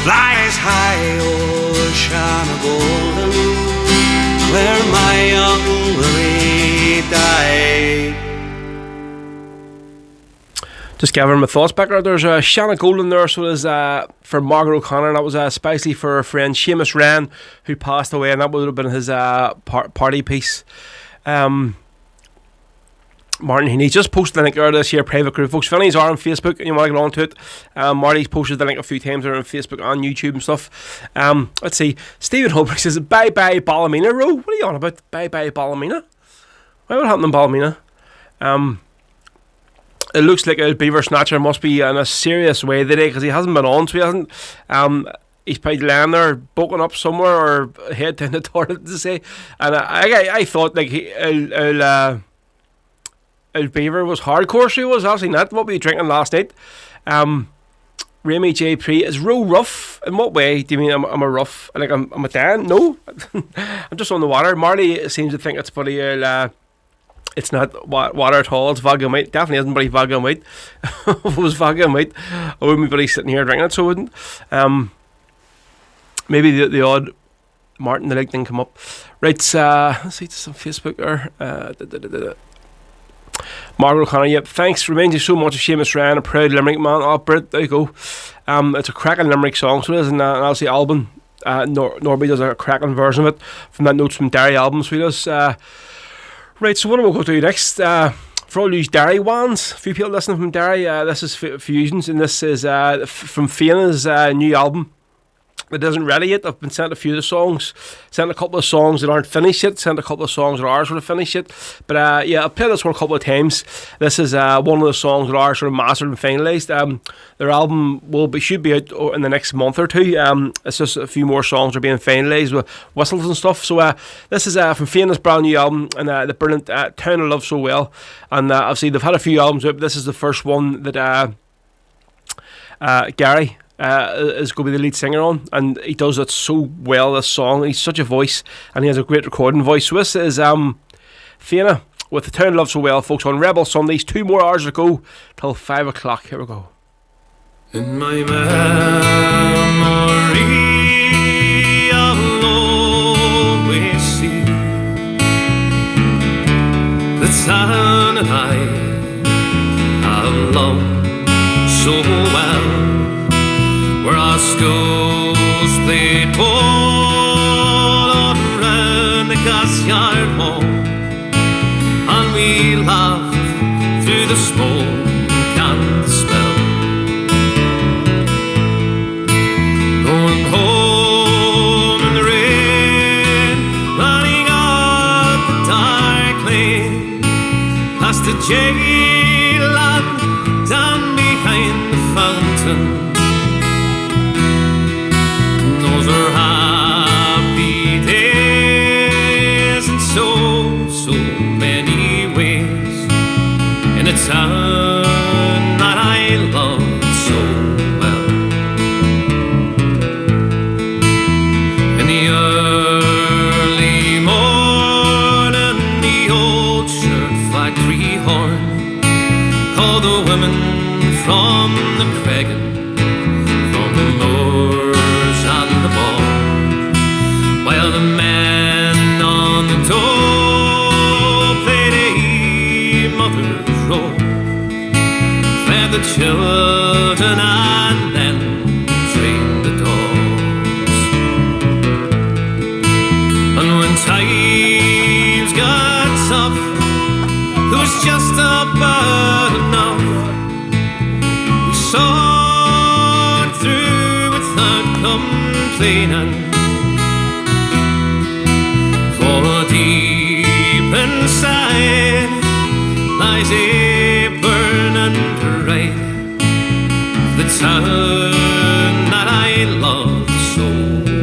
Lies high o'er Shanna Golden, where my young Willie died. Just gathering my thoughts back there. There's Shanna Golden there, so there's for Margaret O'Connor. That was especially for her friend Seamus Wren, who passed away, and that would have been his party piece. Martin Heaney just posted the link there to this here private group, folks. If any are on Facebook and you want to get on to it, Marty's posted the link a few times there on Facebook and YouTube and stuff. Let's see. Stephen Holbrook says, bye bye Ballymena, Ro. What are you on about? Bye bye Ballymena? What happened in Ballymena? It looks like a Beaver Snatcher must be in a serious way today because he hasn't been on, so he hasn't. He's probably laying there, bulking up somewhere or head down the toilet to say. And I thought like Il Beaver was hardcore, so he was obviously not. What were you drinking last night? Remy J. Pre is real rough. In what way do you mean I'm a rough? Like I'm a Dan? No, I'm just on the water. Marty seems to think it's pretty. It's not water at all. It's vodka and white. Definitely isn't bloody vodka and white. If it was vodka and white, I wouldn't be bloody sitting here drinking it. So I wouldn't. Maybe the odd Martin the leg thing come up. Right. Let's see some Facebook or. Margaret Connolly, yep. Thanks. Reminds you so much of Seamus Ryan, a proud Limerick man. Oh, Brit, there you go. It's a cracking Limerick song, so it is, and obviously Alban Norby does a cracking version of it from that Notes from Derry album, so he does. Right, so what do we go to next? For all these Derry ones, a few people listening from Derry, this is Fusions, and this is from Fiona's new album. It isn't ready yet. I've been sent a few of the songs, sent a couple of songs that aren't finished yet, sent a couple of songs that are sort of finished yet. But yeah, I've played this one a couple of times. This is one of the songs that are sort of mastered and finalised. Their album should be out in the next month or two. It's just a few more songs are being finalised with whistles and stuff. So this is from Fiona's brand new album, and the brilliant Town I Love So Well. And obviously they've had a few albums out, but this is the first one that Gary is going to be the lead singer on, and he does it so well, this song. He's such a voice, and he has a great recording voice. So this is Fiona with The Town I Love So Well, folks, on Rebel Sundays. 2 more hours to go till 5 o'clock. Here we go. In my memory I'll always see the town that I have loved so well, where our schools played ball all around the gasyard wall, and we laughed through the smoke and the smell. Going home in the rain, running up the dark lane, past the jail and down behind the fountain. Those are happy days in so many ways, in a town that I love so well. In the early morning, the old shirt factory horn called the women from the Cregan, from the moors and the ball, while the men on the door played a mother's role, fed the children and then trained the dogs. And when times got tough, there was just about enough. We saw through without complaining, for deep inside lies a burning pride, the town that I love so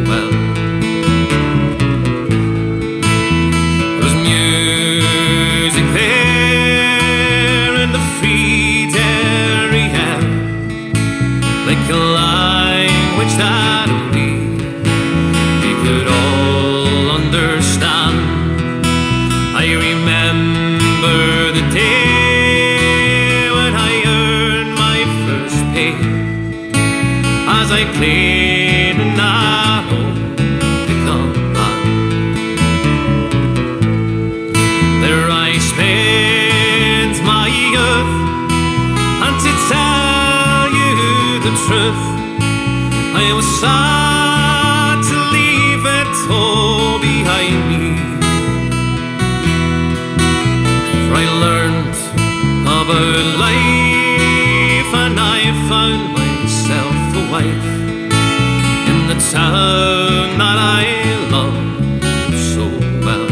well. There's music there in the free dairy air, like a language that we could all understand. I remember the day when I earned my first pay, as I played an old pickup band. There I spent my youth, and to tell you the truth, I was sad to leave it all behind me. For I learned about life, and I found myself a wife in the town that I love so well.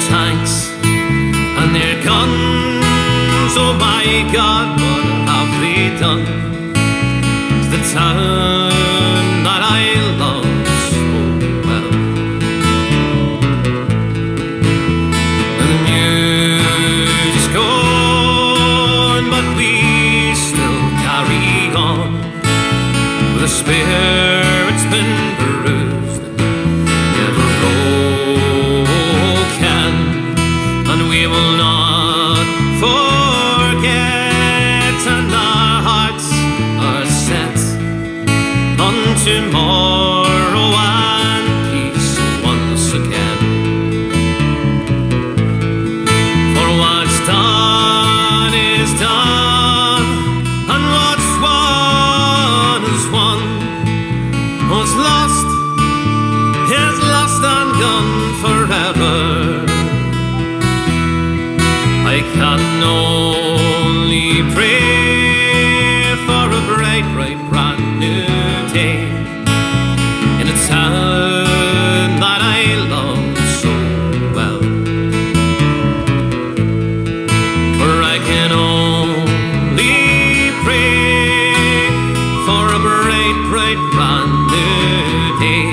tanks and their guns. Oh my God, what have they done to the town that I love so well? And the news is gone, but we still carry on. The spirit's been bruised, never broken, and we will not forget, and our hearts are set on tomorrow and peace once again. For what's done is done, and what's won is won. What's lost is lost and gone forever. I can only pray for a bright, bright, brand new day in a town that I love so well. For I can only pray for a bright, bright, brand new day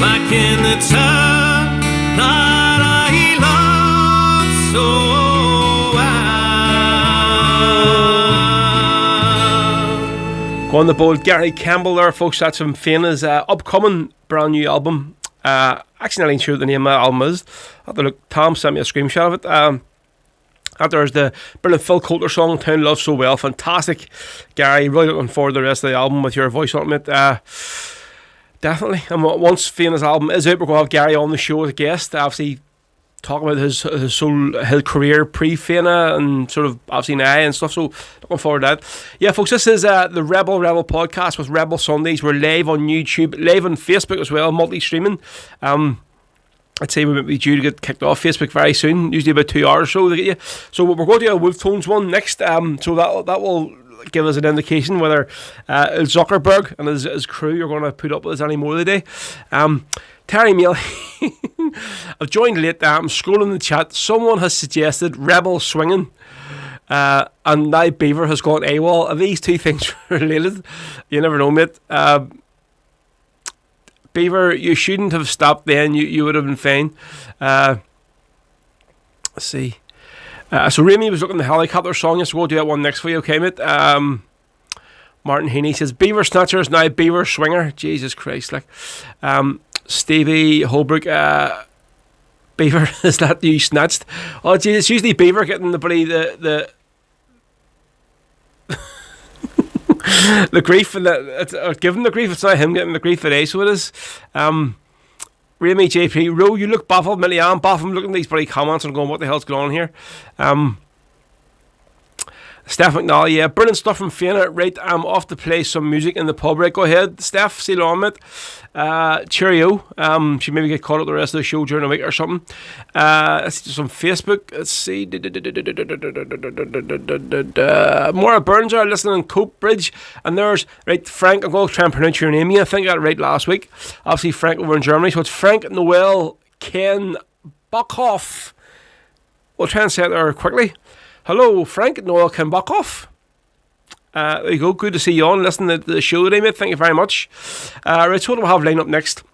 back in the town that I love so well. Go on the bold Gary Campbell there, folks. That's from Fiona's upcoming brand new album. Actually, not even sure what the name of the album is. I have to look. Tom sent me a screenshot of it. There's the brilliant Phil Coulter song, Town Love So Well. Fantastic, Gary. Really looking forward to the rest of the album with your voice on it. Definitely. And once Fiona's album is out, we're going to have Gary on the show as a guest. Obviously, talk about his career pre-Fiona and sort of obviously now and stuff. So looking forward to that. Yeah, folks, this is the Rebel podcast with Rebel Sundays. We're live on YouTube, live on Facebook as well, multi-streaming. I'd say we might be due to get kicked off Facebook very soon, usually about 2 hours or so to get you. So we're going to do a Wolf Tones one next, so that will give us an indication whether Zuckerberg and his crew are going to put up with us any more today. Terry Meal, I've joined late. I'm scrolling the chat. Someone has suggested Rebel Swinging, and now Beaver has gone AWOL. Are these two things related? You never know, mate. Beaver, you shouldn't have stopped then. You would have been fine. Let's see. So Remy was looking at the helicopter song. Yes, we'll do that one next for you, okay, mate? Martin Heaney says Beaver Snatcher is now Beaver Swinger. Jesus Christ, like. Stevie Holbrook, Beaver, is that you snatched? Oh, geez, it's usually Beaver getting the the the grief, and giving the grief. It's not him getting the grief today, so it is. Remy JP, Ro, you look baffled. Millie Ann, baffled. I'm looking at these bloody comments and going, what the hell's going on here? Steph McNally, yeah, brilliant stuff from Fiona. Right, I'm off to play some music in the pub. Right, go ahead, Steph. See you on it. Cheerio. She maybe get caught up the rest of the show during the week or something. Let's see, just on Facebook. Let's see. Maura Burns are listening on Cope Bridge, and there's right Frank. I'm going to try and pronounce your name. I think I got it right last week. Obviously, Frank over in Germany, so it's Frank Noel Ken Buckhoff. We'll try and say it there quickly. Hello, Frank Noel Kimbuckoff. There you go. Good to see you on. Listen to the show today, mate. Thank you very much. Right, so what do we have lined up next?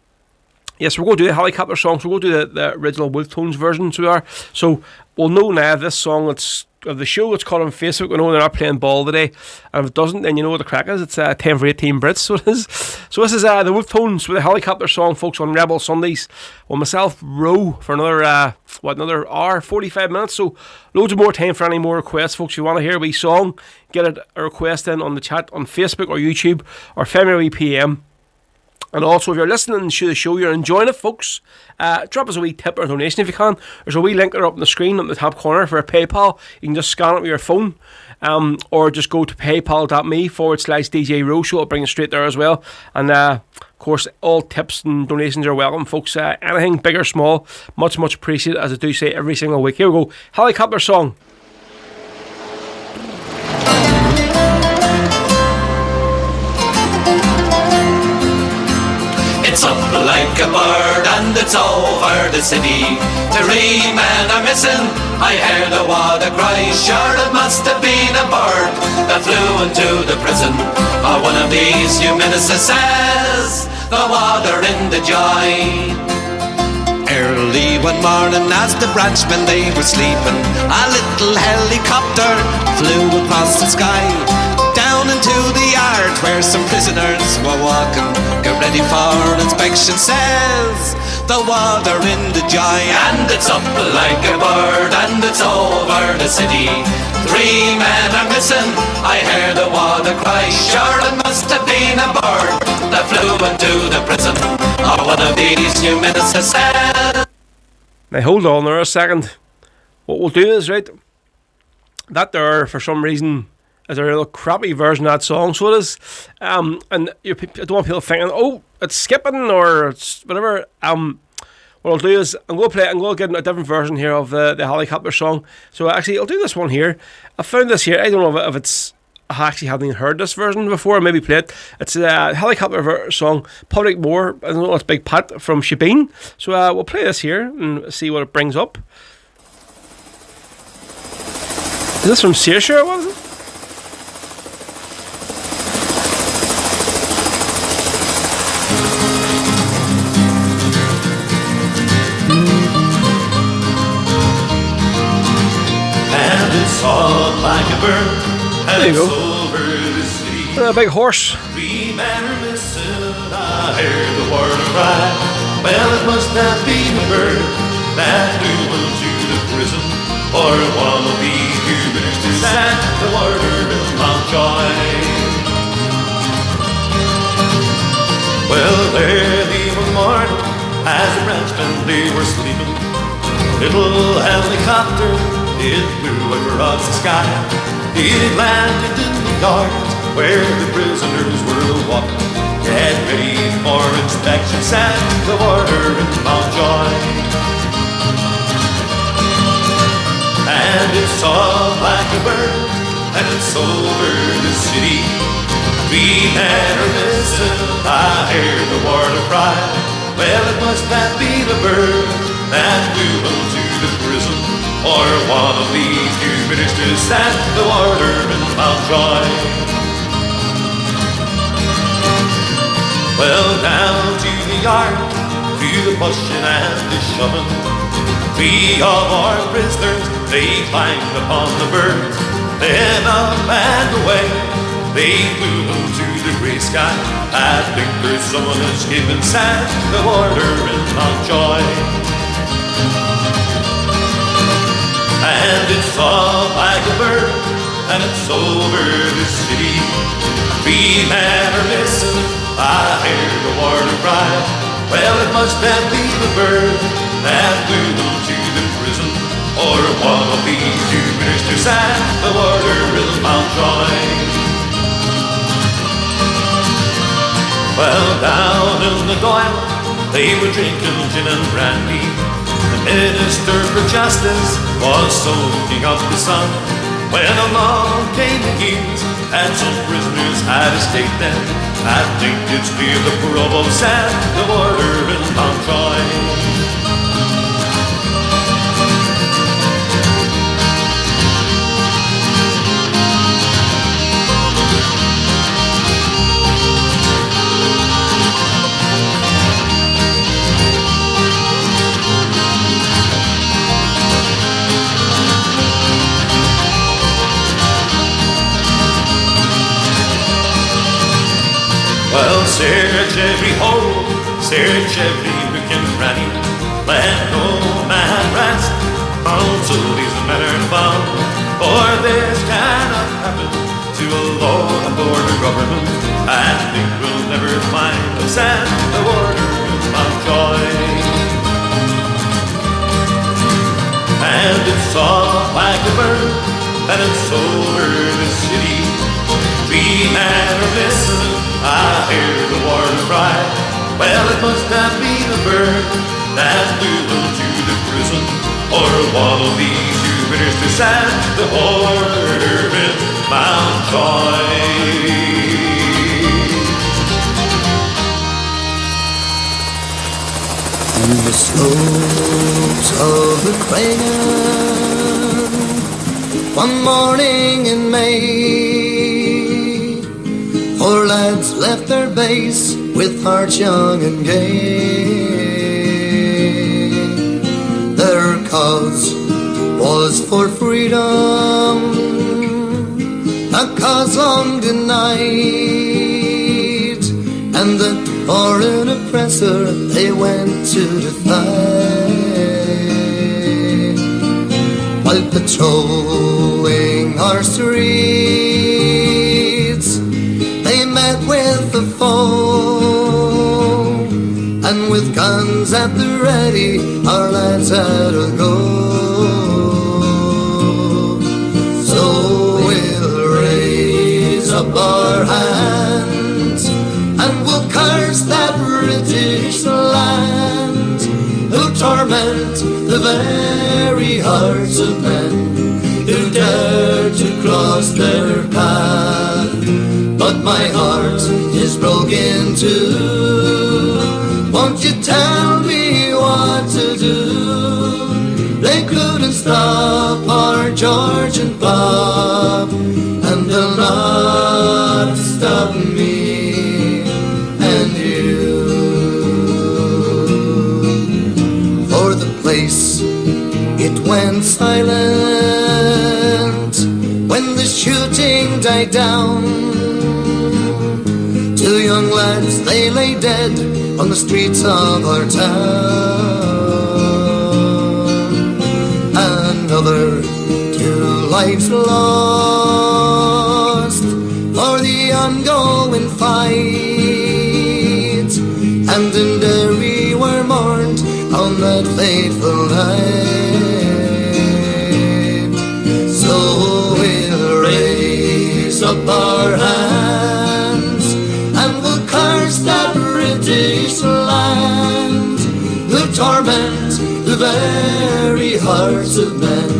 Yes, we're going to do the helicopter song. So we're going to do the original Wolf Tones version. So we'll know now this song that's of the show. It's called on Facebook. We know they're not playing ball today. And if it doesn't, then you know what the crack is. It's 10 for 18 Brits. So it is. So this is the Wolf Tones with a helicopter song, folks, on Rebel Sundays. Well, myself, Ro, for another hour, 45 minutes. So loads of more time for any more requests, folks. If you want to hear a wee song, get a request in on the chat on Facebook or YouTube or February PM. And also, if you're listening to the show, you're enjoying it, folks, drop us a wee tip or donation if you can. There's a wee link there up on the screen up in the top corner for a PayPal. You can just scan it with your phone, or just go to paypal.me/DJ Row Show. It'll bring it straight there as well. And, of course, all tips and donations are welcome, folks. Anything big or small, much, much appreciated, as I do say every single week. Here we go. Helicopter song. It's it's up like a bird and it's over the city. 3 men are missing, I heard the water cry. Sure it must have been a bird that flew into the prison. Or one of these you ministers says the water in the joy. Early one morning as the branchmen they were sleeping, a little helicopter flew across the sky, down into the yard where some prisoners were walking. Get ready for inspection, says the water in the joy. And it's up like a bird and it's over the city. 3 men are missing, I hear the water cry. Sure it must have been a bird that flew into the prison. Or one of these new ministers said. Now hold on there a second. What we'll do is, right, that there for some reason is a real crappy version of that song, so it is. And I don't want people thinking, oh, it's skipping or it's whatever. What I'll do is I'm going to get a different version here of the helicopter song. So actually I'll do this one here. I found this here. I don't know if it's, I actually haven't even heard this version before. Maybe play it. It's a helicopter song, Public Moor. I don't know, it's Big Pat from Shebeen. So we'll play this here and see what it brings up. Is this from Saoirse? What is it? Like a bird, there you go. over the city. A big horse. 3 men are missing, I heard the water cry. Well, it must not be the bird that flew into the prison, or one of these new ministers at the water in Mountjoy. Well, early one morning, as the ranchmen they were sleeping, a little helicopter it flew across the sky. It landed in the yards where the prisoners were walking. Get ready for inspection, sat the water in Mountjoy. And it's all like a bird, and it's over the city. 3 men are missing, I hear the water cry. Well, it must not be the bird that flew into the prison, or one of these new ministers at the water in Mountjoy. Well, down to the yard, through the pushing and the shoving, 3 of our prisoners, they climbed upon the birds. Then up and away, they flew into the grey sky. I think there's someone escaping sad the water in Mountjoy. And it's all like a bird, and it's over the city. 3 men are missing, I hear the water cry. Well, it must not be the bird that flew into the prison, or one of these new ministers at the water in Mountjoy. Well, down in the Doyle, they were drinking gin and brandy. The Minister for Justice was soaking up the sun, when along came the news and some prisoners had escaped then. I think it's clear the provost at the water in Mountjoy. Well, search every hole, search every nook and cranny, let no man rest until these men are found. For this cannot happen to a law and order government. I think we'll never find us at the water in Mountjoy. And it's all like a bird, and it's over the city. 3 men are missing, I hear the water cry. Well, it must not be the bird that flew into the prison, or one of these new ministers at the water in Mountjoy. the slopes of the Cragan. One morning in May, four lads left their base with hearts young and gay. Their cause was for freedom, a cause long denied, and the foreign oppressor they went to defy. While patrolling our streets, they met with the foe, and with guns at the ready, our lads had a go. So we'll raise up our hands, and we'll curse that British land, who torment the very hearts of men who dare to cross their path. But my heart is broken too. Won't you tell me what to do? They couldn't stop our George and Bob, and they'll not stop me and you. For the place, it went silent when the shooting died down. Two young lads, they lay dead on the streets of our town. Another 2 lives lost for the ongoing fight, and in Derry were mourned on that fateful night. So we'll raise up our hands, and we'll curse that British land, who torment the very hearts of men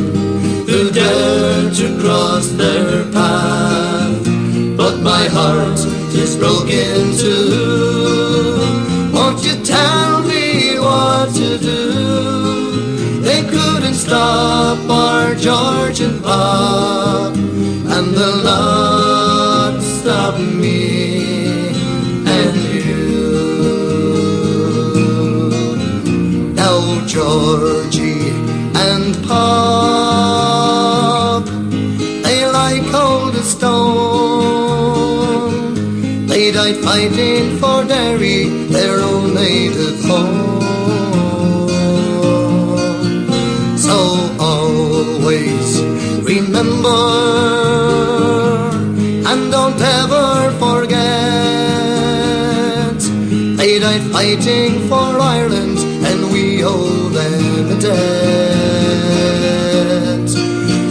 who dare to cross their path. But my heart is broken too. Won't you tell me what to do? They couldn't stop our George and Bob, and they'll not stop me and you. Now Georgie and Bob, they lie cold as stone. They died fighting for Derry, their own native home. So always remember, and don't ever forget, they died fighting for Ireland, and we owe them a debt.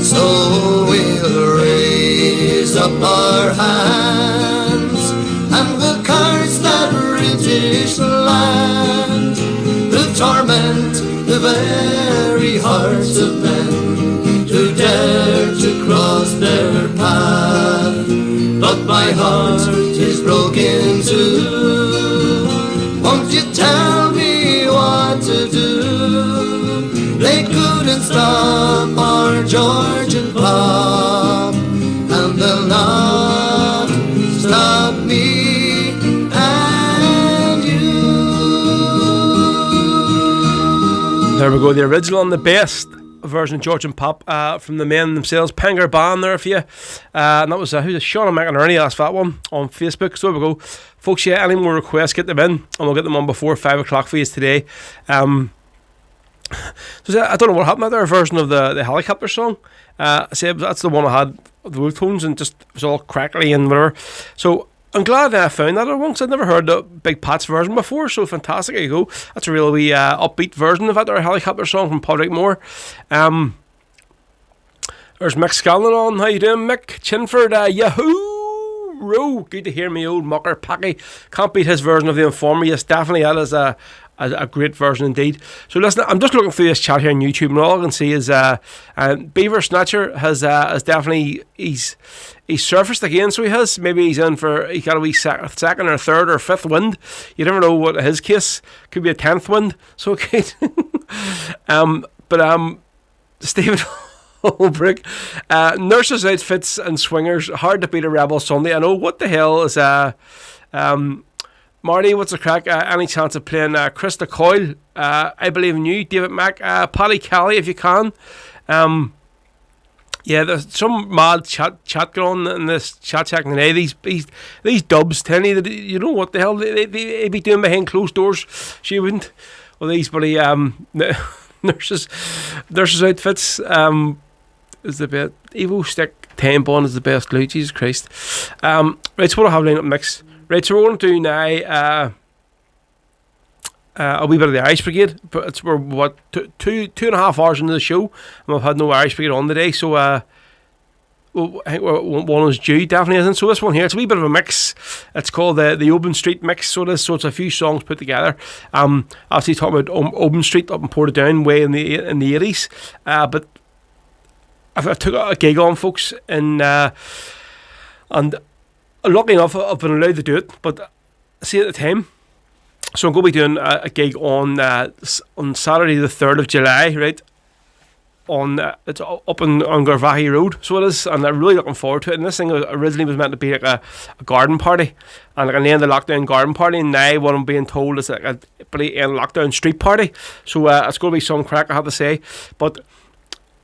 So we'll raise up our hands, and we'll curse that British land, who torment the very hearts of men who dare to cross their path. But my heart is broken too. Won't you tell me what to do? They couldn't stop our George and Bob, and they'll not stop me and you. There we go, the original and the best version of George and Pop from the men themselves, Panger Band there for you. And that was who's Sean McInerney asked for that one on Facebook. So there we go, folks. Yeah, any more requests, get them in, and we'll get them on before 5 o'clock for you today. So I don't know what happened to their version of the helicopter song. I say that's the one I had the wood tones and just it was all crackly and whatever. So I'm glad I found that one because I'd never heard the Big Pat's version before. So fantastic! There you go. That's a really wee upbeat version of that. Their helicopter song from Patriot Moore. There's Mick Scanlon on. How you doing, Mick? Chinford, yahoo! Row. Good to hear me, old mucker Packy. Can't beat his version of the Informer. Yes, definitely. That is a a great version indeed. So listen, I'm just looking through this chat here on YouTube, and all I can see is Beaver Snatcher has definitely he's surfaced again. So he has, maybe he's in for, he got a wee second or third or fifth wind. You never know what his case could be, a 10th wind. So okay, but Stephen Holbrook, nurses, outfits and swingers, hard to beat a Rebel Sunday. I know, what the hell is Marty, what's the crack? Any chance of playing Krista Coyle? I believe in you, David Mack. Paddy Kelly, if you can. Yeah, there's some mad chat going on in this chat checking today. These dubs, Tenny, you know what the hell they be doing behind closed doors. She wouldn't. Well, these bloody nurses outfits is the best. Evo Stick 10 Bond is the best glue. Jesus Christ. Right, so what I have lined up next. Right, so we're going to do now a wee bit of the Irish Brigade, but we're what two and a half hours into the show, and we've had no Irish Brigade on today, so I think one is due, definitely isn't. So this one here, it's a wee bit of a mix. It's called the Oban Street mix. So it's a few songs put together. Obviously talking about Oban Street up in Portadown way in the 80s, but I took a gig on, folks, and lucky enough I've been allowed to do it, but see at the time. So I'm going to be doing a gig on Saturday the 3rd of July, right? It's up on Garvaghey Road, so it is, and I'm really looking forward to it. And this thing originally was meant to be like a garden party, and like an end of lockdown garden party, and now what I'm being told is like a bloody end of lockdown street party. So it's going to be some crack, I have to say. But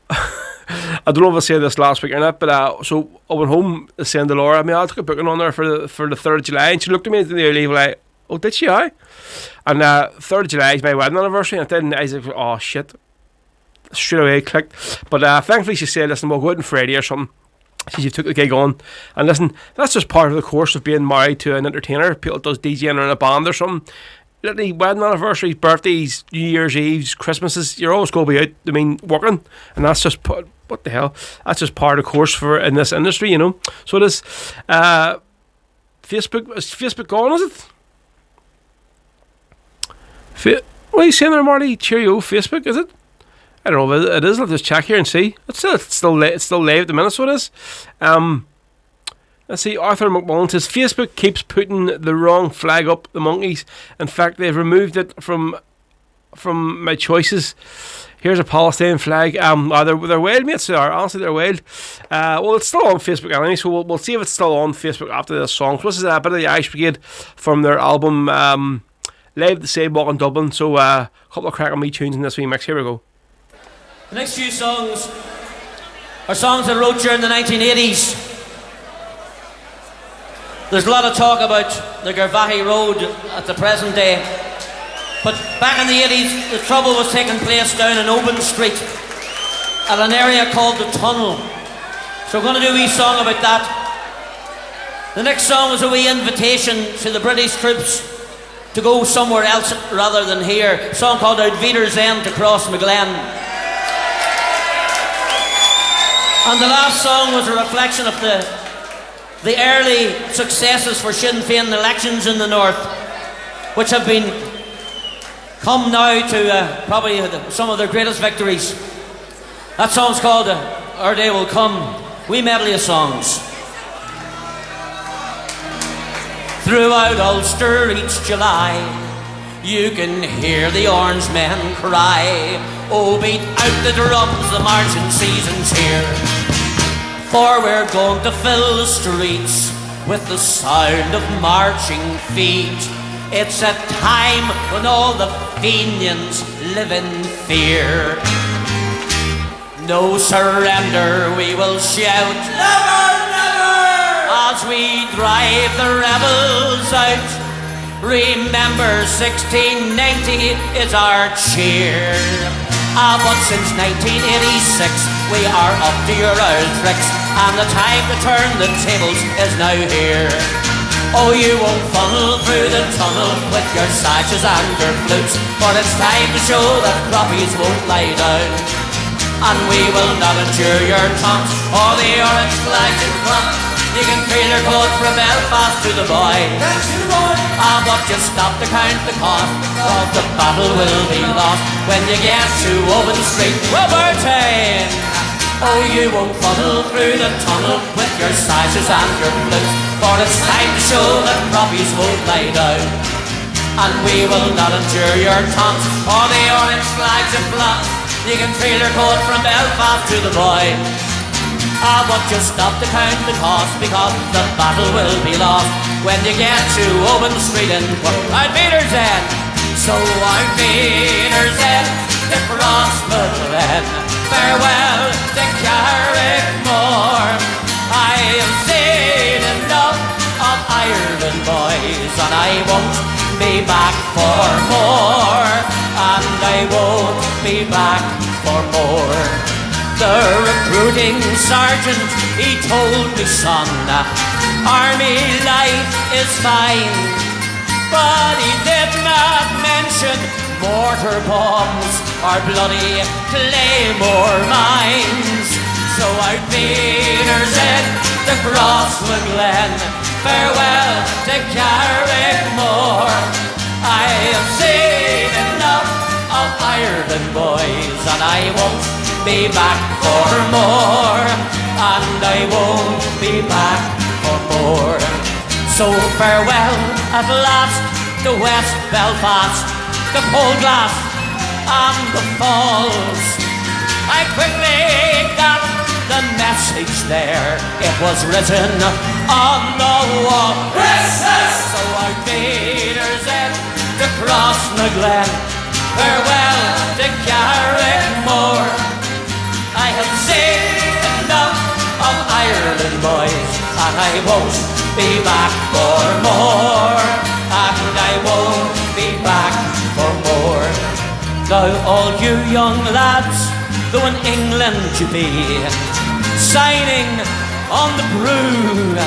I don't know if I said this last week or not, but so I went home saying to Laura, I mean, I took a booking on there for the 3rd of July, and she looked at me in the early like, oh, did she? Aye. And 3rd of July is my wedding anniversary, and I was like, oh shit, straight away clicked. But thankfully she said, listen, we'll go out on Friday or something. She took the gig on, and listen, that's just part of the course of being married to an entertainer. People does DJing or in a band or something. Literally, wedding anniversaries, birthdays, New Year's Eves, Christmases, you're always going to be out, I mean, working, and that's just what the hell, that's just part of the course for in this industry, you know. So it is. Facebook, is Facebook gone, is it? What are you saying there, Marty? Cheerio, Facebook, is it? I don't know if it is. Let's just check here and see. It's still live at the minute, so it is. Let's see, Arthur McMullen says, Facebook keeps putting the wrong flag up, the monkeys. In fact, they've removed it from my choices. Here's a Palestine flag. They're wild, mates. They are. Honestly, they're wild. Well, it's still on Facebook anyway, so we'll see if it's still on Facebook after this song. So this is a bit of the Irish Brigade from their album Live at the Sidewalk in Dublin. So a couple of cracking wee tunes in this wee mix. Here we go. The next few songs are songs I wrote during the 1980s. There's a lot of talk about the Garvaghey Road at the present day, but back in the 80s the trouble was taking place down in Oban Street at an area called the Tunnel. So we're going to do a wee song about that. The next song was a wee invitation to the British troops to go somewhere else rather than here. A song called Out Vider's End to Cross McGlen. And the last song was a reflection of the early successes for Sinn Féin elections in the north, which have come now to probably some of their greatest victories. That song's called Our Day Will Come. We medley of songs. Throughout Ulster each July, you can hear the orange men cry, oh, beat out the drums, the marching season's here. For we're going to fill the streets with the sound of marching feet. It's a time when all the Fenians live in fear. No surrender, we will shout, never, never, as we drive the rebels out. Remember 1690 is our cheer. But since 1986 we are up to your old tricks, and the time to turn the tables is now here. Oh, you won't funnel through the tunnel with your sashes and your flutes, but it's time to show that croppies won't lie down. And we will not endure your taunts or the orange flag in front. You can feel your coat from Belfast to the boy. But just stop to count the cost, cause the battle will be lost when you get to Owen Street, Robertine. Oh, you won't funnel through the tunnel with your sashes and your flutes, for it's time to show that robbies won't lie down. And we will not endure your taunts or the orange flags of blood. You can feel your coat from Belfast to the boy. But just stop to count the cost, because the battle will be lost when you get to Owen Street in Outbeaters End. So Outbeaters End, to Crossmaglen, farewell to Carrickmore. I have seen enough of Ireland, boys, and I won't be back for more. And I won't be back for more. The recruiting sergeant, he told me, son, army life is fine, but he did not mention mortar bombs or bloody claymore mines. So Outbeaters End to Crossmaglen, farewell to Carrickmore. I have seen enough of Ireland, boys, and I won't be back for more, and I won't be back for more. So farewell at last to West Belfast, the Poleglass and the Falls. I quickly got the message there, it was written on the wall. Christmas! So Outbeaters End to Crossmaglen, farewell to Carrickmore. I have seen enough of Ireland, boys, and I won't be back for more. And I won't be back for more. Now all you young lads, though in England you be, signing on the brew,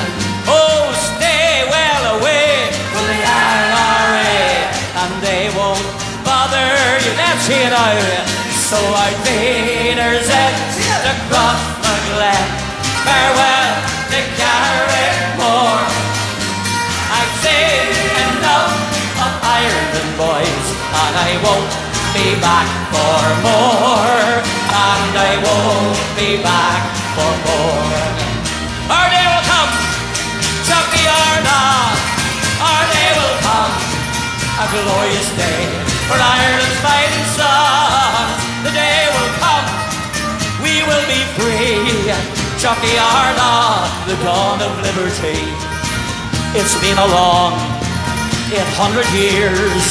oh, stay well away from the IRA, and they won't bother you. Let's hear it out. So Outbeaters End to Crossmaglen, farewell to Carrickmore. I've seen enough of Ireland, boys, and I won't be back for more. And I won't be back for more. Our day will come, Chucky Arna. Our day will come, a glorious day for Ireland's fighting sons. The day will come, we will be free. Chucky Arna, the dawn of liberty. It's been a long 800 years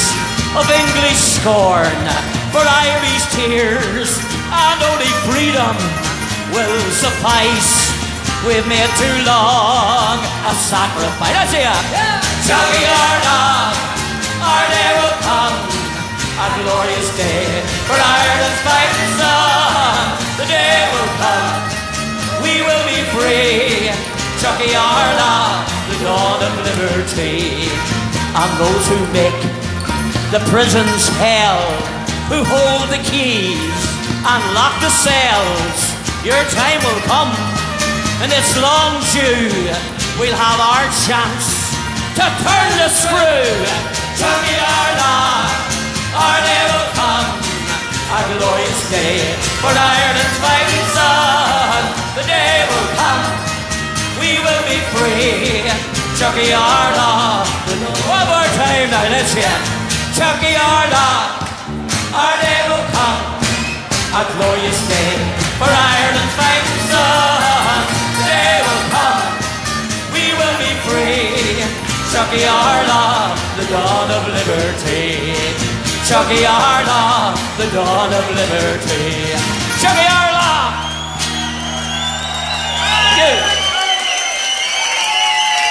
of English scorn for Irish tears, and only freedom will suffice. We've made too long a sacrifice. That's it. Chucky Arna, our day will come, a glorious day for Ireland's fighting son. The day will come, we will be free. Chucky Arna, the dawn of liberty. And those who make the prisons hell, who hold the keys and lock the cells, your time will come, and it's long due. We'll have our chance to turn the screw. Chucky Arna, our day will come, a glorious day for Ireland's fighting son. The day will come, we will be free. Chucky Arna, one more time now, let's hear it. Chucky Arna, our day will come, a glorious day for Ireland's fighting son. The day will come, we will be free. Chucky Arna, the dawn of liberty. Chucky Arna, the dawn of liberty. Chucky Arna! Thank you.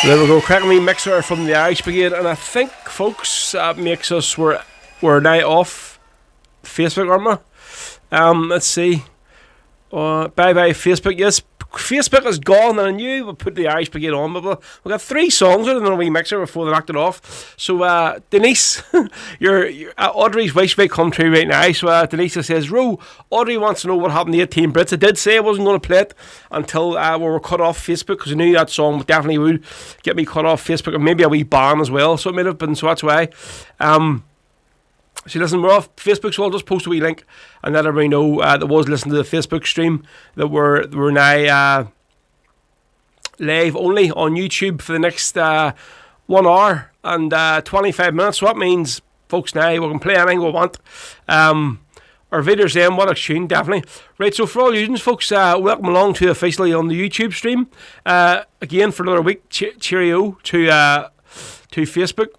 There we go, cracking wee mixer from the Irish Brigade, and I think, folks, that makes us we're now off Facebook, aren't we? Let's see. Bye bye Facebook. Yes, Facebook is gone, and I knew we'd put the Irish Brigade on, but we got 3 songs in a wee mixer before they knocked it off. So, Denise, your Audrey's wish may come true right now. So, Denise says, Ro, Audrey wants to know what happened to 18 Brits. I did say I wasn't going to play it until we were cut off Facebook, because I knew that song definitely would get me cut off Facebook, and maybe a wee ban as well. So, it might have been, so that's why. So listen, we're off Facebook, so I'll just post a wee link and let everybody know that was listening to the Facebook stream that we're now live only on YouTube for the next 1 hour and 25 minutes. So that means, folks, now we can play anything we want. Our video's in, what a tune, definitely. Right, so for all you folks, welcome along to officially on the YouTube stream. Again, for another week, cheerio to Facebook.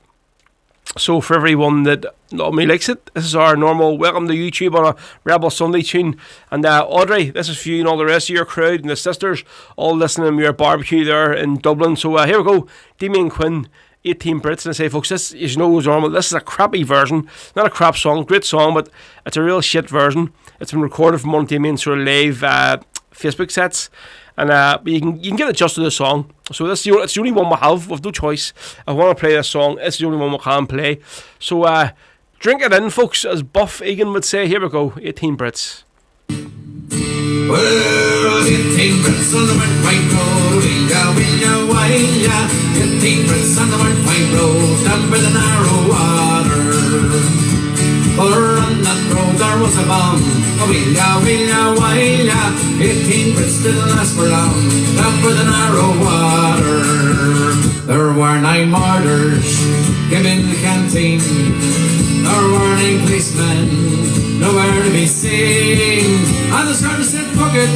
So for everyone that normally likes it, this is our normal welcome to YouTube on a Rebel Sunday tune. And Audrey, this is for you and all the rest of your crowd and the sisters all listening to your barbecue there in Dublin. So here we go, Damien Quinn, 18 Brits. And I say, folks, this, as you know, is normal. This is a crappy version, not a crap song, great song, but it's a real shit version. It's been recorded from one of Damien's sort of live Facebook sets. And but you can get it just to the song. So it's the only one we have. We've no choice. I want to play this song. It's the only one we can play. So drink it in, folks, as Buff Egan would say. Here we go, 18 Brits. Well, 18 Brits on the white road, will-ya, 18 Brits on the white road, down by the narrow water. For on that road there was a bomb, will-ya, 18 Brits didn't last for long, down by the narrow water. There were 9 murders, came in the canteen. There were 9 policemen, nowhere to be seen. And the sergeant said, fuck it,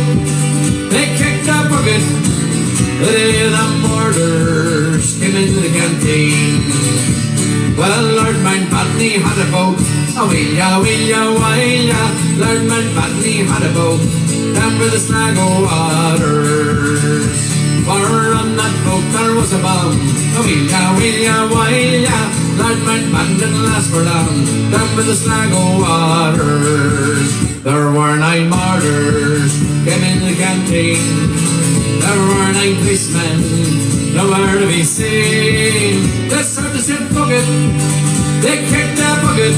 they kicked the bucket. The day the murders came into the canteen. Well, Lord Mountbatten had a boat, will-ya, Lord Mountbatten had a boat down by the Sligo waters. For on that boat there was a bomb, will-ya, Lord Mountbatten didn't last for long down by the Sligo waters. There were 9 murders came in the canteen. There were 9 policemen, nowhere to be seen. The sergeant said, fuck it, they kicked the bucket.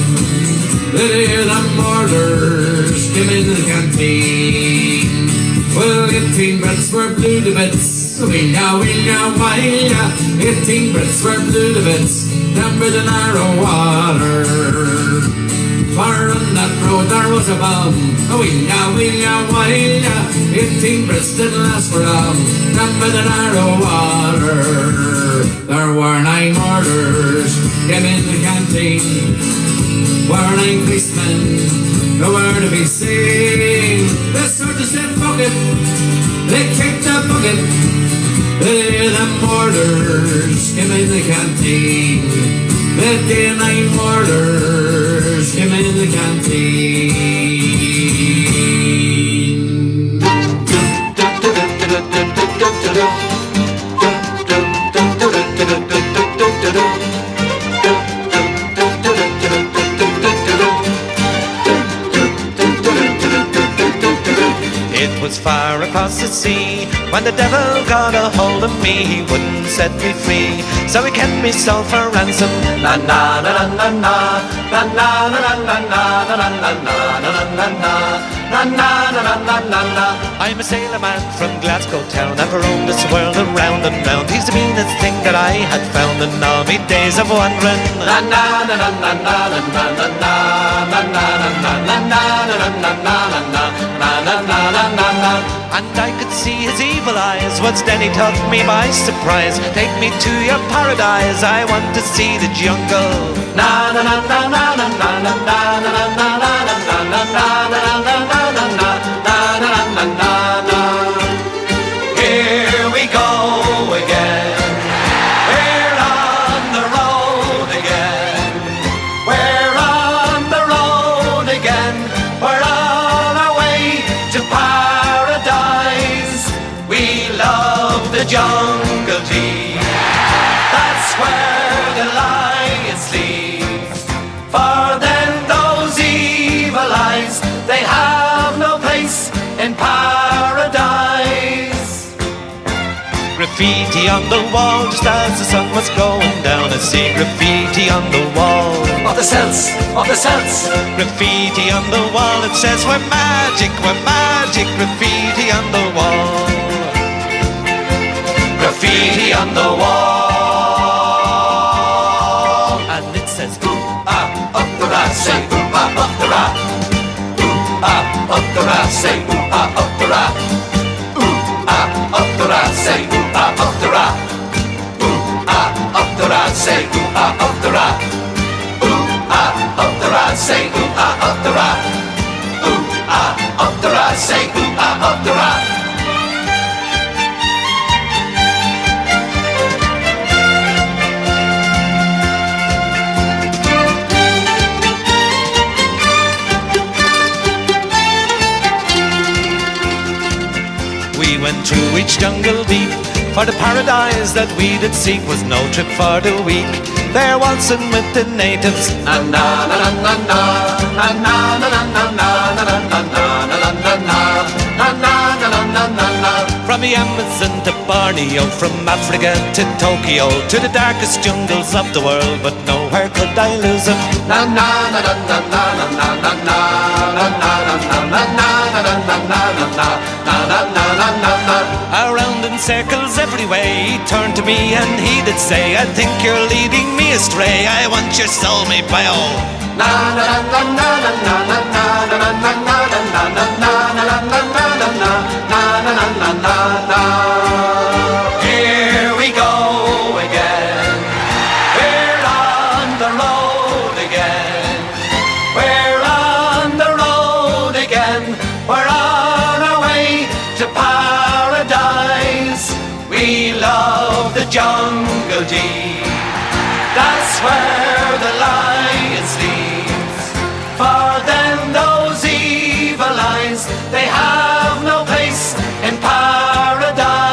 The day the murders came in the canteen. Well, 18 Brits were blue to bits, will-ya, 18 Brits were blue to bits down by the narrow water. For on that road there was a bomb, will-ya, 18 Brits didn't last for long, down by the narrow water. There were 9 murders came in the canteen. Were 9 policemen, nowhere to be seen. The sergeant said, fuck it, they kicked the bucket. The day the murders came in the canteen. The day 9 murders came in the canteen. It was far across the sea when the devil got a hold of me. He wouldn't set me free, so he kept me sold for ransom. Na na na na na na na na na na na na na na na na na na. I'm a sailor man from Glasgow town. I've roamed this world around and round. He's the meanest thing that I had found in all me days of wandering. Na na na na na na na na na na na na na na na na. And I could see his evil eyes. Once then he took me by surprise. Take me to your paradise, I want to see the jungle. Na na na na na na na na na na na na na na na na na. Here we go again. We're on the road again. We're on the road again. We're on our way to paradise. We love the jungle tea. That's where the lion sleeps. For then those graffiti on the wall just as the sun was going down. I see graffiti on the wall. Of the Celts, of the Celts. Graffiti on the wall, it says we're magic, graffiti on the wall. Graffiti on the wall. And it says ooh, ah, up the rat, say ooh, ah, up the rat. Ooh, ah, up the rat, say ooh, ah, up the rat. Ooh, ah, up the rat, say ooh, ah, up the rat. Ooh, ah, up the rat, say ooh, ah, up the rat. Ooh, ah, up the rat, say ooh, ah, up the rat. Ooh, ah, up the rat, say ooh, ah, up the rat. we went through each jungle deep, for the paradise that we did seek was no trip for the weak. There waltzing with the natives, na na na na na na na na na na na na na na na. from the Amazon to Borneo, from Africa to Tokyo, to the darkest jungles of the world, but nowhere could I lose him. Na na na na na na na na na Around in circles every way, he turned to me and he did say, I think you're leading me astray, I want your soul, me bio. Here we go again, we're on the road again, we're on the road again, we're on our way to paradise. We love the jungle deep, that's where the lion sleeps. For then those evil eyes, they have no place in paradise.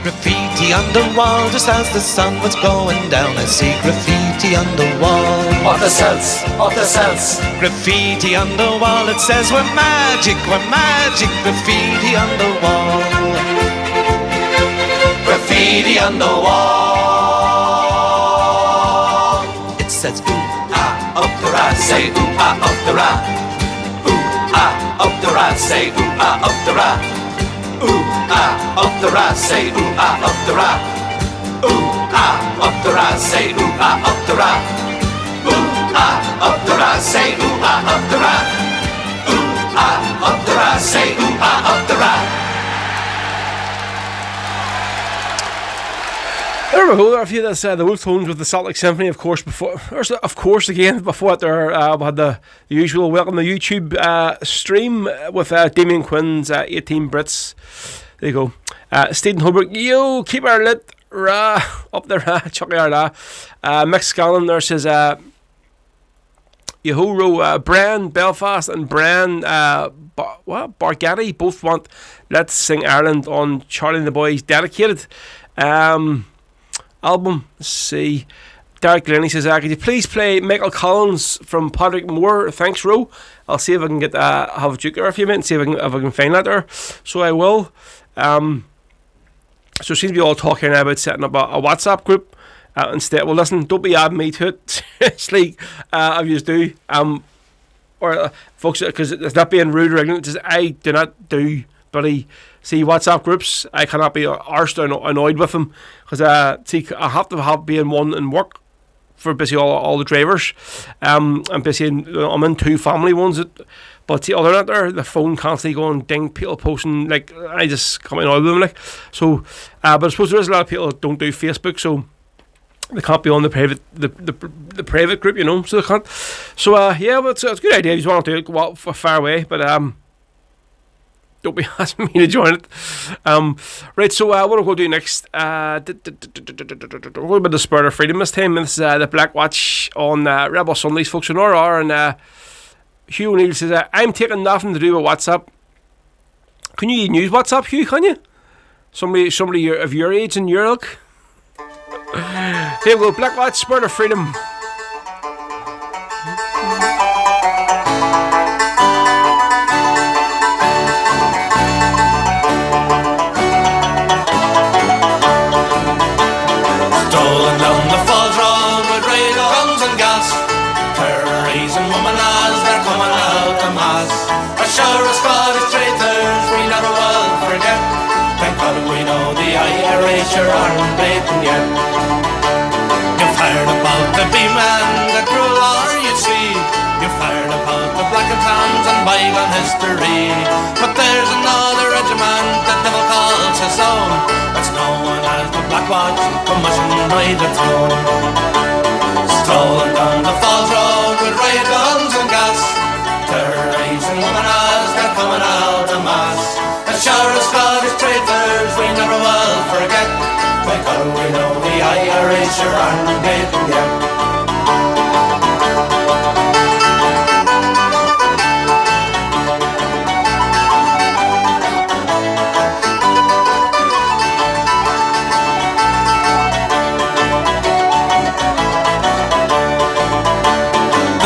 Graffiti on the wall, just as the sun was going down, I see graffiti on the wall. Of the Celts, of the Celts. Graffiti on the wall, it says we're magic, graffiti on the wall. Graffiti on the wall. It says ooh, ah, up the rat, say ooh, ah, up the rat. Ooh, ah, up the rat, say ooh, ah, up the rat. Ooh, ah, up the rat, say ooh, ah, up the rat. Ooh, ah, up the rat, say ooh, ah, up the rat. Ooh, ah, up the rat, say ooh, ah, up the rat. Ooh, ah, up the rat, say ooh, ah, up the rat. There we go. There are a few that's the Wolf Tones with the Celtic Symphony, of course. Before that, there we had the usual welcome to YouTube stream with Damien Quinn's 18 Brits. There you go. Stephen Holbrook, yo, keep our lit, rah, up there, rah, chucky our la. Mick Scanlon there says, Yahoo, Bran, Belfast, and Bran, Bargatti both want Let's Sing Ireland on Charlie and the Boys Dedicated. Album. Let's see. Derek Glennie says, could you please play Michael Collins from Patrick Moore? Thanks, Ro. I'll see if I can get have a juke there a few minutes, see if I can find that there. So I will. So it seems to be all talking now about setting up a WhatsApp group instead. Well, listen, don't be adding me to it. It's like I used to do. Or folks, because it's not being rude or ignorant. I do not do bloody see WhatsApp groups. I cannot be arsed or annoyed with them because see, I have to be in one and work for basically all the drivers. I'm basically I'm in two family ones, but see, other than that, the phone constantly going ding, people posting, like I just come annoyed with them, like so. But I suppose there is a lot of people that don't do Facebook, so they can't be on the private the private group, you know, so they can't. So yeah, but it's a good idea if you want to do it, go out far away, but don't be asking me to join it. Right, so what we're going to do next, we're going about the Spirit of Freedom this time, and this is the Black Watch on Rebel Sundays, folks, in RR, and Hugh O'Neill says, I'm taking nothing to do with WhatsApp. Can you even use WhatsApp, Hugh, can you? Somebody of your age and your ilk? Here we go, Black Watch, Spirit of Freedom. history. But there's another regiment the devil calls his own, that's known as the Black Watch, commissioned by the throne. Strolling down the Falls Road with riot guns and gas, terrorizing women as they're coming out en masse. A shower of Scottish traitors we never will forget, because we know the Irish aren't beaten yet.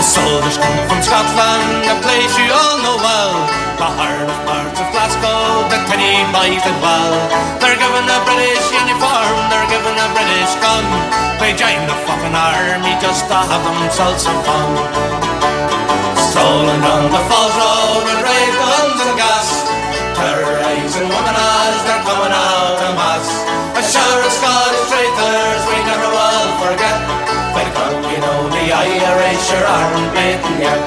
Soldiers come from Scotland, a place you all know well, the heart of parts of Glasgow, the tinny bited well. They're given a British uniform, they're given a British gun, they join the fucking army just to have themselves some fun. Strolling down the Falls Road with riot guns and gas, terrorizing women as they're coming out en masse. A shower of Scottish traitors we never will forget, because we know the Irish aren't beaten yet.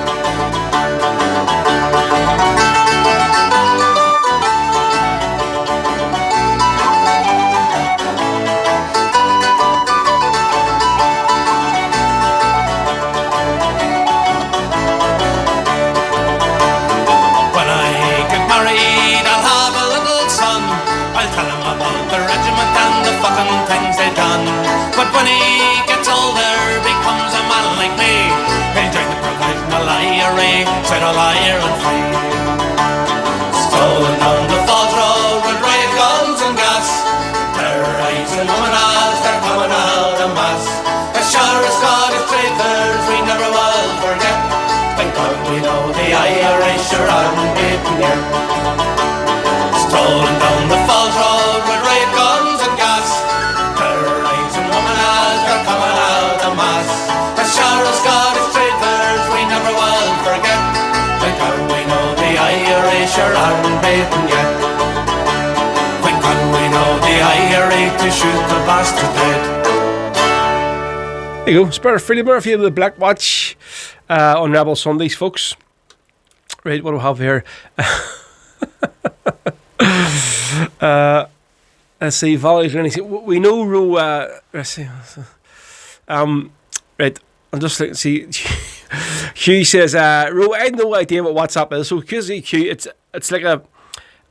When I get married, I'll have a little son. I'll tell him about the regiment and the fucking things they done. But when he gets older, becomes a man like me, he'll join the provisional IRA, set all Ireland free. Strolling down the Falls Road with riot guns and gas, terrorizing women as they're coming out en masse. A shower of Scottish traitors we never will forget, because we know the Irish aren't beaten yet. Strolling down the Falls Road with riot guns and gas, terrorizing women as they're coming out en masse. A shower of Scottish traitors we never will forget, because we know the Irish aren't beaten yet. Because we know the Irish to shoot the bastard dead. There you go, Spirit Freely Murphy of the Black Watch on Rebel Sundays, folks. Right, what do we have here? Let's see, Valley's going to say, we know let's see. Right, I'm just looking to see. Hugh says, Ro, I had no idea what WhatsApp is. So, Hugh, it's like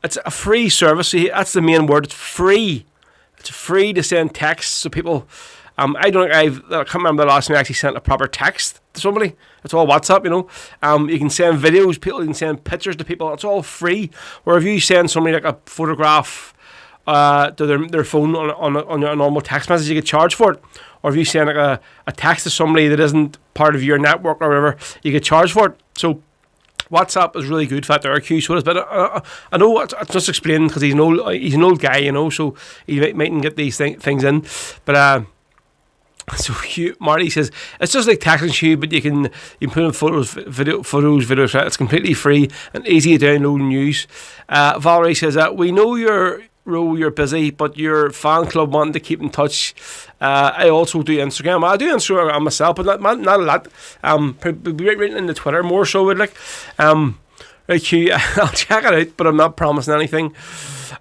it's a free service. See, that's the main word. It's free. It's free to send texts. So people, I can't remember the last time I actually sent a proper text to somebody. It's all WhatsApp, you know. You can send videos. People can send pictures to people. It's all free. Where if you send somebody like a photograph to their phone on a normal text message, you get charged for it. Or if you send like a text to somebody that isn't part of your network or whatever, you get charged for it. So WhatsApp is really good for that there, Q. So but I know it's just explaining because he's an old guy, you know, so he mightn't get these things in. But so Hugh, Marty says it's just like texting Hugh, but you can put in videos. It's completely free and easy to download and use. Valerie says that we know you're busy, but your fan club wanting to keep in touch. I also do Instagram. I do Instagram myself, but not a lot. Written in the Twitter more so. Would like, right, Hugh, I'll check it out, but I'm not promising anything.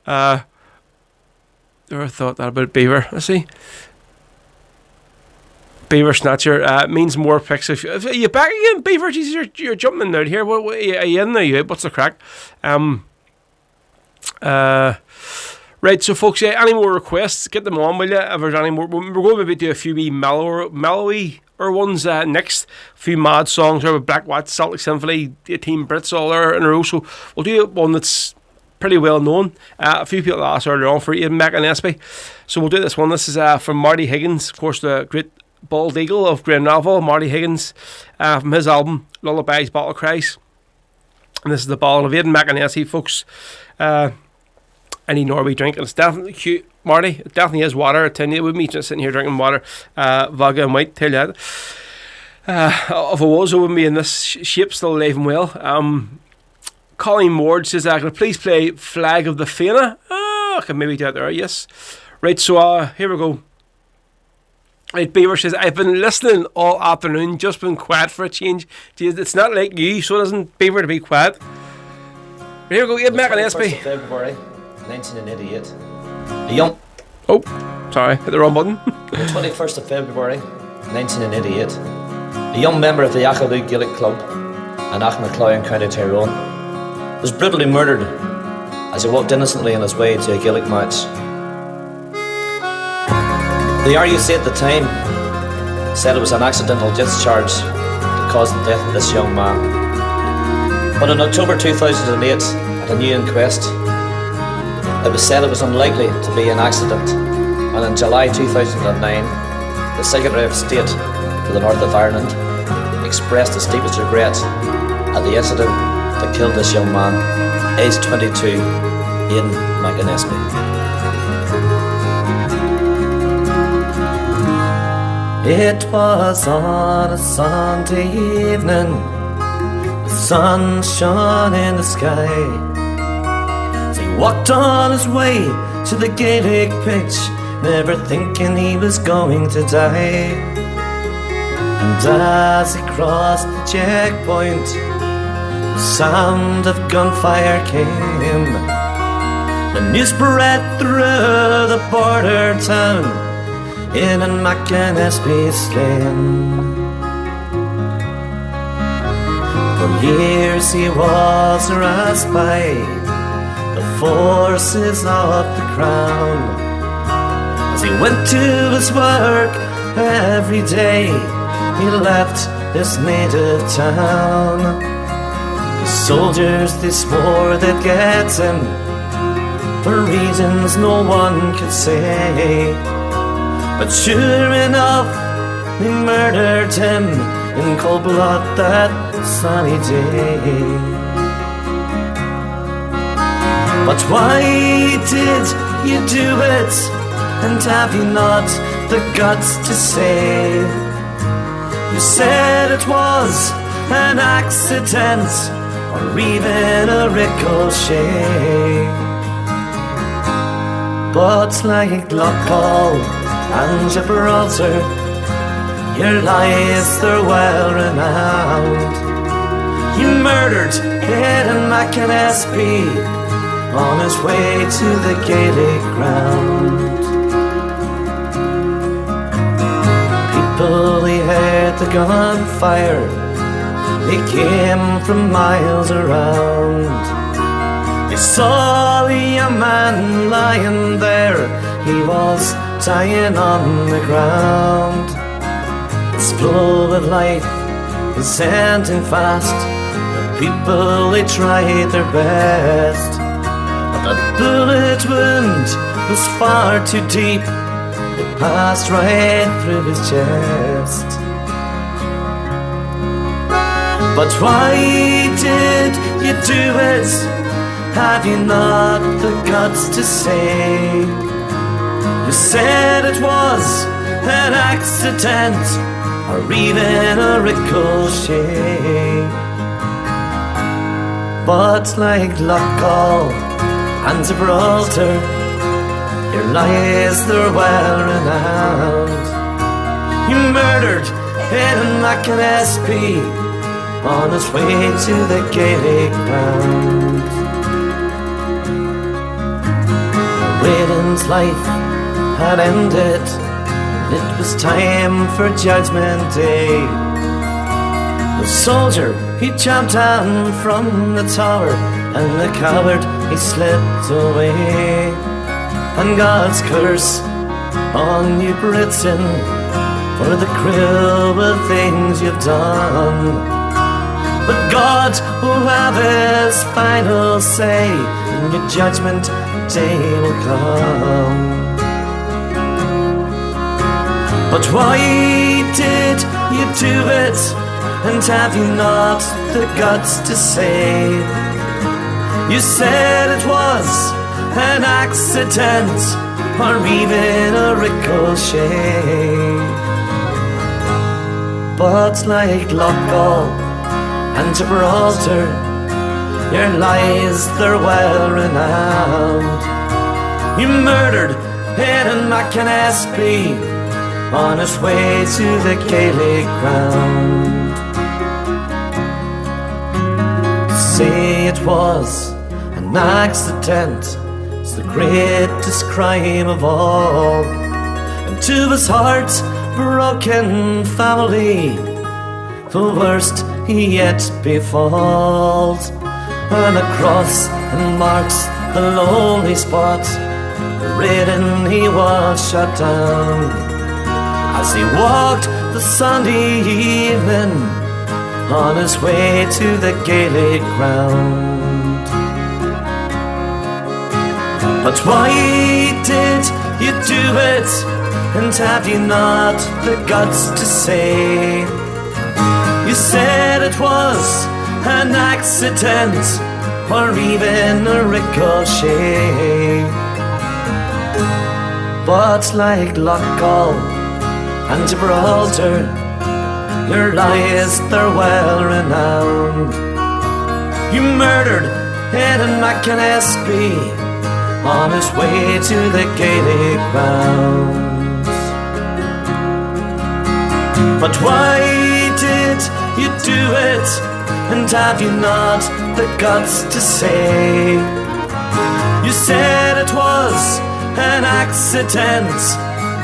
Never thought that about Beaver. Let's see. Beaver Snatcher means more pics. Are you back again, Beaver? Jesus, you're jumping out here. What are you in there? What's the crack? Right, so folks, any more requests, get them on, will you? If there's any more, we're going to maybe do a few wee mellowy ones next. A few mad songs, or Black Watch, Celtic Symphony, 18 Brits all there in a row. So we'll do one that's pretty well known. A few people asked earlier on for Ian McAnespy. So we'll do this one. This is from Marty Higgins, of course, the great bald eagle of Glenravel, Marty Higgins, from his album Lullabies, Battle Cries. And this is the Ballad of Ian McAnespy, folks. Any Norway drink, and it's definitely cute, Marty. It definitely is water. I tell you, with me just sitting here drinking water, vodka and white. Tell you that. If I was, I wouldn't be in this shape, still alive and well. Colleen Ward says, "Can I please play Flag of the Fianna?" I can maybe do that there. Yes. Right. So here we go. Right, Beaver says, "I've been listening all afternoon, just been quiet for a change." Jeez, it's not like you, so it isn't, Beaver, to be quiet. Here we go, Ian McAnespy. February 1988. A young. Oh, sorry, hit the wrong button. The 21st of February 1988. A young member of the Achallú Gaelic Club in Achmacloy in County Tyrone was brutally murdered as he walked innocently on his way to a Gaelic match. The RUC at the time said it was an accidental discharge that caused the death of this young man. But in October 2008, at a new inquest, it was said it was unlikely to be an accident, and in July 2009, the Secretary of State for the North of Ireland expressed his deepest regret at the incident that killed this young man, aged 22, Ian McAnespy. It was on a Sunday evening, the sun shone in the sky, as he walked on his way to the Gaelic pitch, never thinking he was going to die. And as he crossed the checkpoint, the sound of gunfire came. The news spread through the border town, Ian McAnespy slain. For years he was harassed by the forces of the crown. As he went to his work every day, he left his native town. The soldiers, they swore they'd get him for reasons no one could say. But sure enough, they murdered him in cold blood that sunny day. But why did you do it? And have you not the guts to say? You said it was an accident, or even a ricochet. But like Loughgall and Gibraltar, your lies, they're well renowned. You murdered Ian McAnespy on his way to the Gaelic ground. People, they heard the gunfire, they came from miles around. They saw the young man lying there, he was dying on the ground. His flow of life was ending fast. The people, they tried their best, but the bullet wound was far too deep. It passed right through his chest. But why did you do it? Have you not the guts to say? You said it was an accident, or even a ricochet. But like Loughgall and Gibraltar, your lies, they're well renowned. You murdered Ian McAnespy on his way to the Gaelic ground. Waiden's life had ended, it was time for Judgment Day. The soldier, he jumped down from the tower, and the coward, he slipped away. And God's curse on you, Britain, for the cruel things you've done. But God will have his final say, and your judgment day will come. But why did you do it? And have you not the guts to say? You said it was an accident, or even a ricochet. But like Loughgall and Gibraltar, your lies, they're well renowned. You murdered Ian McAnespy on his way to the Gaelic ground. Say it was An accident is the greatest crime of all. And to his heart-broken family, the worst yet befalls. And a cross marks the lonely spot wherein he was shut down, as he walked the Sunday evening on his way to the Gaelic ground. But why did you do it, and have you not the guts to say? You said it was an accident, or even a ricochet. But like Loughgall and Gibraltar, your lies, they're well renowned. You murdered Aidan McAnespie on his way to the Gaelic grounds. But why did you do it, and have you not the guts to say? You said it was an accident,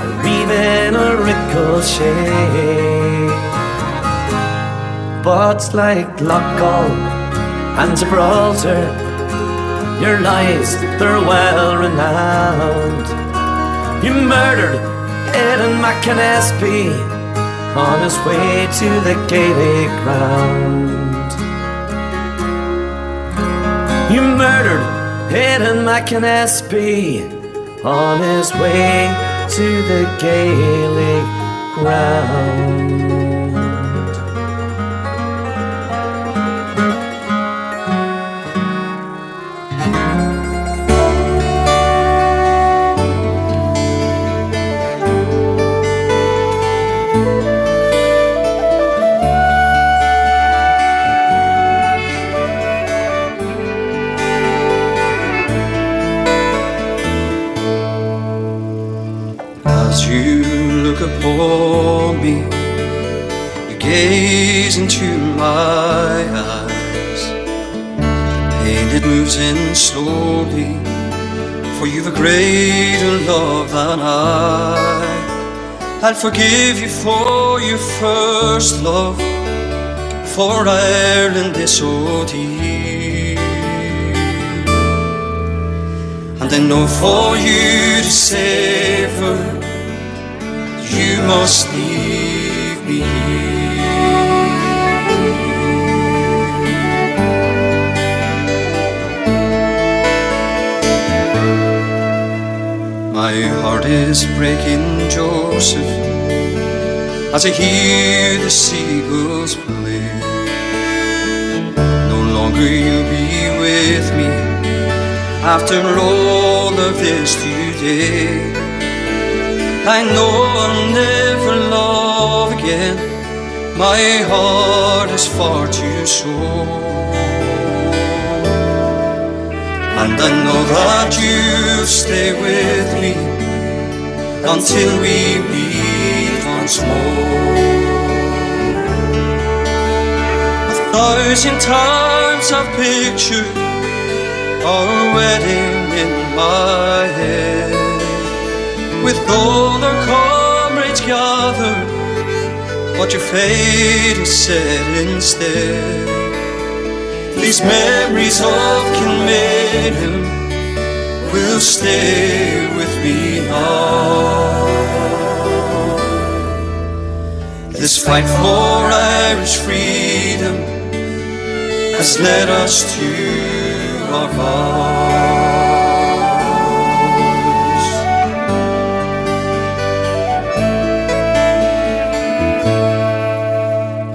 or even a ricochet. But like Loughgall and Gibraltar, your lies, they're well renowned. You murdered Aidan McAnespie on his way to the Gaelic ground. You murdered Aidan McAnespie on his way to the Gaelic ground. Upon me, you gaze into my eyes. Pain, it moves in slowly, for you've a greater love than I. I'll forgive you for your first love, for Ireland is so deep. And I know for you to savour, you must leave me. My heart is breaking, Joseph, as I hear the seagulls play. No longer you'll be with me after all of this today. I know I'll never love again, my heart is far too sore. And I know that you'll stay with me until we meet once more. 1,000 times I've pictured our wedding in my head, with all our comrades gathered, but your fate is set instead. These memories of Kilmainham will stay with me now. This fight for Irish freedom has led us to our vows.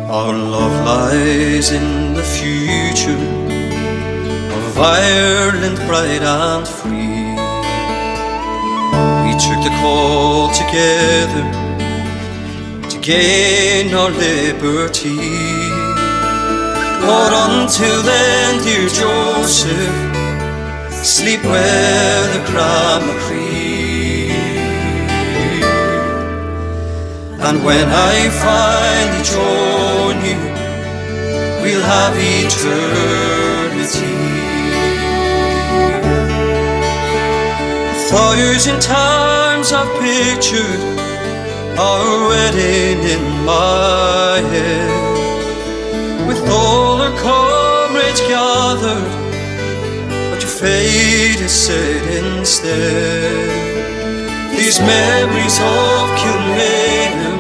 Our love lies in the future of Ireland bright and free. We took the call together to gain our liberty. But until then, dear Joseph, sleep well the Cramacree. And when I finally join you, we'll have eternity. 1,000 times I've pictured our wedding in my head, with all our comrades gathered, but your fate is set instead. These memories of Kilmainham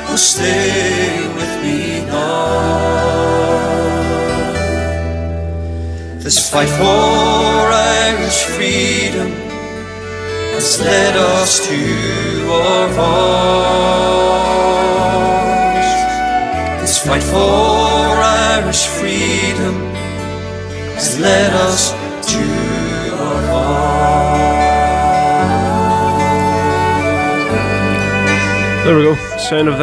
will stay with me now. This fight for Irish freedom has led us to our arms. This fight for Irish freedom has led us to our arms. There we go, sound of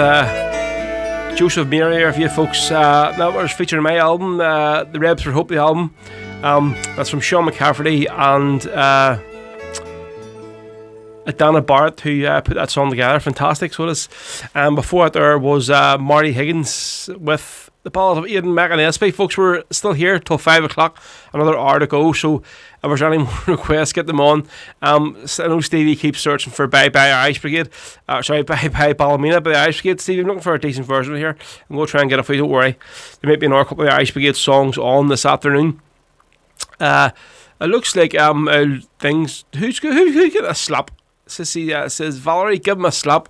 Joseph Mary here for you folks. That was featured in my album, The Rebs for Hope, the album. That's from Sean McCafferty and Dana Barrett, who put that song together. Fantastic, so it is. Before that there was Marty Higgins with the Ballad of Aidan McAnespy. Folks, we're still here till 5 o'clock, another hour to go, so if there's any more requests, get them on. I know Stevie keeps searching for Bye Bye Irish Brigade, Bye Bye Ballymena by the Irish Brigade. Stevie, I'm looking for a decent version of here. I'm going to try and get it for you, don't worry. There might be another couple of Irish Brigade songs on this afternoon. It looks like things. Who get a slap? Says Valerie, give him a slap.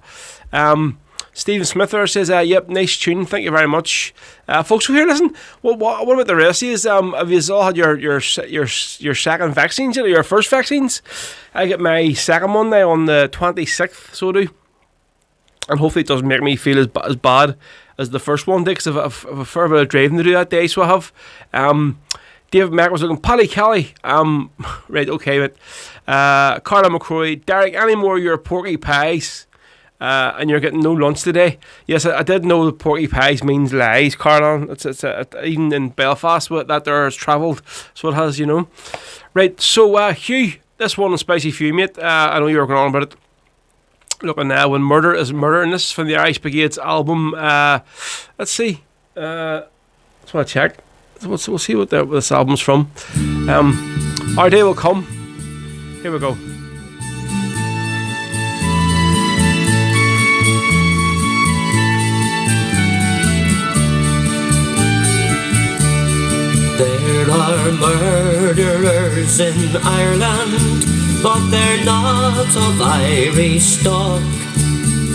Stephen Smith there says, yep, nice tune, thank you very much. Folks, so here, listen, what about the rest of you? Have you all had your second vaccines, your first vaccines? I get my second one now on the 26th, so I do. And hopefully it doesn't make me feel as bad as the first one did, because I've a fair bit of driving to do that day, so I have. David Mack was looking, Paddy Kelly, right, okay, but Carla McCrory, Derek, any more of your porky pies? And you're getting no lunch today. Yes, I did know that porky pies means lies, Carla. It's even in Belfast that there has travelled, so it has, you know. Right, so Hugh, this one is Spicy Few, mate. I know you were going on about it. Looking now, when murder is murder, and this is from the Irish Brigade's album. Let's see. Let's want to check. We'll see what this album's from. Our Day Will Come. Here we go. There are murderers in Ireland, but they're not of Irish stock.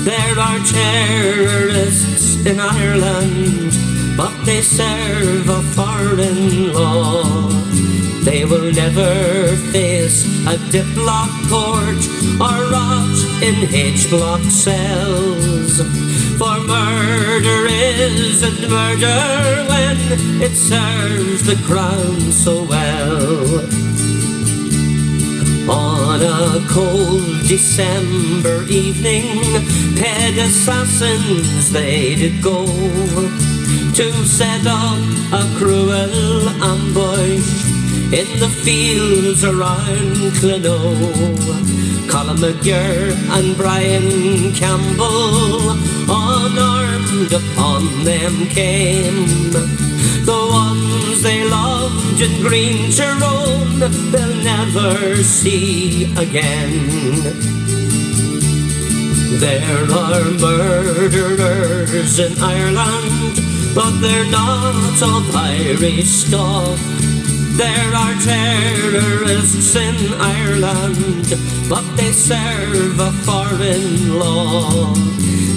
There are terrorists in Ireland, but they serve a foreign law. They will never face a diplock court or rot in H-block cells. For murder isn't murder when it serves the crown so well. On a cold December evening, ped assassins they did go to set up a cruel ambush in the fields around Clonogh. Colin McGurr and Brian Campbell unarmed upon them came. The ones they loved in Green Tyrone they'll never see again. There are murderers in Ireland, but they're not of Irish stock. There are terrorists in Ireland, but they serve a foreign law.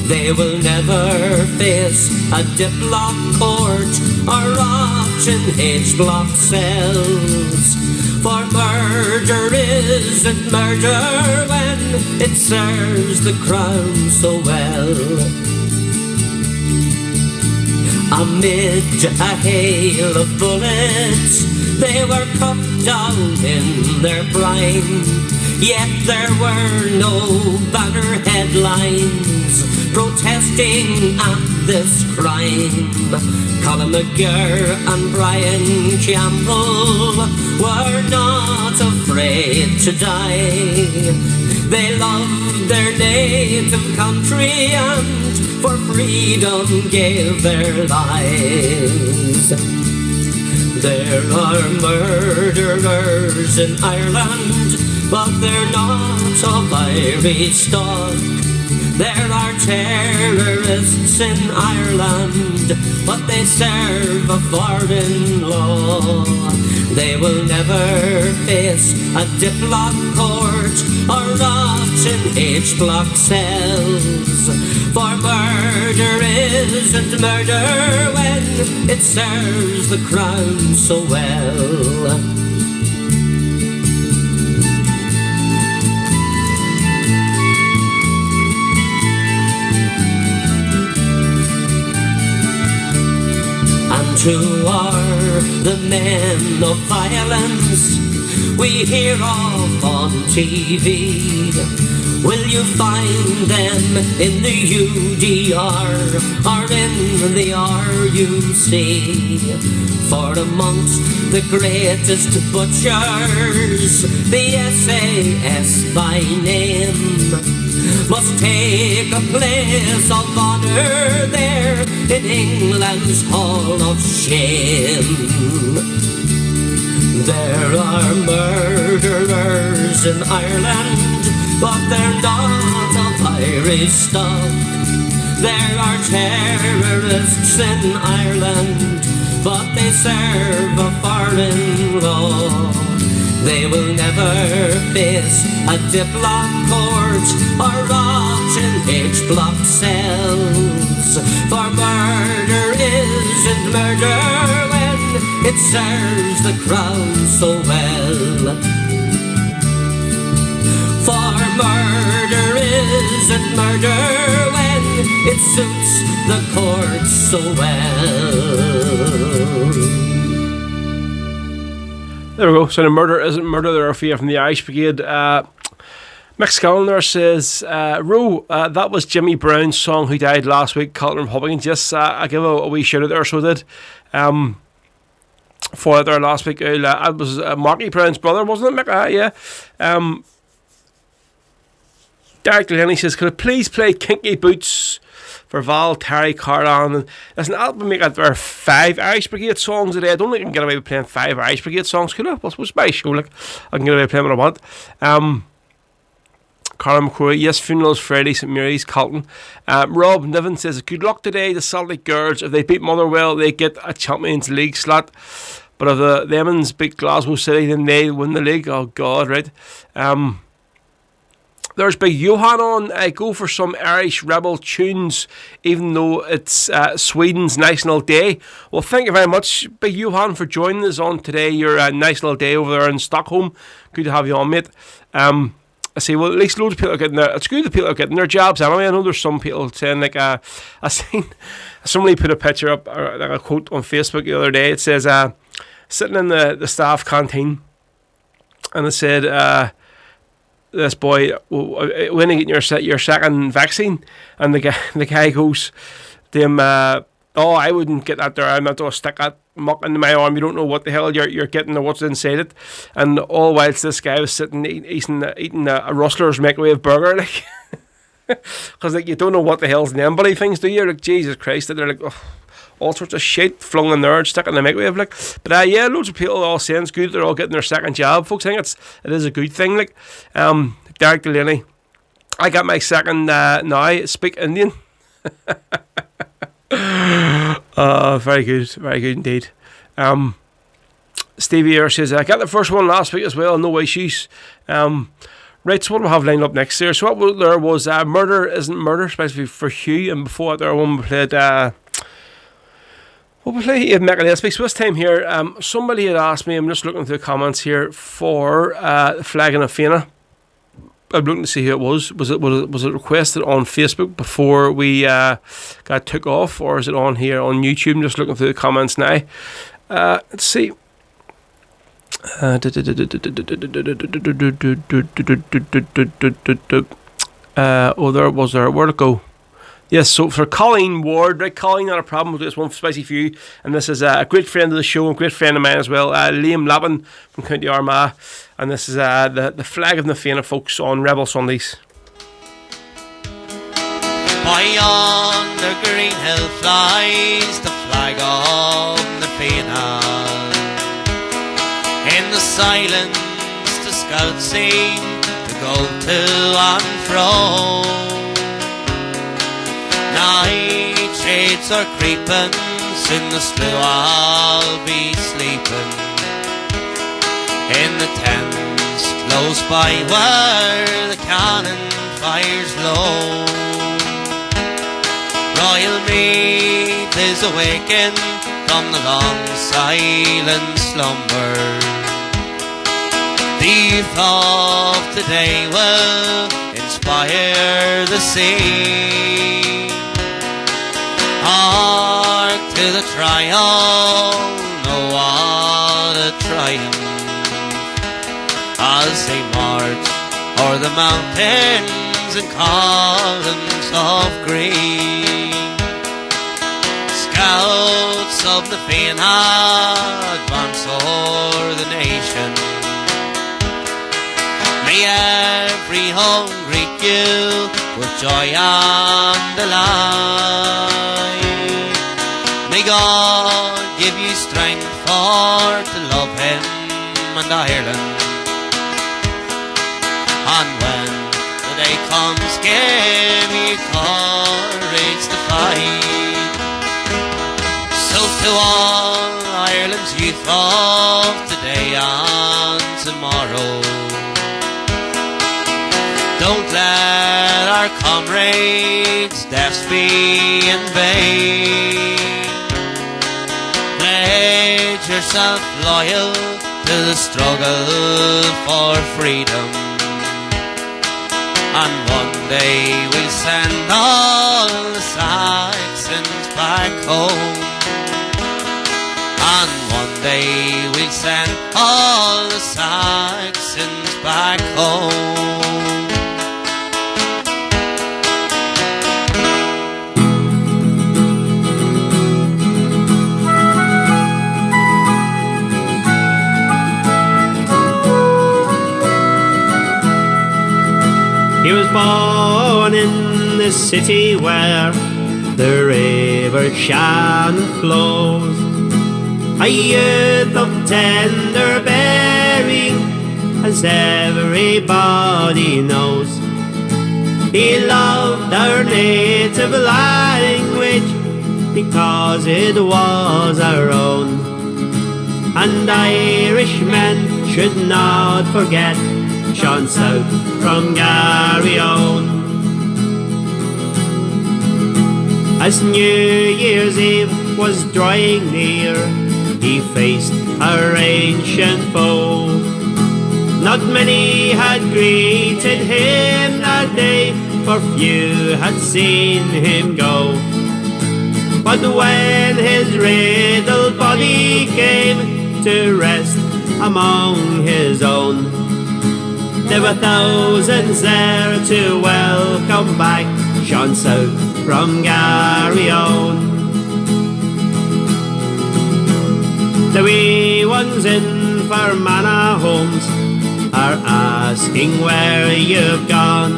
They will never face a diplock court or rot in H-block cells. For murder isn't murder when it serves the crown so well. Amid a hail of bullets, they were cut down in their prime. Yet there were no banner headlines protesting at this crime. Colin McGurr and Brian Campbell were not afraid to die. They loved their native country and for freedom gave their lives. There are murderers in Ireland, but they're not of Irish stock. There are terrorists in Ireland, but they serve a foreign law. They will never face a diplock court or rot in H-block cells. For murder isn't murder when it serves the crown so well. And who are the men of violence we hear of on TV? Will you find them in the UDR or in the RUC? For amongst the greatest butchers, the SAS by name must take a place of honour there in England's Hall of Shame. There are murderers in Ireland, but they're not of Irish stock. There are terrorists in Ireland, but they serve a foreign law. They will never face a diplock court or rot in H-block cells. For murder isn't murder when it serves the crown so well. For murder isn't murder when it suits the court so well. There we go. So the murder isn't murder. There are a few from the Irish Brigade. Mick Scallon there says, Ro, that was Jimmy Brown's song who died last week, Calton Republicans. Yes, I give a wee shout out there, so did. For it there last week. It was Marky Brown's brother, wasn't it, Mick? Yeah. Derek Delaney says, could I please play Kinky Boots for Val, Terry, Carlan? And there's an album make out there are 5 Irish Brigade songs today. I don't think I can get away with playing 5 Irish Brigade songs, could I? Well, it's my show, like, I can get away with playing what I want. Carla McCrory, yes, Funerals Friday, St Mary's, Calton. Rob Niven says, good luck today, the Celtic girls. If they beat Motherwell, they get a Champions League slot. But if the Lemons beat Glasgow City, then they win the league. Oh, God, right. There's Big Johan on. I go for some Irish rebel tunes, even though it's Sweden's National Day. Well, thank you very much, Big Johan, for joining us on today. Your National Day over there in Stockholm. Good to have you on, mate. I say, well, at least loads of people are getting there. It's good that people are getting their jobs anyway. I know there's some people saying, like, I seen somebody put a picture up, or like a quote on Facebook the other day. It says, sitting in the staff canteen, and it said, this boy, when are you getting your second vaccine? And the guy goes to him, oh, I wouldn't get that there. I'm not going to stick that muck into my arm. You don't know what the hell you're getting or what's inside it. And all whilst this guy was sitting eating a Rustler's microwave burger, like, because like you don't know what the hell's in them bloody things, do you? Like, Jesus Christ, that they're like, oh, all sorts of shit flung in there and stuck in the microwave, like. But yeah, loads of people all saying it's good. They're all getting their second job, folks. I think it is a good thing, like. Derek Delaney, I got my second now. Speak Indian. Very good indeed. Stevie here says, I got the first one last week as well, no issues. Right, so what do we have lined up next here? So what there was Murder Isn't Murder, especially for Hugh, and before that one we played Mecha Lesbics. So this time here, somebody had asked me, I'm just looking through the comments here, for Flagging of Fianna. I'm looking to see who it was. Was it requested on Facebook before we got took off, or is it on here on YouTube? I'm just looking through the comments now. Let's see. Where'd it go? Yes, so for Colleen Ward, right? Colleen, not a problem with this one, spicy for you. And this is a great friend of the show, and great friend of mine as well, Liam Lappin from County Armagh. And this is the Flag of the Fianna folks on Rebel Sundays. Yonder green hill flies the flag of the Fianna. In the silence the scouts seem to go to and fro. Night shades are creeping, soon the slough I'll be sleeping in the tents close by where the cannon fires low. Royal Meath is awakened from the long silent slumber. The youth of today will inspire the sea. Hark to the triumph, oh what a triumph, as they march o'er the mountains in columns of green. Scouts of the Fianna advance o'er the nation. May every home greet you with joy and delight. May God give you strength for to love Him and Ireland. And when the day comes, give you courage to fight. So to all Ireland's youth of today and tomorrow, don't let our comrades' deaths be in vain. Pledge yourself loyal to the struggle for freedom, and one day we'll send all the Saxons back home. And one day we'll send all the Saxons back home. He was born in the city where the river Shannon flows, a youth of tender bearing, as everybody knows. He loved our native language because it was our own, and Irishmen should not forget Sean South from Garryowen. As New Year's Eve was drawing near, he faced our ancient foe. Not many had greeted him that day, for few had seen him go. But when his riddled body came to rest among his own, there were thousands there to welcome back Sean South from Garryowen. The wee ones in Fermanagh homes are asking where you've gone.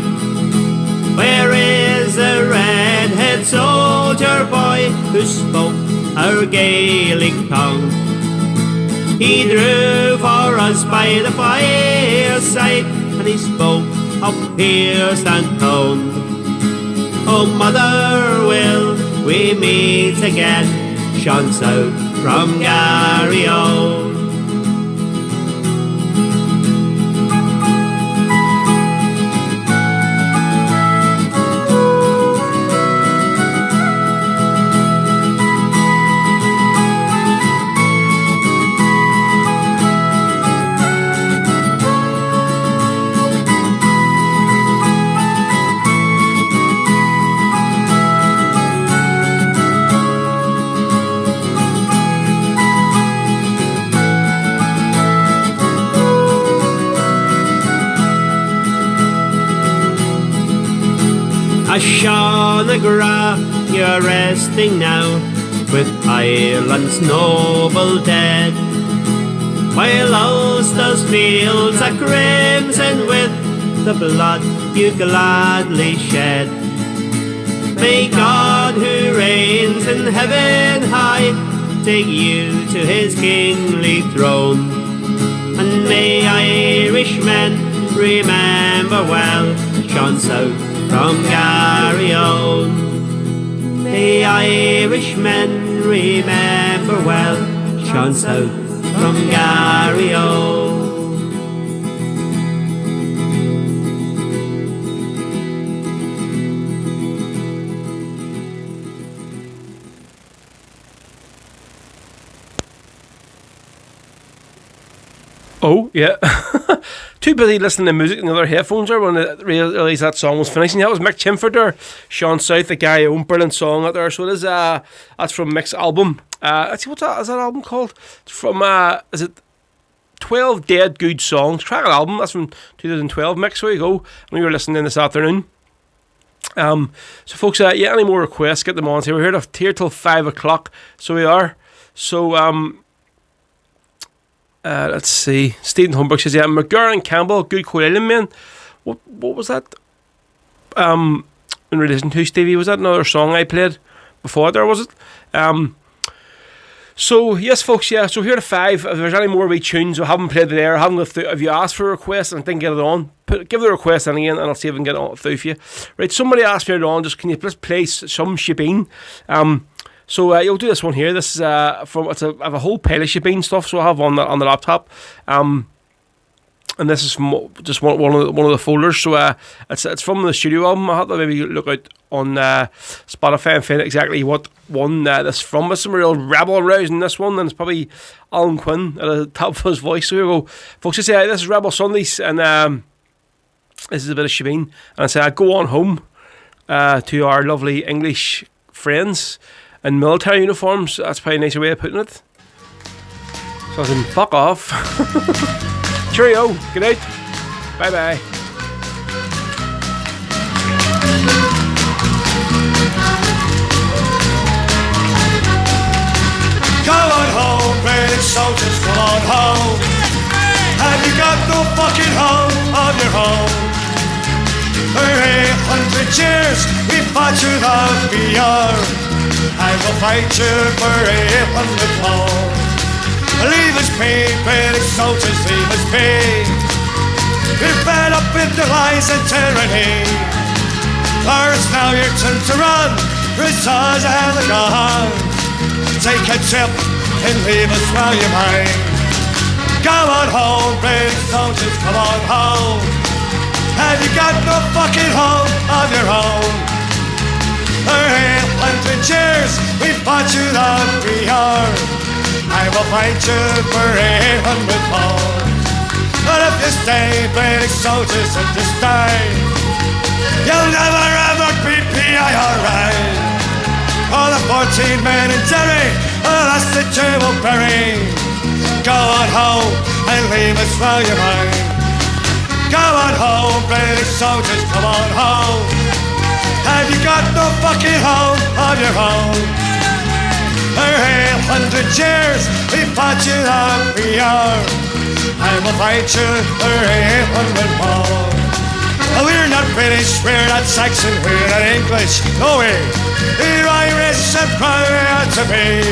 Where is the red-head soldier boy who spoke our Gaelic tongue? He drew for us by the fireside, and he spoke of pierced and tone. Oh mother, will we meet again, Sean South from Garryowen? Sean Agra, you're resting now with Ireland's noble dead, while Ulster's fields are crimson with the blood you gladly shed. May God, who reigns in heaven high, take you to his kingly throne, and may Irishmen remember well Sean South from Garryowen. May Irishmen remember well Sean South from Garryowen. Oh, yeah. Too busy listening to music in the other headphones there when I realised that song was finishing. That was Mick Chimford there, Sean South, the guy who owned brilliant song out there. So it is, that's from Mick's album. Let's see, what's that? Is that album called? It's from, is it 12 Dead Good Songs? Track album. That's from 2012. Mick, so there you go. And we were listening in this afternoon. So folks, yeah, any more requests, get them on. So we're here till 5 o'clock. So we are. So, let's see. Stephen Humberg says, yeah, McGurr and Campbell, good Coil Island man. What was that? In relation to Stevie, was that another song I played before there, was it? So yes, folks, yeah. So here to 5. If there's any more wee tunes I haven't played there, if you asked for a request and didn't get it on, give the request in again, and I'll see if I can get it on through for you. Right, somebody asked me on, just can you please play some Shebeen? So you'll do this one here. This is I have a whole pile of Shebeen stuff, so I have on the laptop. And this is from just one of the folders. So it's from the studio album. I have to maybe look out on Spotify and find exactly what one this from. There's some real rebel rousing this one, and it's probably Alan Quinn at the top of his voice. So here we go, folks. This is Rebel Sundays, and this is a bit of Shebeen. And I say, go on home to our lovely English friends in military uniforms. That's probably a nicer way of putting it. So I said, fuck off. Cheerio, good night, bye bye. Come on home, British soldiers, come on home. Have you got no fucking home of your own? For 800 years we fought you the VR. I will fight you for 800 more. Leave us be, British soldiers, leave us be. We're fed up with the lies and tyranny. For it's now your turn to run, for it's ours and the gun. Take a trip and leave us while you're mine. Come on home, British soldiers, come on home. Have you got no fucking home of your own? For 800 years we fought you the VR. I will fight you for 800 more. But if you stay, British soldiers, if you stay, you'll never ever be PIRI. All the 14 men in Derry, that's the two will bury. Go on home and leave us while you're mine. Go on home, British soldiers, come on home. Have you got no fucking home of your own? For 800 years we fought you the PR. I will fight you for 800 more. We're not British, we're not Saxon, we're not English, no way. We're Irish and proud we ought to be.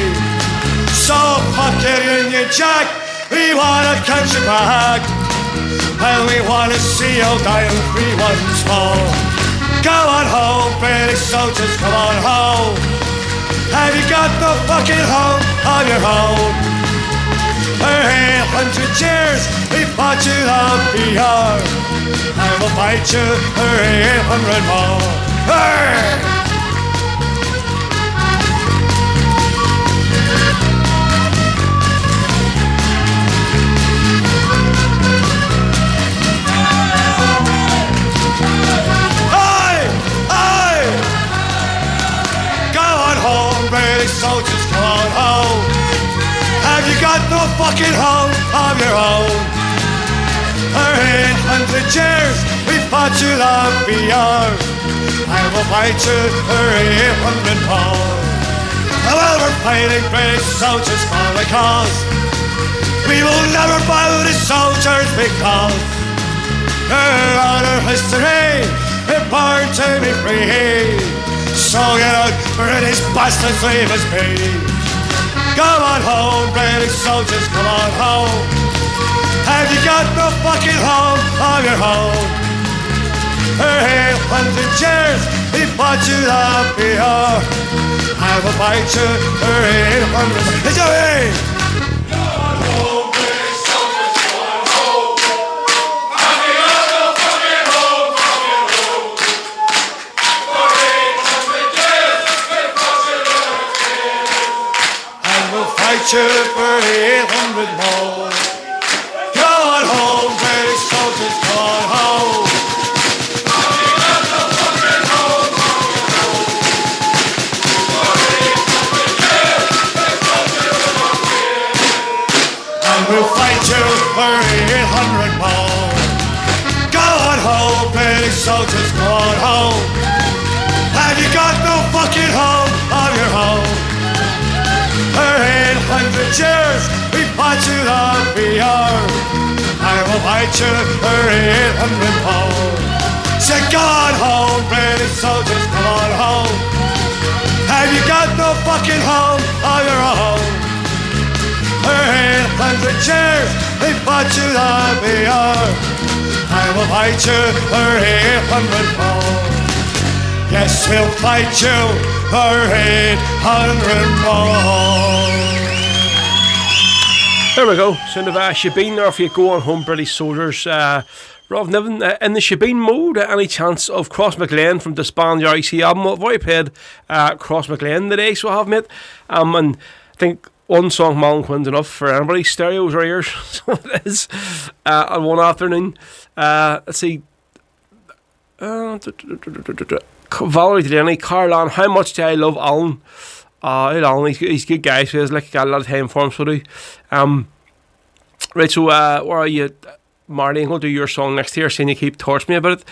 So fuck it Union Jack, we want a country back. And we want to see old Ireland free once more. Go on home, British soldiers, come on home. Have you got no fucking home of your own? For 800 years we fought you the PR. I will fight you for 800 more. Hey! British soldiers, come on home. Have you got no fucking home of your own? For 800 years we fought you the VR. I will fight you for 800 more. Well, we're fighting British soldiers for the cause. We will never bow to soldiers because they're our history. We're born to be free. So get out, British bastards, leave us be. Come on home, British soldiers, come on home. Have you got no fucking home of your own? Her 800 chairs, he fought you up here. I will fight you, her 800. Is your way? Fight you for 800 more. Going home, British soldiers, going home. And we'll fight you for 800 more. Going home, British soldiers, going home. Have you got no fucking home of your own? Her 800 years, we fought you the VR. I will fight you her 800 more. Say, gone home, British soldiers, come on home. Have you got no fucking home of your own? Her 800 years, we fought you the VR. I will fight you her 800 more. Yes, we'll fight you for 800 more. There we go. Sound of Shebeen there. If you go on home, British soldiers. Rob Niven, in the Shebeen mode, any chance of Cross McLean from Disband your IC album? I've already played Cross McLean today, so I have, mate. And I think one song, Malin Quinn's enough for anybody. Stereos or ears, so it is. On one afternoon. Let's see. Valerie Delaney, Carlan, how much do I love Alan? Alan, he's a good guy, so he's like got a lot of time for him, so do. Right, so where are you, Marty? I'm going to do your song next year, seeing you keep torching me about it.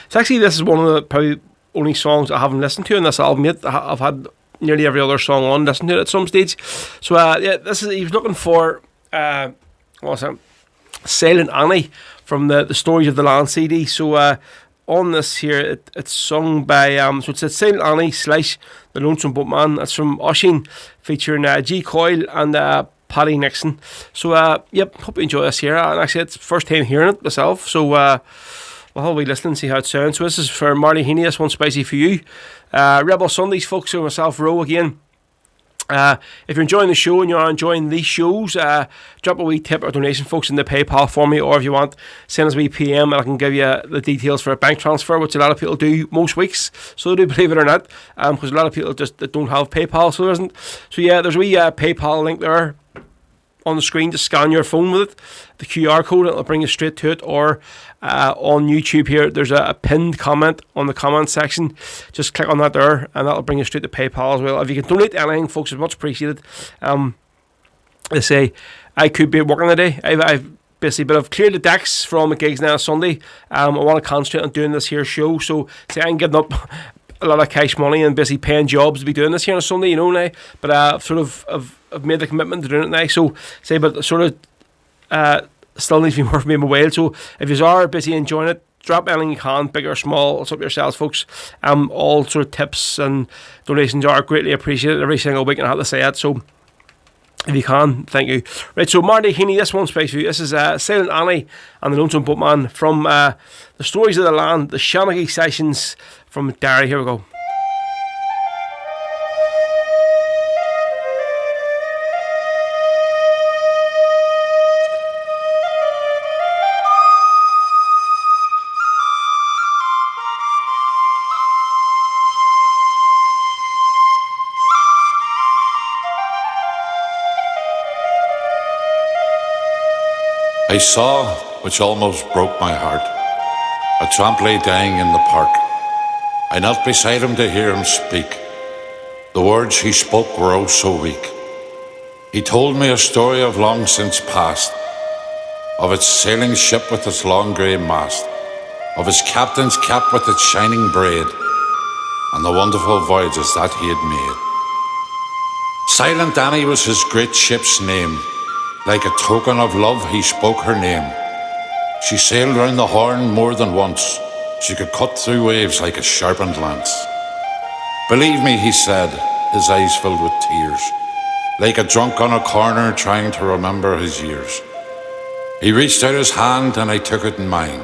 So actually, this is one of the probably only songs I haven't listened to in this album yet. I've had nearly every other song on, listened to it at some stage. So yeah, he was looking for what was it? Silent Annie from the Stories of the Land CD. So on this here, it's sung by so it's Silent Annie / The Lonesome Boatman. That's from Oshin, featuring G Coyle and Paddy Nixon. So yep, hope you enjoy this here. And actually, it's first time hearing it myself. So we'll have a listen and see how it sounds. So this is for Marty Heaney. This one's spicy for you. Rebel Sundays, folks. So myself, Roe again. If you're enjoying the show and you're enjoying these shows, drop a wee tip or donation, folks, in the PayPal for me, or if you want, send us a wee PM and I can give you the details for a bank transfer, which a lot of people do most weeks. So they do, believe it or not, because a lot of people just don't have PayPal, so there isn't. So yeah, there's a wee PayPal link there on the screen. Just scan your phone with it, the QR code, it'll bring you straight to it. Or on YouTube here, there's a pinned comment on the comment section. Just click on that there and that'll bring you straight to PayPal as well. If you can donate anything, folks, it's much appreciated. They say I could be working today. I've basically, but I've cleared the decks for all my gigs now Sunday. I want to concentrate on doing this here show, so say I'm getting up a lot of cash money and basically paying jobs to be doing this here on a Sunday, you know, now. But I've sort of I've made the commitment to doing it now. So say, but sort of still needs to be worth me a while. So if you are busy enjoying it, drop anything you can, big or small. It's up to yourselves, folks. All sort of tips and donations are greatly appreciated every single week, and I have to say that. So if you can, thank you. Right, so Marty Heaney, this one's space for you. This is Silent Annie and the Lonesome Boatman from the Stories of the Land, the Shanachie Sessions from Derry. Here we go. I saw, which almost broke my heart, a tramp lay dying in the park. I knelt beside him to hear him speak. The words he spoke were oh so weak. He told me a story of long since past, of its sailing ship with its long grey mast, of his captain's cap with its shining braid, and the wonderful voyages that he had made. Silent Annie was his great ship's name. Like a token of love, he spoke her name. She sailed round the Horn more than once. She could cut through waves like a sharpened lance. Believe me, he said, his eyes filled with tears, like a drunk on a corner trying to remember his years. He reached out his hand and I took it in mine.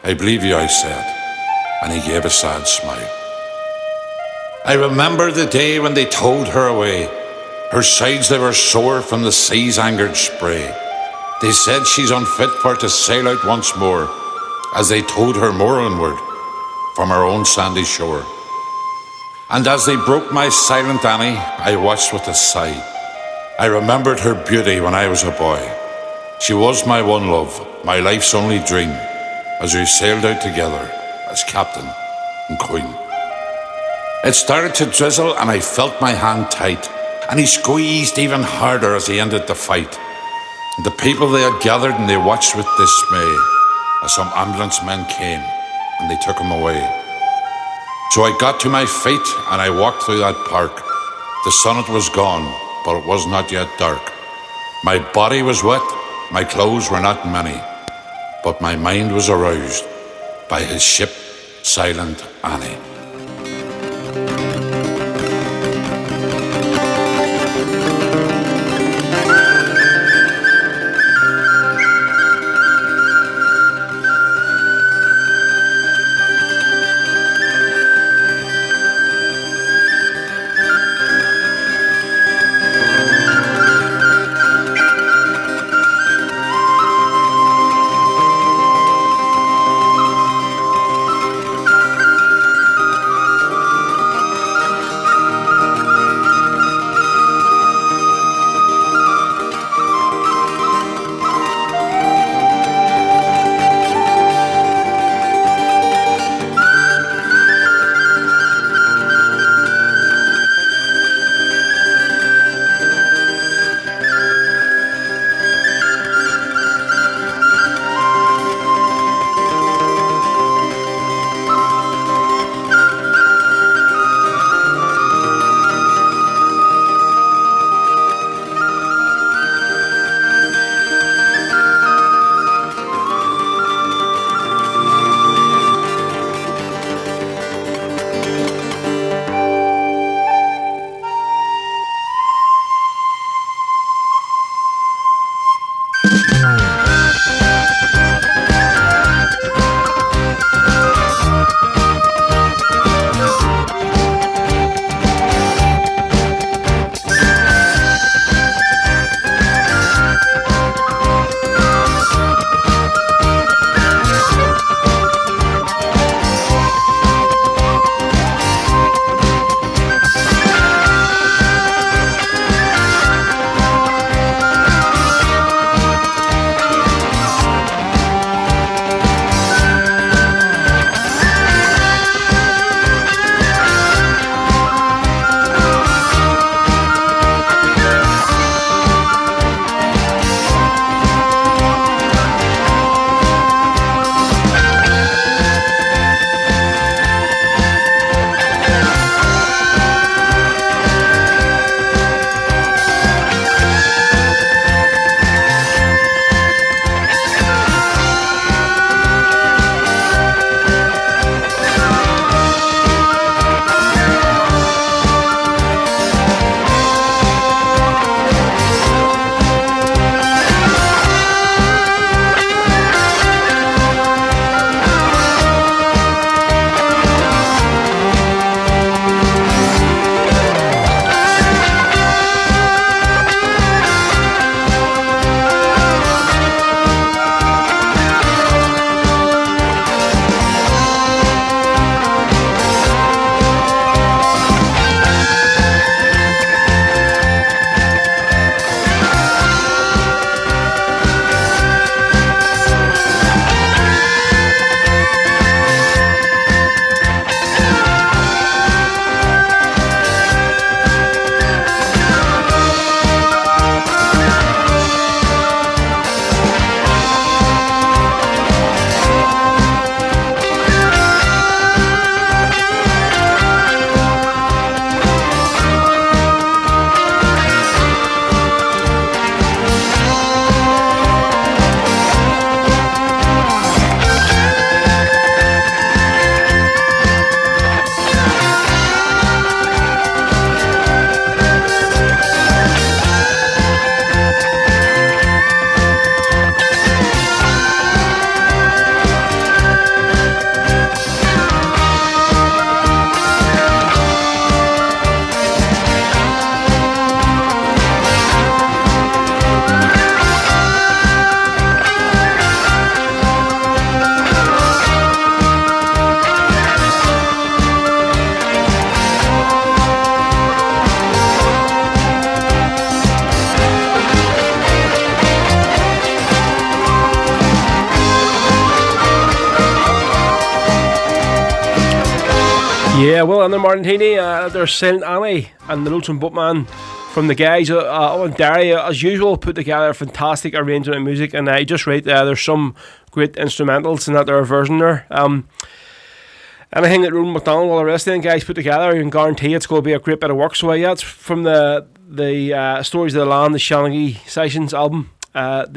I believe you, I said, and he gave a sad smile. I remember the day when they towed her away. Her sides, they were sore from the sea's angered spray. They said she's unfit for to sail out once more, as they towed her more onward from her own sandy shore. And as they broke my silent Annie, I watched with a sigh. I remembered her beauty when I was a boy. She was my one love, my life's only dream, as we sailed out together as captain and queen. It started to drizzle and I felt my hand tight, and he squeezed even harder as he ended the fight. The people, they had gathered and they watched with dismay as some ambulance men came and they took him away. So I got to my feet and I walked through that park. The sun, it was gone, but it was not yet dark. My body was wet, my clothes were not many, but my mind was aroused by his ship, Silent Annie. Yeah, well, and the Martin Heaney, there's Silent Annie and the Lonesome Boatman from the guys on Derry, as usual, put together a fantastic arrangement of music, and just right there, there's some great instrumentals in that there version there. Anything that Ronan McDonald and all the rest of them guys put together, you can guarantee it's going to be a great bit of work. So yeah, it's from the Stories of the Land, the Shanaghy Sessions album. At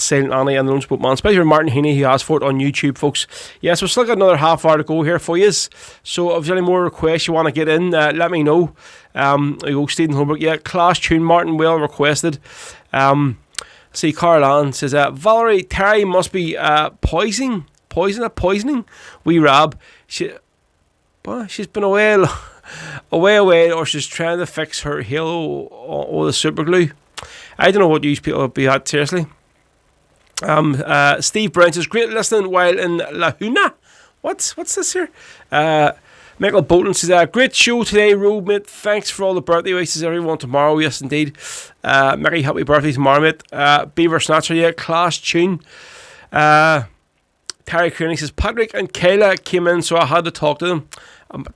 Silent Annie and the Lynch Boatman, especially for Martin Heaney, who asked for it on YouTube, folks. Yeah, so we've still got another half hour to go here for you. So if there's any more requests you want to get in, let me know. We go Stephen Holbrook. Yeah, class tune, Martin, well requested. See, Carl Ann says, Valerie Terry must be poisoning. Wee Rab. She's been away, or she's trying to fix her halo or the super glue. I don't know what you people would be at, seriously. Steve Brown says, great listening while in Lahuna. What's this here? Michael Bolton says, great show today, Road mate. Thanks for all the birthday wishes, everyone. Tomorrow, yes, indeed. Merry happy birthday tomorrow, mate. Beaver Snatcher, yeah, class tune. Terry Cronin says, Patrick and Kayla came in, so I had to talk to them.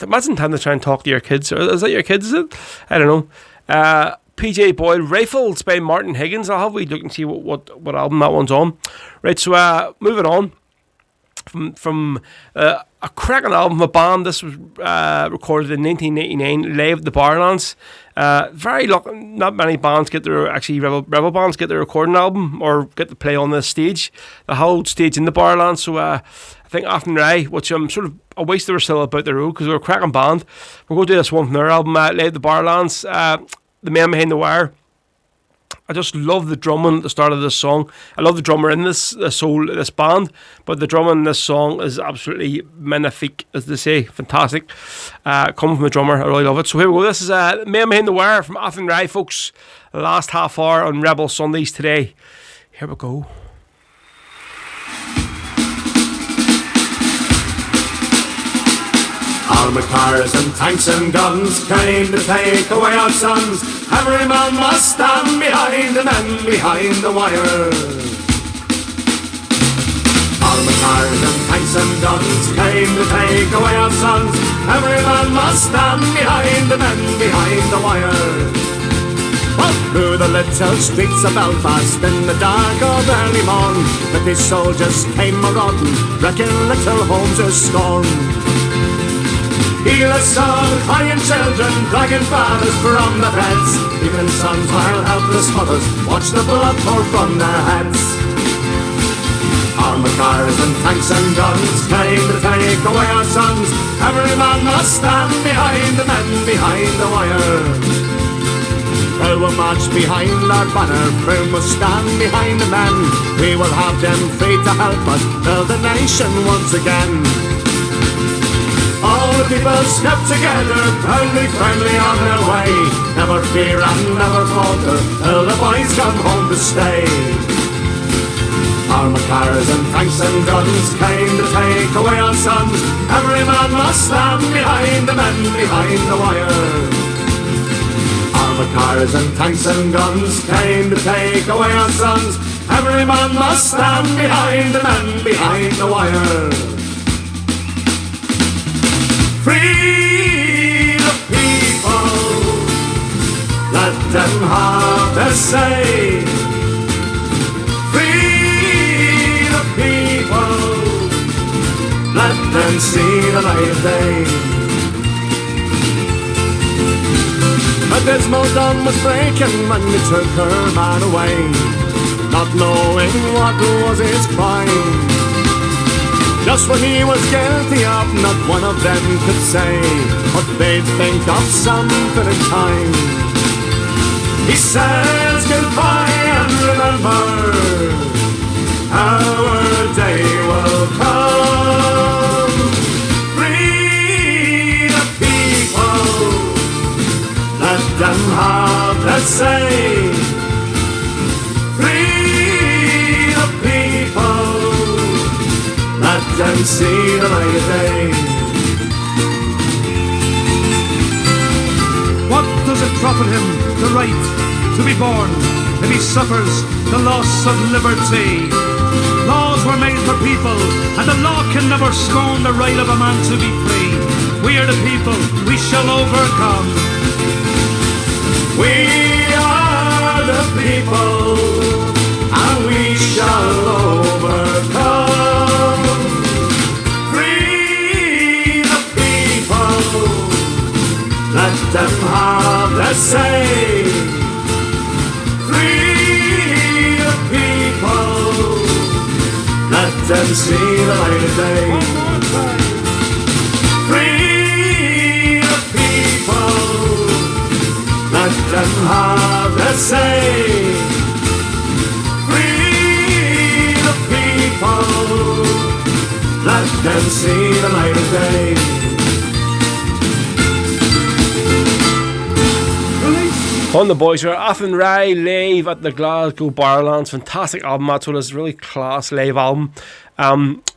Imagine having to try and talk to your kids. Is that your kids, is it? I don't know. PJ Boyle, Rifles by Martin Higgins. I'll have a wee look and see what album that one's on. Right, so moving on from a cracking album, a band. This was recorded in 1989, live at the Barlands. Very lucky, not many bands get their, actually rebel bands get their recording album or get to play on this stage. The whole stage in the Barlands. So I think Athenry, which I'm sort of, I wish they were still about the road because they're a cracking band. We're going to do this one from their album, live at the Barlands. The Man Behind the Wire. I just love the drumming at the start of this song. I love the drummer in this band, but the drumming in this song is absolutely magnifique, as they say. Fantastic. Coming from the drummer, I really love it. So here we go. This is Man Behind the Wire from Athenry, folks. Last half hour on Rebel Sundays today. Here we go. Armoured cars and tanks and guns came to take away our sons. Every man must stand behind the men behind the wire. Armoured cars and tanks and guns came to take away our sons. Every man must stand behind the men behind the wire. Up through the little streets of Belfast in the dark of early morn, British soldiers came marauding, wrecking little homes of scorn. Heedless of crying children, dragging fathers from the beds, even sons while helpless mothers watch the blood pour from their heads. Armoured cars and tanks and guns came to take away our sons. Every man must stand behind the men behind the wire. Well, we'll march behind our banner, we must stand behind the men. We will have them free to help us build the nation once again. All the people step together, proudly, firmly on their way. Never fear and never falter, till the boys come home to stay. Armoured cars and tanks and guns came to take away our sons. Every man must stand behind the men behind the wire. Armoured cars and tanks and guns came to take away our sons. Every man must stand behind the men behind the wire. Free the people, let them have their say. Free the people, let them see the light of day. A dismal dawn was breaking when they took her man away, not knowing what was his crime. Just what he was guilty of, not one of them could say what they'd think of some fitting time. He says goodbye and remember, our day will come. Free the people, let them have their say. Free the people, let them see the light of day. What does it profit him, the right to be born, if he suffers the loss of liberty? Laws were made for people, and the law can never scorn the right of a man to be free. We are the people, we shall overcome. We are the people, and we shall overcome. Free the people, let them have their say. Free the people, let them see the light of day. One more time. Free the people, let them have their say. Free the people, let them see the light of day. On the boys are Athen Rai live at the Glasgow Barlands. Fantastic album, that's what it is, really class live album.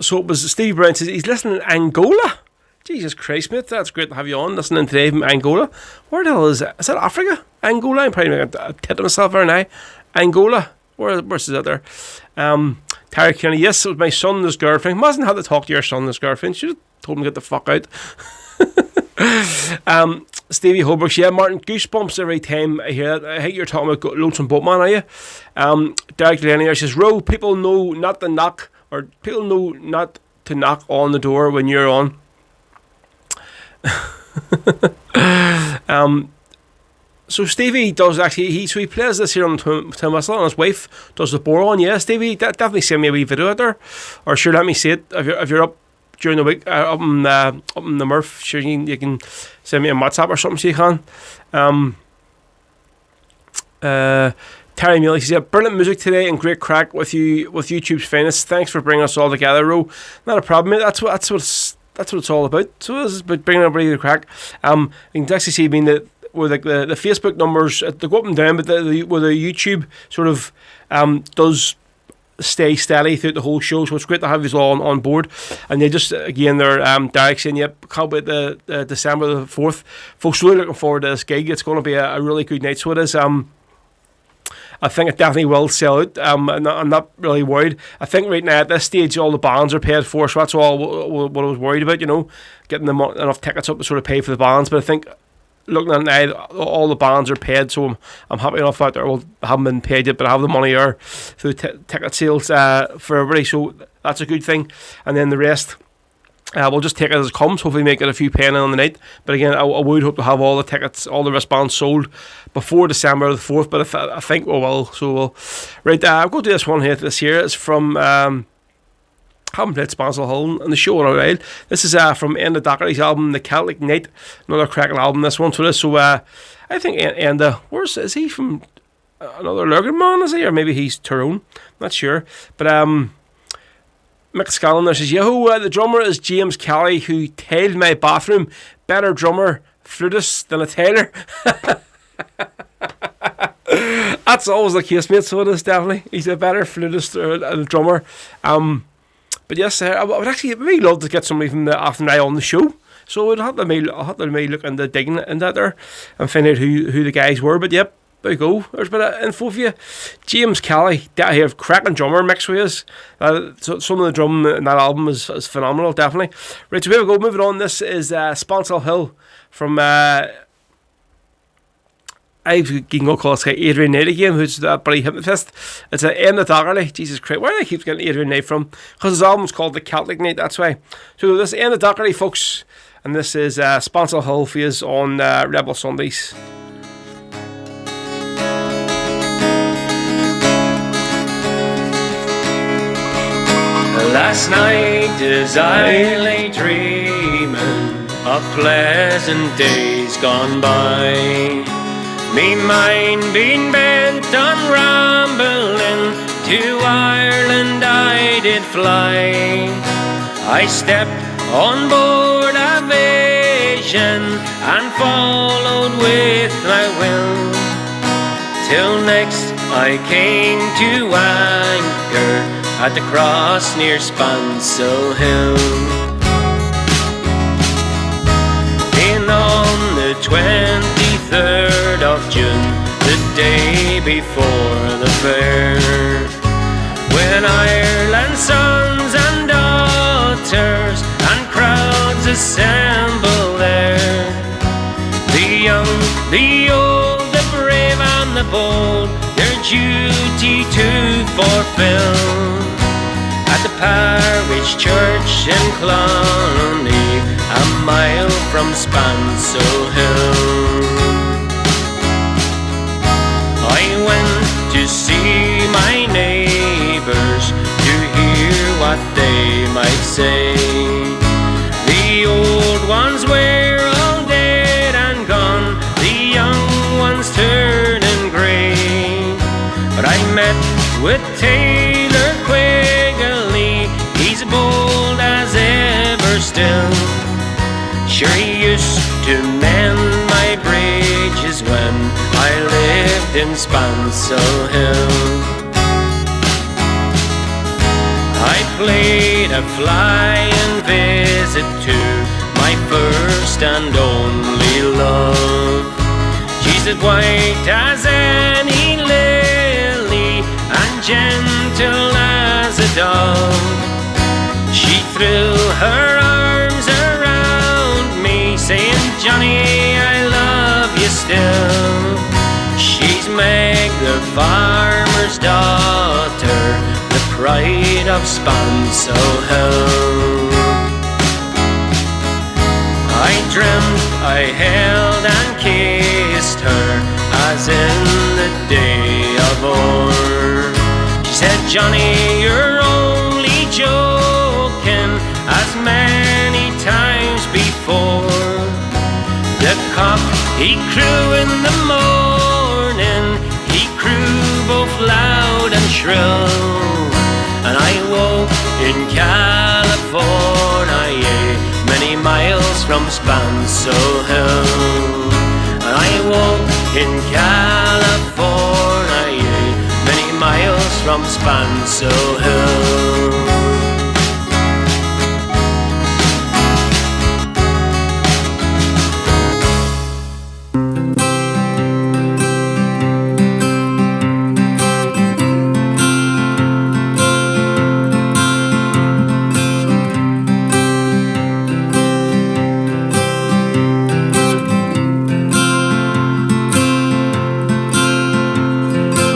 So it was Steve Brown says he's listening in Angola. Jesus Christ, mate, that's great to have you on listening today from Angola. Where the hell is it? Is that Africa? Angola? I'm probably making a tit of myself there now. Angola? Where's that there? Terry Kenny, yes, it was my son and his girlfriend. Mustn't have to talk to your son and his girlfriend. Should have told him to get the fuck out. Stevie Holbrook, yeah, Martin, goosebumps every time I hear that. I think you're talking about Lonesome Boatman, are you? Derek Delaney says, Ro, people know not to knock on the door when you're on. So Stevie does actually, he plays this here on Tim Whistle, and his wife does the boron. Yeah, Stevie, definitely send me a wee video out there, or sure, let me see it if you're up during the week, up in the Murph. Sure, you can send me a WhatsApp or something so you can. Terry Mealy says, yeah, brilliant music today and great crack with YouTube's finest. Thanks for bringing us all together, Ro. Not a problem, mate. That's what it's all about. So it's about bringing everybody to crack. You can actually see where the Facebook numbers they go up and down, but where the YouTube sort of does stay steady throughout the whole show. So it's great to have you all on board. And they just again, they're Derek saying, yep, can't wait the December the 4th, folks. Really looking forward to this gig. It's going to be a really good night. So it is. I think it definitely will sell out. I'm not really worried. I think right now at this stage all the bands are paid for, so that's all what I was worried about, getting them enough tickets up to sort of pay for the bands. But I think looking at it now, all the bands are paid, so I'm happy enough out there. Well, I haven't been paid yet, but I have the money there through ticket sales for everybody, so that's a good thing. And then the rest, we'll just take it as it comes. Hopefully make it a few penny on the night. But again, I would hope to have all the tickets, all the wristbands sold before December the 4th. But I think we will. So we'll. Right, I'll go do this one here. This here is from. Haven't played Spancel Hill on the show in a while. This is from Enda Dockery's album, The Celtic Night. Another cracking album, this one. So I think Enda, is he from? Another Lurgan man, is he? Or maybe he's Tyrone. Not sure. But Mick Scallon there says, Yahoo, the drummer is James Kelly, who tailed my bathroom. Better drummer, flutist than a tailor. That's always the case, mate, so it is definitely. He's a better flutist and a drummer. But yes, I would actually really love to get somebody from the Athen Rai on the show. So I'll have to maybe look into digging into that there and find out who the guys were. But yep, there you go. There's a bit of info for you. James Kelly, that here, cracking drummer mix with us. So some of the drum in that album is phenomenal, definitely. Right, so here we go. Moving on. This is Spancel Hill from you can go call this guy Adrian Knight again, who's that bloody hypnotist. It's an Enda Dockery. Jesus Christ, where do I keep getting Adrian Knight from? Because his album's called The Celtic Night, that's why. So this is Enda Dockery, folks, and this is Spancel Hill for you on Rebel Sundays. Last night as I lay dreaming of pleasant days gone by, me mind being bent on rambling, to Ireland I did fly. I stepped on board a vision and followed with my will, till next I came to anchor at the cross near Spancel Hill. And on the 23rd of June, the day before the fair, when Ireland's sons and daughters and crowds assembled The old, the brave and the bold, their duty to fulfill. At the parish church in Connolly, a mile from Spansel Hill, I went to see my neighbours to hear what they might say. The old ones were all dead and gone, the young ones turning grey. But I met with Taylor Quigley, he's bold as ever still. Sure he used to mend my bridges when I lived in Spansel Hill. I played a flying visit to my first and only love. She's as white as any lily and gentle as a dove. She threw her arms around me, saying, Johnny, I love you still. She's Meg, the farmer's daughter, the pride of Spansel Hill. I dreamt I held and kissed her as in the day of old. She said, Johnny, you're only joking, as many times before. The cock, he crew in the morning, he crew both loud and shrill. And I woke in California, many miles from Spansel Hill. And I woke in California, many miles from Spansel Hill.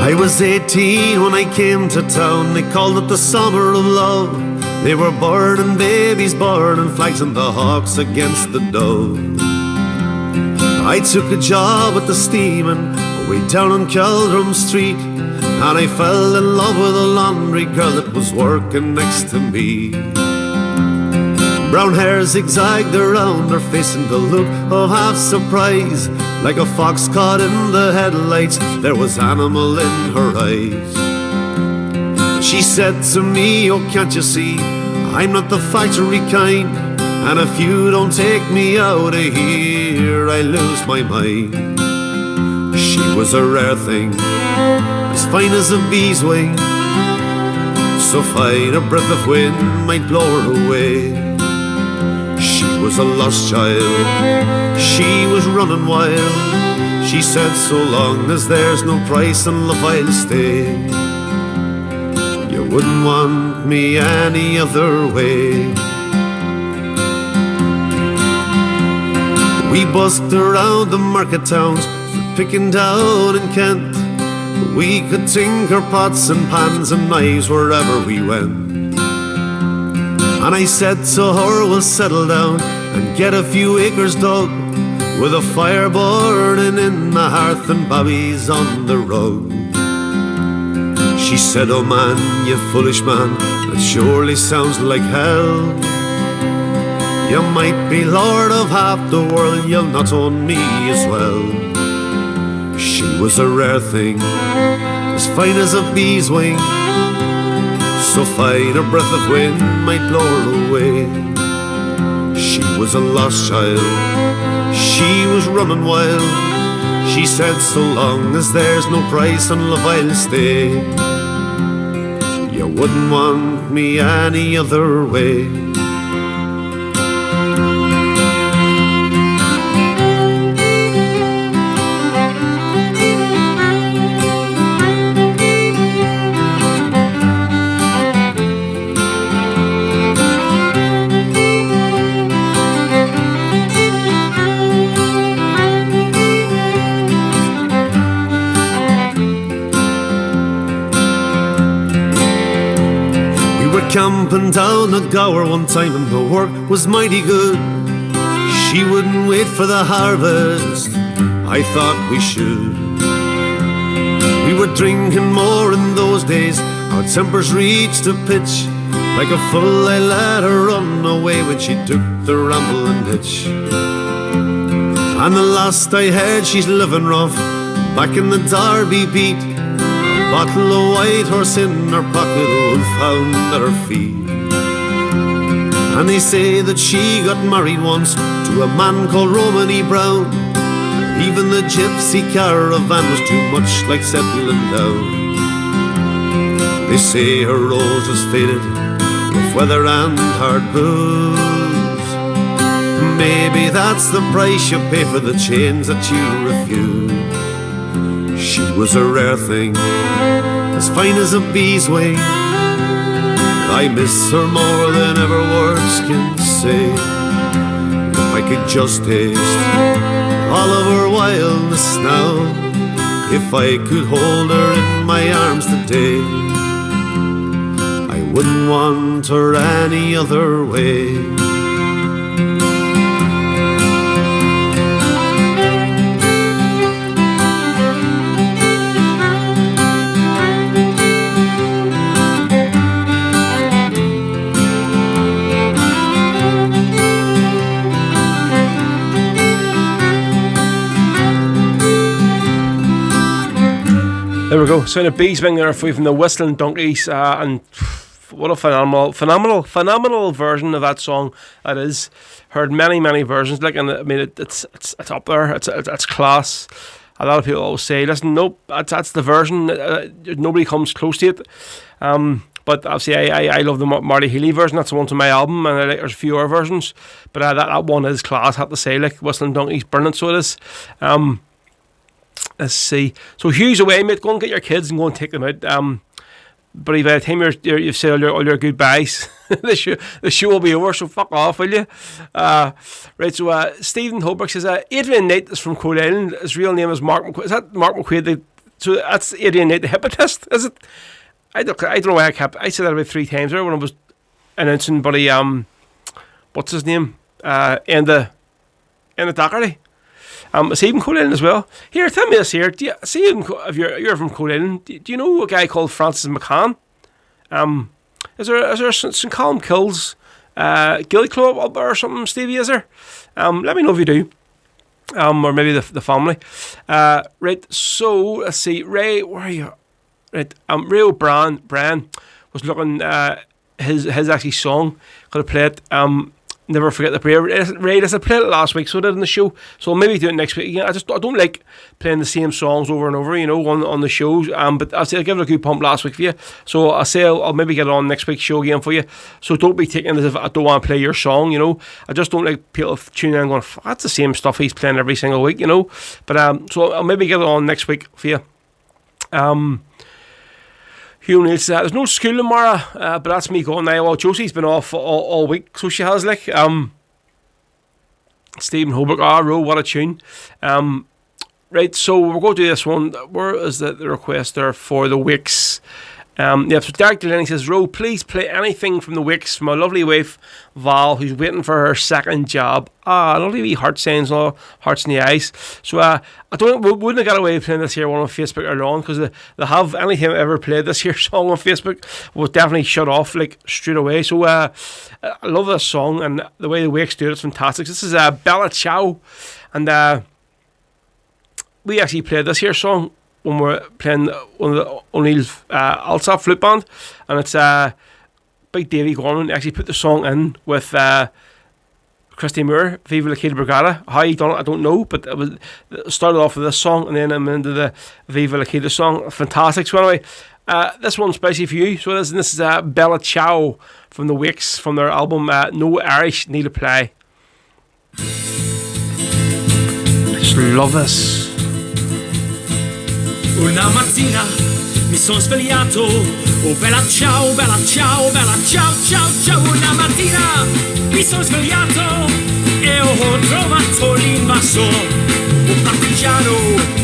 I was 18 when I came to town. They called it the summer of love. They were burning babies, burning flags, and the hawks against the dove. I took a job at the steaming way down on Caldrum Street, and I fell in love with a laundry girl that was working next to me. Brown hair zigzagged around her face and the look of half surprise. Like a fox caught in the headlights, there was animal in her eyes. She said to me, oh, can't you see, I'm not the factory kind, and if you don't take me out of here, I lose my mind. She was a rare thing, as fine as a bee's wing, so fine a breath of wind might blow her away. She was a lost child, she was running wild. She said, so long as there's no price in love, I'll stay. You wouldn't want me any other way. We busked around the market towns for picking down in Kent. We could tinker pots and pans and knives wherever we went. And I said to her, we'll settle down and get a few acres dug, with a fire burning in the hearth and bobbies on the rug. She said, oh man, you foolish man, that surely sounds like hell. You might be lord of half the world, you'll not own me as well. She was a rare thing, as fine as a bee's wing, so fine a breath of wind might blow her away. She was a lost child, she was running wild. She said, so long as there's no price on love, I'll stay. You wouldn't want me any other way. camping down a Gower one time and the work was mighty good. She wouldn't wait for the harvest, I thought we should. We were drinking more in those days, our tempers reached a pitch. Like a fool I let her run away when she took the rambling hitch. And the last I heard she's living rough back in the Derby beat. A bottle of white horse in her pocket, a wolfhound at her feet. And they say that she got married once to a man called Romany Brown. Even the gypsy caravan was too much like settling down. They say her rose was faded with weather and hard booze. Maybe that's the price you pay for the chains that you refuse. She was a rare thing, as fine as a bee's wing. I miss her more than ever words can say. If I could just taste all of her wildness now, if I could hold her in my arms today, I wouldn't want her any other way. There we go. Sound of bees wing there for you from the Whistling Donkeys, and what a phenomenal version of that song that is. Heard many versions, like, and I mean it's up there. It's class. A lot of people always say, "Listen, nope, that's the version. Nobody comes close to it." But obviously, I love the Marty Healy version. That's the one to my album, and there's a few other versions. But that one is class. I have to say, like, Whistling Donkeys, brilliant. So it is. Let's see. So Hugh's away, mate. Go and get your kids and go and take them out. But by the time you've said all your goodbyes, the show will be over. So fuck off, will you? Right. So Stephen Holbrook says Adrian Knight is from Cold Island. His real name is Mark McQuaid. Is that Mark McQuaid? So that's Adrian Knight, the hypnotist, is it? I don't know why I said that about 3 times there when I was announcing, buddy. What's his name? In the Doherty. Is he from Cold Island as well? Here, tell me this here. Do you see him? If you're from Cold Island, do you know a guy called Francis McCann? Is there St Colm Kills Gilly Club up or something, Stevie? Is there? Let me know if you do. Or maybe the family. Right. So let's see. Ray, where are you? Right. Ray O'Brien was looking his actually song. Could have played Never Forget the Prayer. Ray, I played it last week, so I did in the show. So I'll maybe do it next week again. I don't like playing the same songs over and over, on the shows. But I'll give it a good pump last week for you. So I'll maybe get it on next week's show again for you. So don't be taking it as if I don't want to play your song, I just don't like people tuning in and going, that's the same stuff he's playing every single week, But so I'll maybe get it on next week for you. Hugh Neal says, there's no school tomorrow, but that's me going now. Well, Josie's been off all week, so she has, like. Stephen Holbrook, Ro, what a tune. Right, so we're going to do this one. Where is the request there for the Wicks? So Derek Delaney says, Ro, please play anything from the Wicks for my lovely wife, Val, who's waiting for her second job. Lovely wee heart signs, all hearts in the eyes. So I wouldn't have got away with playing this here one on Facebook earlier on, because they have, anytime I ever played this here song on Facebook, was definitely shut off like straight away. So I love this song, and the way the Wicks do it is fantastic. This is Ballad Chow, and we actually played this here song when we're playing one of the O'Neill's Alsop flute band, and it's Big Davy Gorman actually put the song in with Christy Moore, Viva la Queda Brigada. How he done it, I don't know, but it started off with this song, and then I'm into the Viva la Queda song. Fantastic. So anyway, this one's spicy for you. So this is Bella Chow from the Wicks, from their album No Irish Need Apply. I just love this. Una mattina mi sono svegliato, oh bella ciao, bella ciao, bella ciao, ciao, ciao. Una mattina mi sono svegliato e ho trovato l'invasore, un partigiano,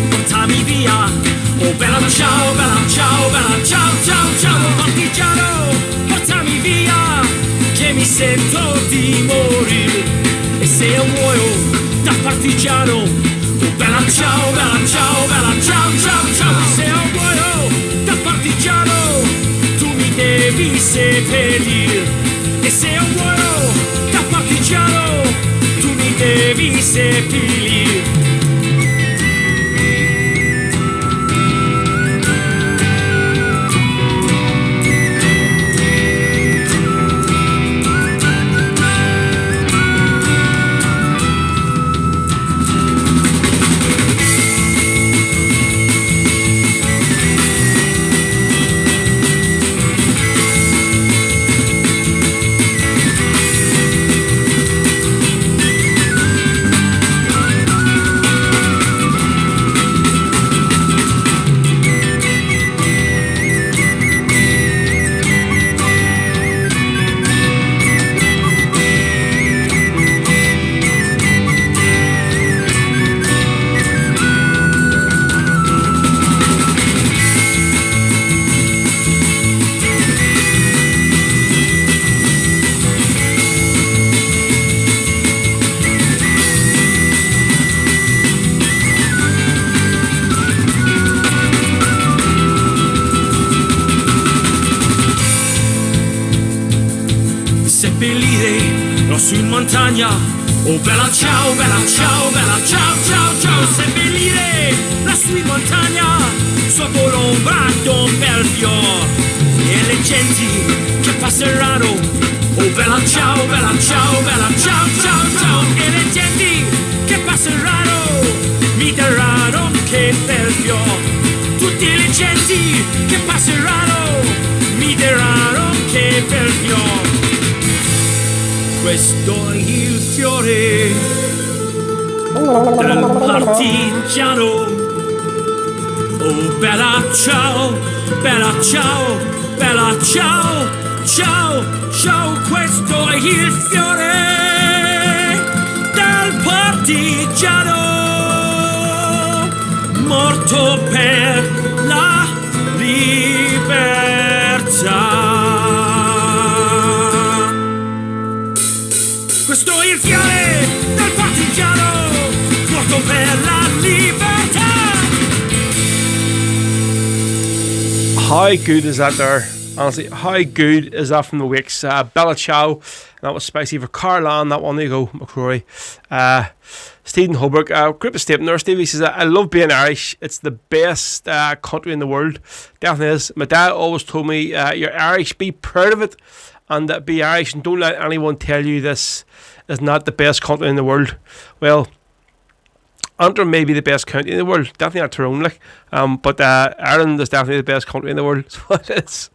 portami via. Oh bella ciao, bella ciao, bella ciao, ciao, ciao. Un partigiano, portami via. sento di morire. E se muoio da partigiano, oh bella ciao, bella ciao, bella ciao, ciao, ciao. E se muoio da partigiano, tu mi devi seppellire. E se muoio da partigiano, tu mi devi seppellire. Oh bella ciao, bella ciao, bella ciao, ciao, ciao. Seppellire lassù in montagna sotto l'ombra d'un bel fior. E le genti che passeranno, oh bella ciao, bella ciao, bella ciao, ciao, ciao. E le genti che passeranno mi daranno che bel fior. Tutte le genti che passeranno mi daranno che bel fior. Questo è il fiore del partigiano. Oh bella ciao, bella ciao, bella ciao, ciao, ciao. Questo è il fiore del partigiano morto per la libertà. Questo è il fiore del partigiano morto per la libertà. How good is that there? Honestly, how good is that from the Wicks? Bella Ciao, that was spicy for Carlan, that one. There you go, McCrory. Stephen Holbrook, group of statement there. Stevie says, I love being Irish. It's the best country in the world. Definitely is. My dad always told me, you're Irish, be proud of it, and be Irish, and don't let anyone tell you this is not the best country in the world. Well, Antrim may be the best country in the world, definitely not Tyrone, like, but Ireland is definitely the best country in the world. So it is.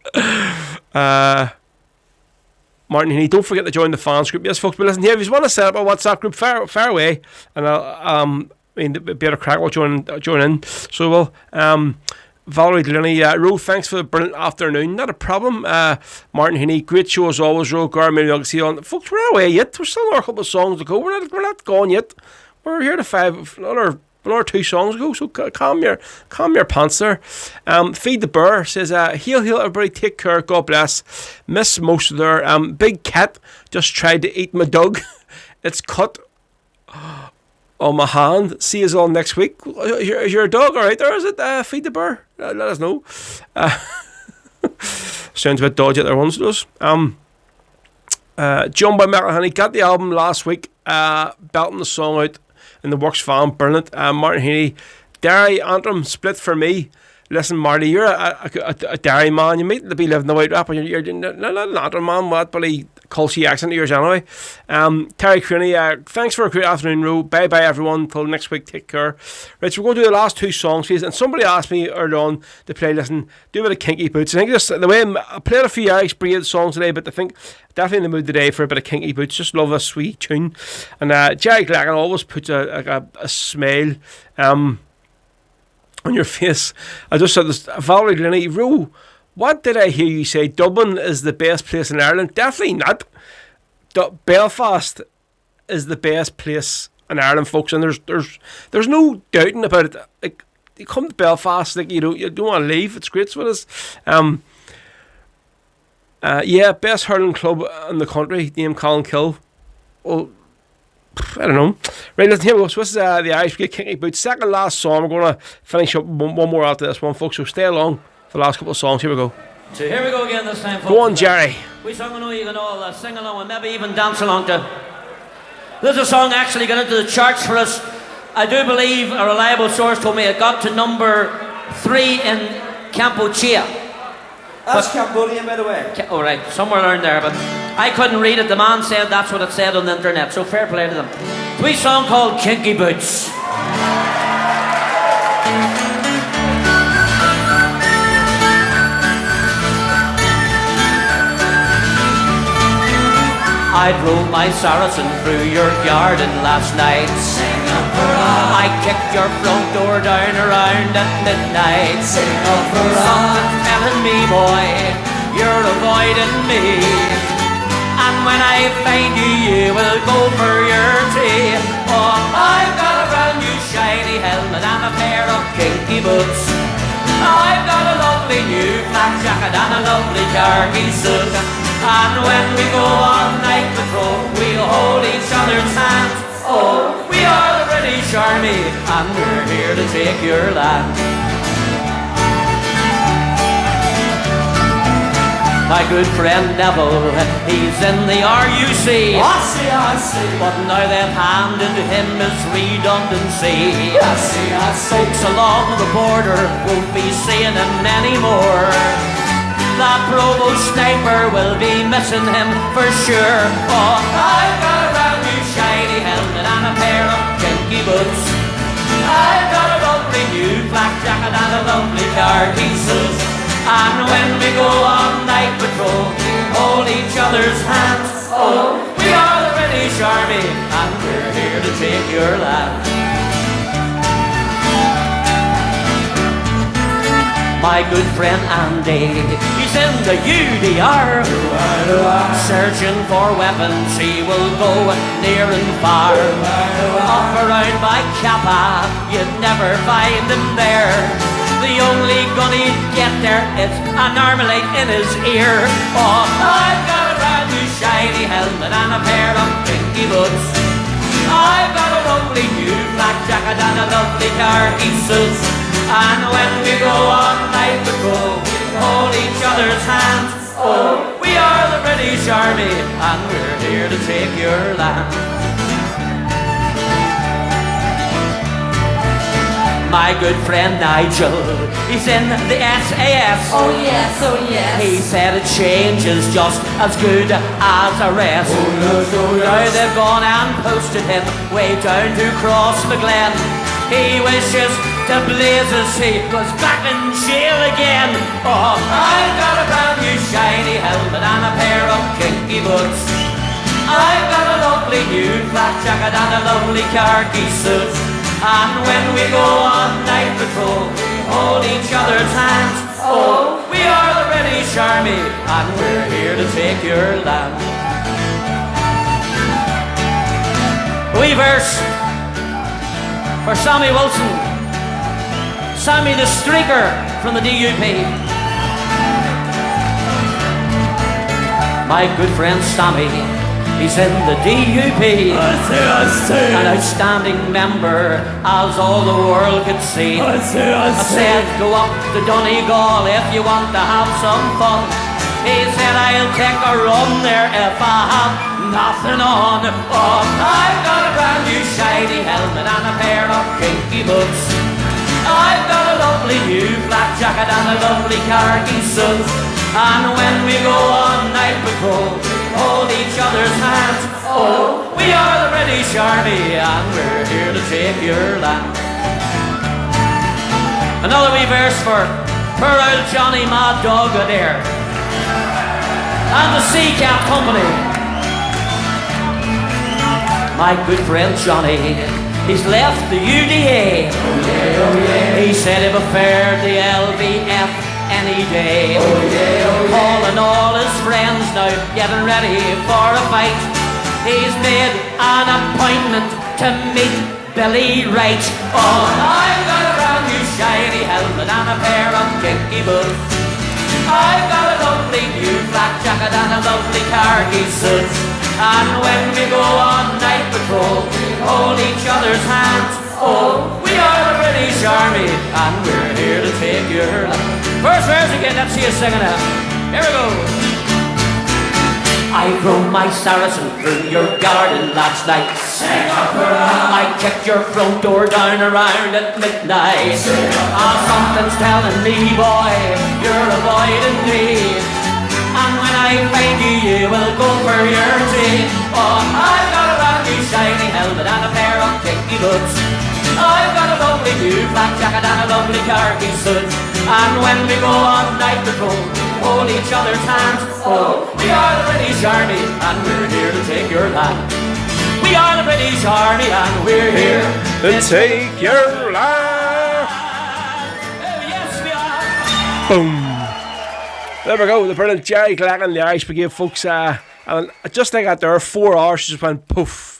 Martin Heaney, don't forget to join the fans group. Yes, folks, but listen here, if you want to set up a WhatsApp group, far away, and I'll better crack, we'll join in. So we'll. Valerie Delaney, Ro, thanks for the brilliant afternoon. Not a problem. Martin Heaney, great show as always. Ro, Garmin, you can see on. Folks, we're not away yet. There's still another couple of songs to go. We're not gone yet. We're here to another 2 songs ago. So calm your pants there. Feed the Bear says, heal everybody, take care, God bless. Miss most of their big cat just tried to eat my dog. It's cut on my hand. See us all next week. Is your dog alright there? Is it? Feed the Bear. Let us know. Sounds a bit dodgy at their ones, does. John by McElhenney got the album last week. Belting the song out in the works fan. Brilliant. Martin Heaney, Derry Antrim split for me. Listen, Marty, you're a Derry man. You might be living the White Rap, and you're not an Antrim man. What bloody culty accent of yours anyway. Terry Crooney, thanks for a great afternoon, Ro. Bye bye everyone. Till next week, take care. Right, so we're going to do the last 2 songs, please. And somebody asked me earlier on to play, listen, do a bit of Kinky Boots. I think just the way I played a few Irish Brits songs today, but I think definitely in the mood today for a bit of Kinky Boots. Just love a sweet tune. And Jerry Glacken always puts a smile on your face. I just said this, Valerie Delaney, Ro, what did I hear you say? Dublin is the best place in Ireland? Definitely not. Belfast is the best place in Ireland, folks, and there's no doubting about it. Like, you come to Belfast, like you don't want to leave. It's great. So it is. Yeah, best hurling club in the country, named Colin. Well, I don't know. Right, listen, here we go. So this is the Irish Brigade Kinky Boots. Second last song. We're going to finish up one more after this one, folks. So stay along for the last couple of songs. Here we go. So here we go again this time, folks. Go on, Jerry. We song I know you can all sing along and maybe even dance along to. This is a song actually got into the charts for us. I do believe a reliable source told me it got to number 3 in Cambodia. That's Cambodian, by the way. Oh, right, somewhere around there, but I couldn't read it. The man said that's what it said on the internet, so fair play to them. It's a wee song called Kinky Boots. I drove my Saracen through your garden last night. I kicked your front door down around at midnight. Something's telling me, boy, you're avoiding me. And when I find you, you will go for your tea. Oh, I've got a brand new shiny helmet and a pair of kinky boots. I've got a lovely new black jacket and a lovely khaki suit. And when we go on night patrol, we'll hold each other's hands. Oh, we are the British Army, and we're here to take your land. My good friend Neville, he's in the RUC. I see. But now they've handed him his redundancy. I see. Folks along the border won't be seeing him anymore. That provost sniper will be missing him for sure. Oh, I've got a brand new shiny helmet and a pair of kinky boots. I've got a lovely new black jacket and a lovely khaki suit. And when we go on night patrol, we hold each other's hands. Oh, we are the British Army, and we're here to take your land. My good friend Andy, he's in the UDR, searching for weapons. He will go near and far. Up around by Kappa, you'd never find him there. The only gun he'd get there is an Armalite in his ear. Oh, I've got a brand new shiny helmet and a pair of kinky boots. I've got a lovely new black jacket and a lovely khaki suit. And when we go on night patrol, we hold each other's hands. Oh, we are the British Army, and we're here to take your land. My good friend Nigel, he's in the SAS. Oh yes, oh yes. He said a change is just as good as a rest. Now they've gone and posted him way down to Cross the Glen. He wishes to blazes he was back in jail again. Oh, I've got a brand new shiny helmet and a pair of kinky boots. I've got a lovely new black jacket and a lovely khaki suit. And when we go on night patrol, we hold each other's hands. Oh, we are the British Army, and we're here to take your land. We verse for Sammy Wilson, Sammy the Streaker from the DUP. My good friend Sammy, he's in the DUP. I see. An outstanding member, as all the world could see. I said, go up to Donegal if you want to have some fun. He said, I'll take a run there if I have nothing on. Oh, I've got a brand new shiny helmet and a pair of kinky boots. I've got a lovely new black jacket and a lovely khaki suit. And when we go on night patrol, we hold each other's hands. Oh, we are the British Army, and we're here to take your land. Another wee verse for poor old Johnny Mad Dog Adair and the Sea Cat Company. My good friend Johnny, he's left the UDA. Oh yeah. He said he preferred the LBF any day. Oh yeah. Calling all his friends now, getting ready for a fight. He's made an appointment to meet Billy Wright. Oh, I've got a brand new shiny helmet and a pair of kinky boots. I've got a lovely new black jacket and a lovely khaki suit. And when we go on night patrol, we hold each other's hands. Oh, we are the British Army, and we're here to take your land. First verse again, let's see you singing it. Here we go. I drove my Saracen through your garden last night. Sing up for I kicked your front door down around at midnight. Something's telling me, boy, you're avoiding me. And when I find you, you will go for your tea. Oh, I've got a brand new shiny helmet and a pair of Kinky boots. I've got a lovely new black jacket and a lovely khaki suit. And when we go on night patrol, hold each other's hands. Oh, we are the British Army, and we're here to take your land. We are the British Army, and we're here to take your land. Oh, yes, we are. Boom. There we go, the brilliant Jerry Gleck and the Irish Brigade, folks. And just like that, there are 4 hours, just went poof.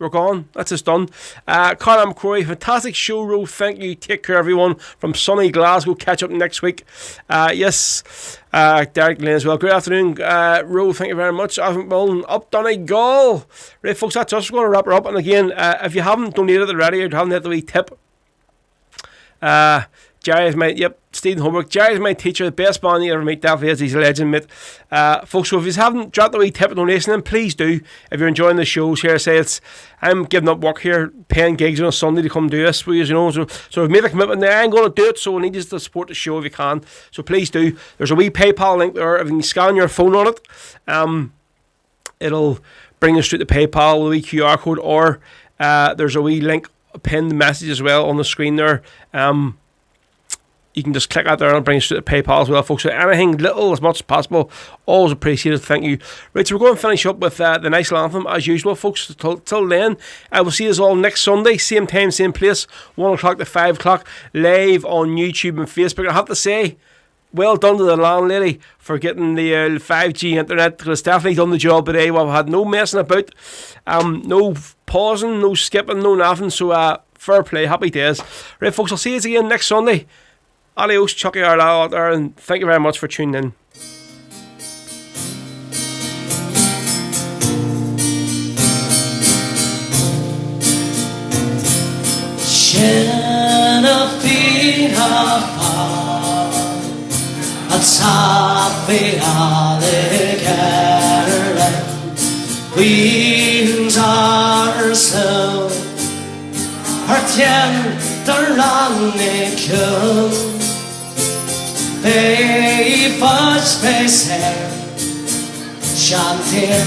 We're gone. That's just done. Conor McCrory, fantastic show, Ro. Thank you. Take care, everyone. From sunny Glasgow. Catch up next week. Yes. Derek Lane as well. Good afternoon, Ro. Thank you very much. Alvin Mullen, up Donegal. Right, folks, that's us. We're going to wrap her up. And again, if you haven't donated already or haven't had the wee tip, Jerry's my, Stephen Holbrook. Jerry's my teacher, the best man you ever meet. Definitely is. He's a legend, mate. Folks, so if you haven't dropped the wee tip donation, then please do. If you're enjoying the shows here, say I'm giving up work here, paying gigs on a Sunday to come do this for you, So we've made a commitment there. I ain't going to do it, so we need you to support the show if you can. So please do. There's a wee PayPal link there. If you can scan your phone on it, it'll bring you straight to PayPal, the wee QR code, or there's a wee link, a pinned message as well on the screen there. You can just click out there and bring us to PayPal as well, folks. So anything little, as much as possible, always appreciated. Thank you. Right, so we're going to finish up with the nice anthem as usual, folks. Till then, I will see us all next Sunday, same time, same place, 1 o'clock to 5 o'clock, live on YouTube and Facebook. I have to say, well done to the landlady for getting the 5G internet, because it's definitely done the job today. We've had no messing about, no pausing, no skipping, no nothing. So fair play, happy days. Right, folks, I'll see you again next Sunday. Adios, Chucky Arla out there, and thank you very much for tuning in. Shinafina a taffy alligator Queens ourselves her tender rannicule They fudge face hair Chantier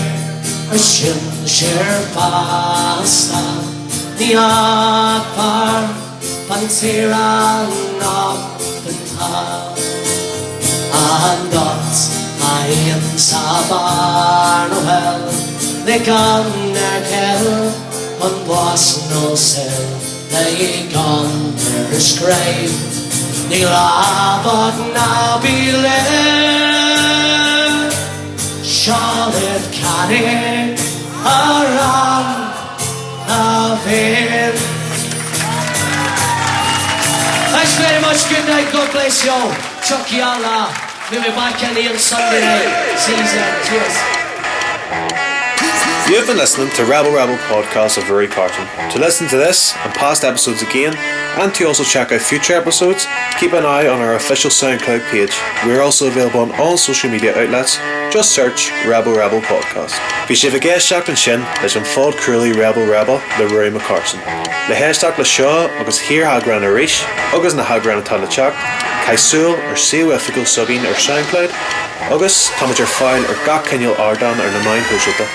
a shin share pasta The akbar Pantiran of the town And dots I am Sabar Noel They gone their kell On was no sell They gone their scrape They labot now be left Charlotte canning around of him Thanks very much, good night, God bless you all. Chucky Allah, we'll be back in here on Sunday night. See you then, cheers. You have been listening to Rebel Podcast of Rory Carton. To listen to this and past episodes again, and to also check out future episodes, keep an eye on our official SoundCloud page. We are also available on all social media outlets. Just search Rebel Podcast. Bhí sé bhgéis seach an sin leis an fád cruúlaí Rebel le Rory McCarson. Le héisteach le seo agus hir hagran a ríis, agus na hagran atá le teach, caisúil ar COFical sugin ar SoundCloud, agus táid ar fáil ar gach cinneal ardan ar na main húisiúta.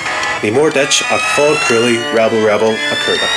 Ní mór ditch ach fád cruúlaí Rebel a curda.